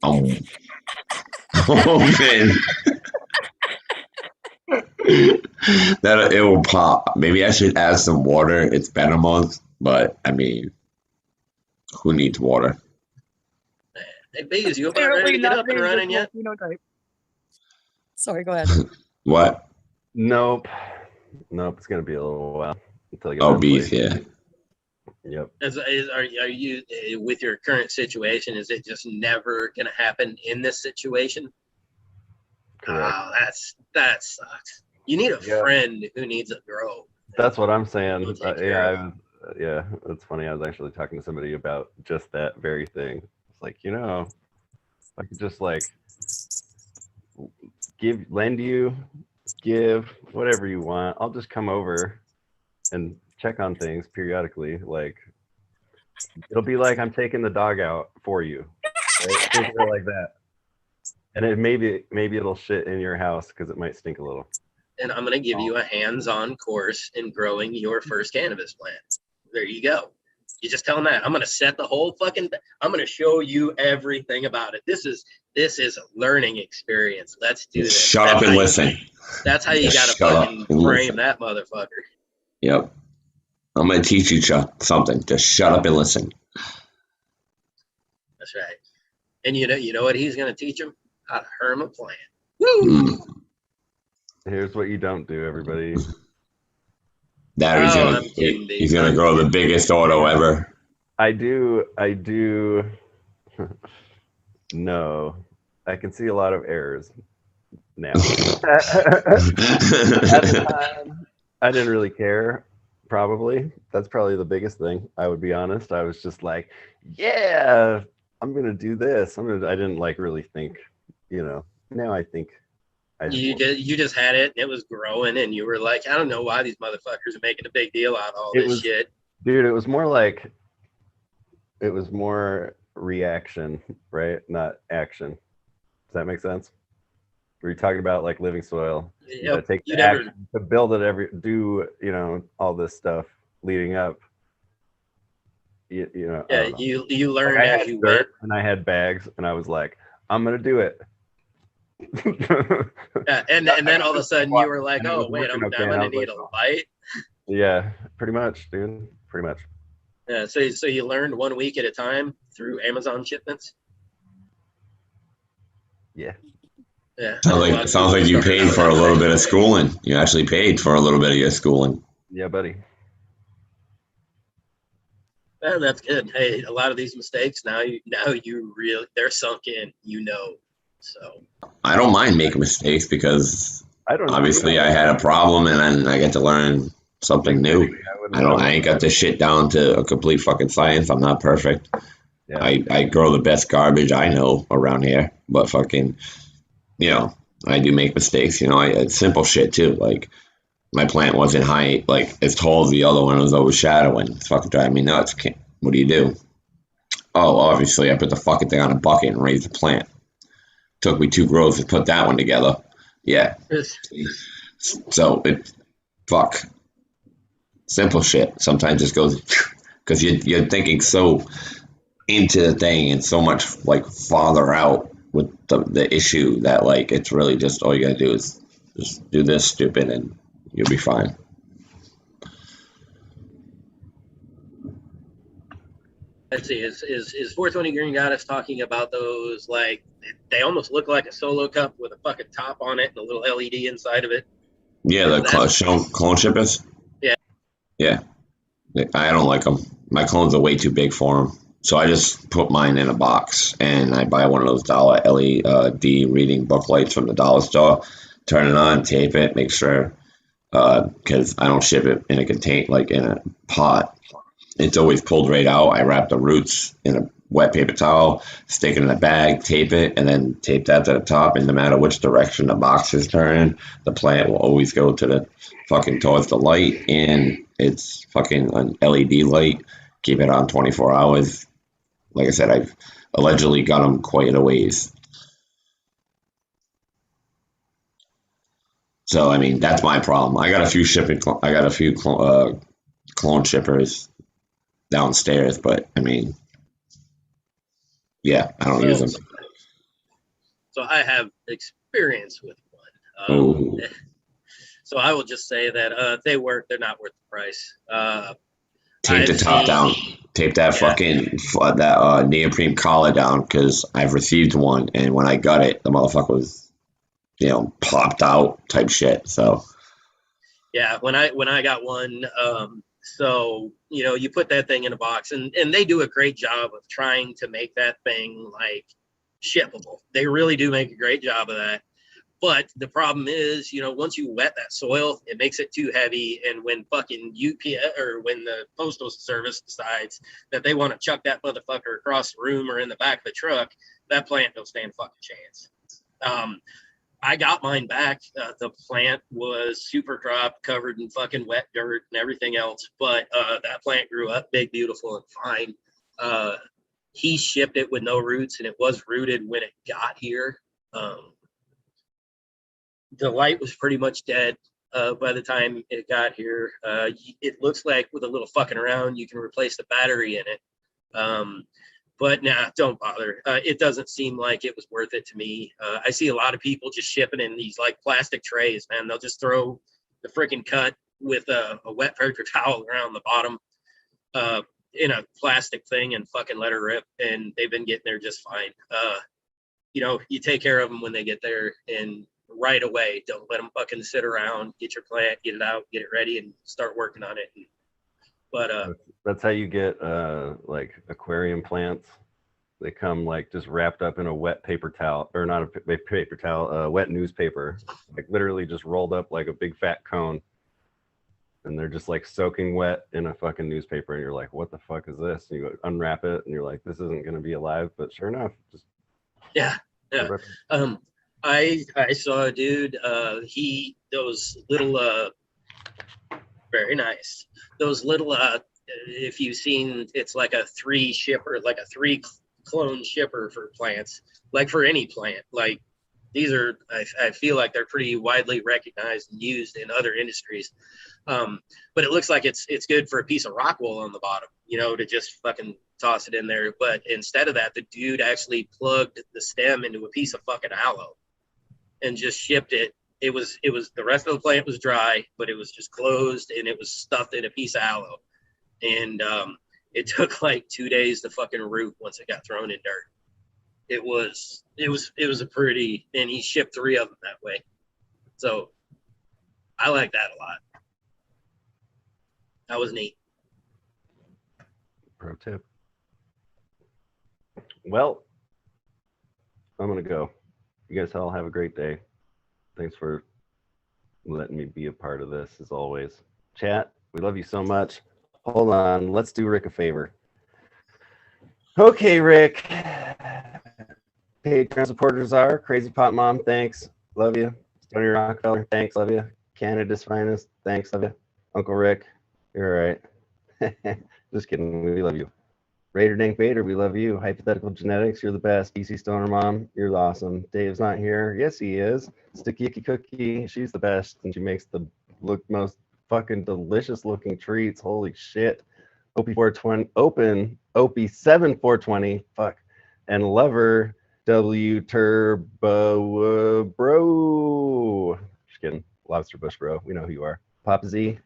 Oh man. That it will pop. Maybe I should add some water. It's been a month, but I mean, who needs water? Hey, Bees, you about ready to get up and running yet? Sorry, go ahead. What? Nope. It's gonna be a little while until I get. Oh, Bees, yeah. Yep. Are you with your current situation? Is it just never gonna happen in this situation? Correct. Oh, that sucks. You need a friend who needs a grow. That's what I'm saying. We'll take care of it. Yeah, it's funny. I was actually talking to somebody about just that very thing. It's like, I could just like lend you, give whatever you want. I'll just come over and check on things periodically. Like, it'll be like I'm taking the dog out for you. Right? Think of it like that. And it maybe it'll shit in your house because it might stink a little. And I'm going to give you a hands-on course in growing your first cannabis plant. There you go. You just tell them that. I'm going to set the whole I'm going to show you everything about it. This is a learning experience. Let's do this. Shut up and listen. That's how you got to fucking frame that motherfucker. Yep. I'm going to teach you something. Just shut up and listen. That's right. And you know what he's going to teach him? How to herm a plant. Woo! Here's what you don't do, everybody. That he's gonna grow the biggest auto ever. I do. No, I can see a lot of errors now. At the time, I didn't really care. Probably that's probably the biggest thing. I would be honest. I was just like, yeah, I'm gonna do this. I didn't like really think. Now I think. You just had it and it was growing and you were like, I don't know why these motherfuckers are making a big deal out of all this shit. Dude, it was more reaction, right? Not action. Does that make sense? Were you talking about like living soil? You gotta take the action to build it do all this stuff leading up. You learned as you went. And I had bags and I was like, I'm gonna do it. And then all of a sudden you were like, oh wait, I'm gonna need a light. Yeah, pretty much, dude. Pretty much. Yeah, so you learned 1 week at a time through Amazon shipments. Yeah. Yeah. Sounds like you paid for a little bit of schooling. You actually paid for a little bit of your schooling. Yeah, buddy. Yeah, that's good. Hey, a lot of these mistakes now they're sunk in. So I don't mind making mistakes because obviously I had a problem and then I get to learn something new. I ain't got this shit down to a complete fucking science. I'm not perfect. Yeah. I grow the best garbage I know around here, but fucking, I do make mistakes. It's simple shit too. Like my plant wasn't high, like as tall as the other one. It was overshadowing. It's fucking driving me nuts. What do? Oh, obviously I put the fucking thing on a bucket and raised the plant. Took me 2 grows to put that one together. Yeah. So simple shit. Sometimes just goes because you're thinking so into the thing and so much like farther out with the issue that like it's really just all you gotta do is just do this stupid and you'll be fine. Let's see, is 420 Green Goddess talking about those, like, they almost look like a solo cup with a fucking top on it and a little LED inside of it? Yeah, the clone shippers? Yeah. Yeah. I don't like them. My clones are way too big for them. So I just put mine in a box and I buy one of those dollar LED reading book lights from the dollar store. Turn it on, tape it, make sure, because I don't ship it in a contain like in a pot. It's always pulled right out. I wrap the roots in a wet paper towel, stick it in a bag, tape it, and then tape that to the top. And no matter which direction the box is turning, the plant will always go to the fucking towards the light. And it's fucking an LED light. Keep it on 24 hours. Like I said, I've allegedly got them quite a ways. So I mean, that's my problem. I got a few clone shippers downstairs, but I mean, yeah, I don't use them. So I have experience with one. Ooh. So I will just say that they work. They're not worth the price. Tape the top down. Tape that that neoprene collar down, because I've received one, and when I got it, the motherfucker was, popped out type shit. So yeah, when I got one, so you put that thing in a box, and they do a great job of trying to make that thing like shippable. They really do make a great job of that. But the problem is, once you wet that soil, it makes it too heavy. And when fucking UPS or when the Postal Service decides that they want to chuck that motherfucker across the room or in the back of the truck, that plant don't stand a fucking chance. I got mine back. The plant was super cropped, covered in fucking wet dirt and everything else. But that plant grew up big, beautiful, and fine. He shipped it with no roots, and it was rooted when it got here. The light was pretty much dead by the time it got here. It looks like with a little fucking around, you can replace the battery in it. But nah, don't bother. It doesn't seem like it was worth it to me. I see a lot of people just shipping in these like plastic trays, man. They'll just throw the freaking cut with a wet paper towel around the bottom in a plastic thing and fucking let her rip. And they've been getting there just fine. You take care of them when they get there, and right away, don't let them fucking sit around. Get your plant, get it out, get it ready, and start working on it. But that's how you get like aquarium plants. They come like just wrapped up in a wet paper towel, or not a paper towel, wet newspaper, like literally just rolled up like a big fat cone, and they're just like soaking wet in a fucking newspaper. And you're like, what the fuck is this? And you go unwrap it, and you're like, this isn't gonna be alive. But sure enough, just yeah. I saw a dude. Those little very nice. Those little if you've seen, it's like a 3 clone shipper for plants, like for any plant. Like these are, I feel like they're pretty widely recognized and used in other industries. But it looks like it's good for a piece of rock wool on the bottom, to just fucking toss it in there. But instead of that, the dude actually plugged the stem into a piece of fucking aloe and just shipped it. It was the rest of the plant was dry, but it was just closed and it was stuffed in a piece of aloe. And it took like 2 days to fucking root once it got thrown in dirt. It was a pretty, and he shipped 3 of them that way. So I like that a lot. That was neat. Pro tip. Well, I'm gonna go. You guys all have a great day. Thanks for letting me be a part of this, as always. Chat, we love you so much. Hold on, let's do Rick a favor. Okay, Rick. Patreon supporters are Crazy Pop Mom, thanks, love you. Tony Rockefeller, thanks, love you. Canada's Finest, thanks, love you. Uncle Rick, you're all right. Just kidding, we love you. Raider Dank Vader, we love you. Hypothetical Genetics, you're the best. DC Stoner Mom, you're awesome. Dave's not here. Yes, he is. Sticky Icky Cookie, she's the best, and she makes the most fucking delicious looking treats. Holy shit. OP420, Opie 7420, fuck. And Lover W Turbo Bro. Just kidding. Lobster Bush Bro. We know who you are. Papa Z,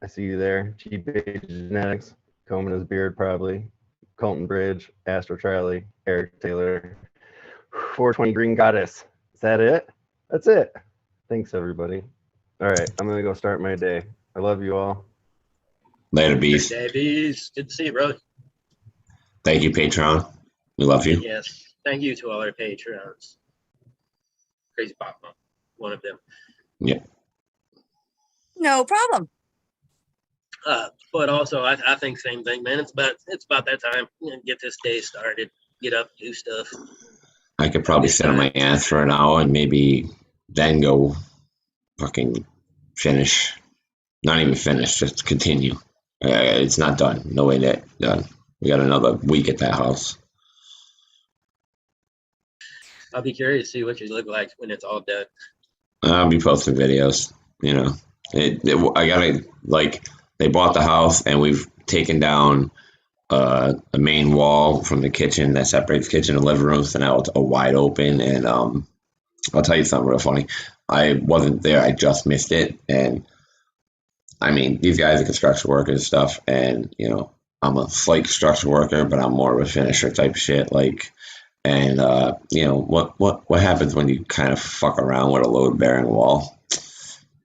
I see you there. GP Genetics. Combing his beard, probably. Colton Bridge, Astro Charlie, Eric Taylor, 420 Green Goddess. Is that it? That's it. Thanks, everybody. All right, I'm going to go start my day. I love you all. Later, beast. Davies, good to see you, bro. Thank you, Patreon. We love you. Yes, thank you to all our patrons. Crazy Pop Mom, one of them. Yeah. No problem. But also, I think same thing, man. It's about that time. Get this day started. Get up, do stuff. I could probably sit on my ass for an hour and maybe then go fucking finish. Not even finish, just continue. It's not done. No way that done. We got another week at that house. I'll be curious to see what you look like when it's all done. I'll be posting videos. You know, I gotta like. They bought the house and we've taken down a main wall from the kitchen that separates kitchen and living room. So now it's a wide open. And I'll tell you something real funny. I wasn't there. I just missed it. And I mean, these guys are construction workers and stuff. And, you know, I'm a slight construction worker, but I'm more of a finisher type shit. Like, and, you know, what happens when you kind of fuck around with a load bearing wall?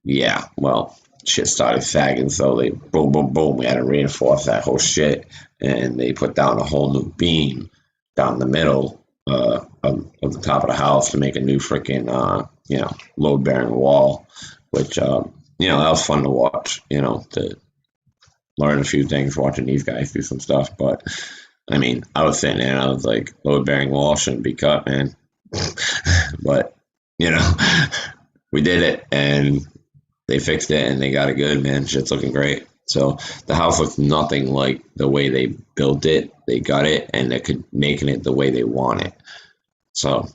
Yeah, well, shit started sagging, so they boom, boom, boom. We had to reinforce that whole shit, and they put down a whole new beam down the middle of the top of the house to make a new freaking you know, load bearing wall, which you know, that was fun to watch. You know, to learn a few things watching these guys do some stuff. But I mean, I was sitting there and I was like, load bearing wall shouldn't be cut, man. But you know, we did it and they fixed it and they got it good, man. Shit's looking great. So the house looks nothing like the way they built it. They got it and they could making it the way they want it. So,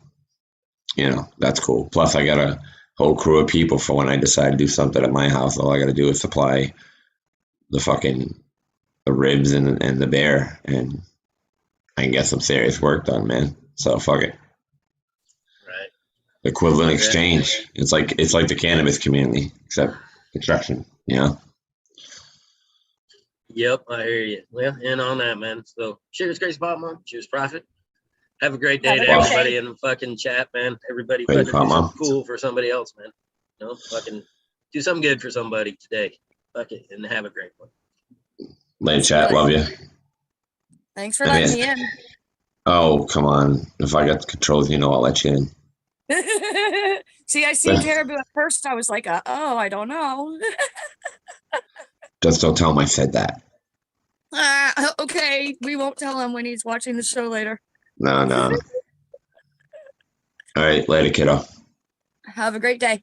you know, that's cool. Plus I got a whole crew of people for when I decide to do something at my house. All I got to do is supply the ribs and the bear and I can get some serious work done, man. So fuck it. Equivalent exchange. It's like the cannabis community, except construction, you know? Yep, I hear you. Well, and on that, man. So cheers, Crazy Pop Mom. Cheers, Prophet. Have a great day to everybody in the fucking chat, man. Everybody fucking do something cool for somebody else, man. You know, fucking do something good for somebody today. Fuck it, and have a great one. Later, chat. Love you. Thanks for letting me in. Oh, come on. If I got the controls, you know I'll let you in. See, I seemed terrible at first. I was like, oh, I don't know. Just don't tell him I said that. Okay, we won't tell him when he's watching the show later. No. All right, later, kiddo. Have a great day.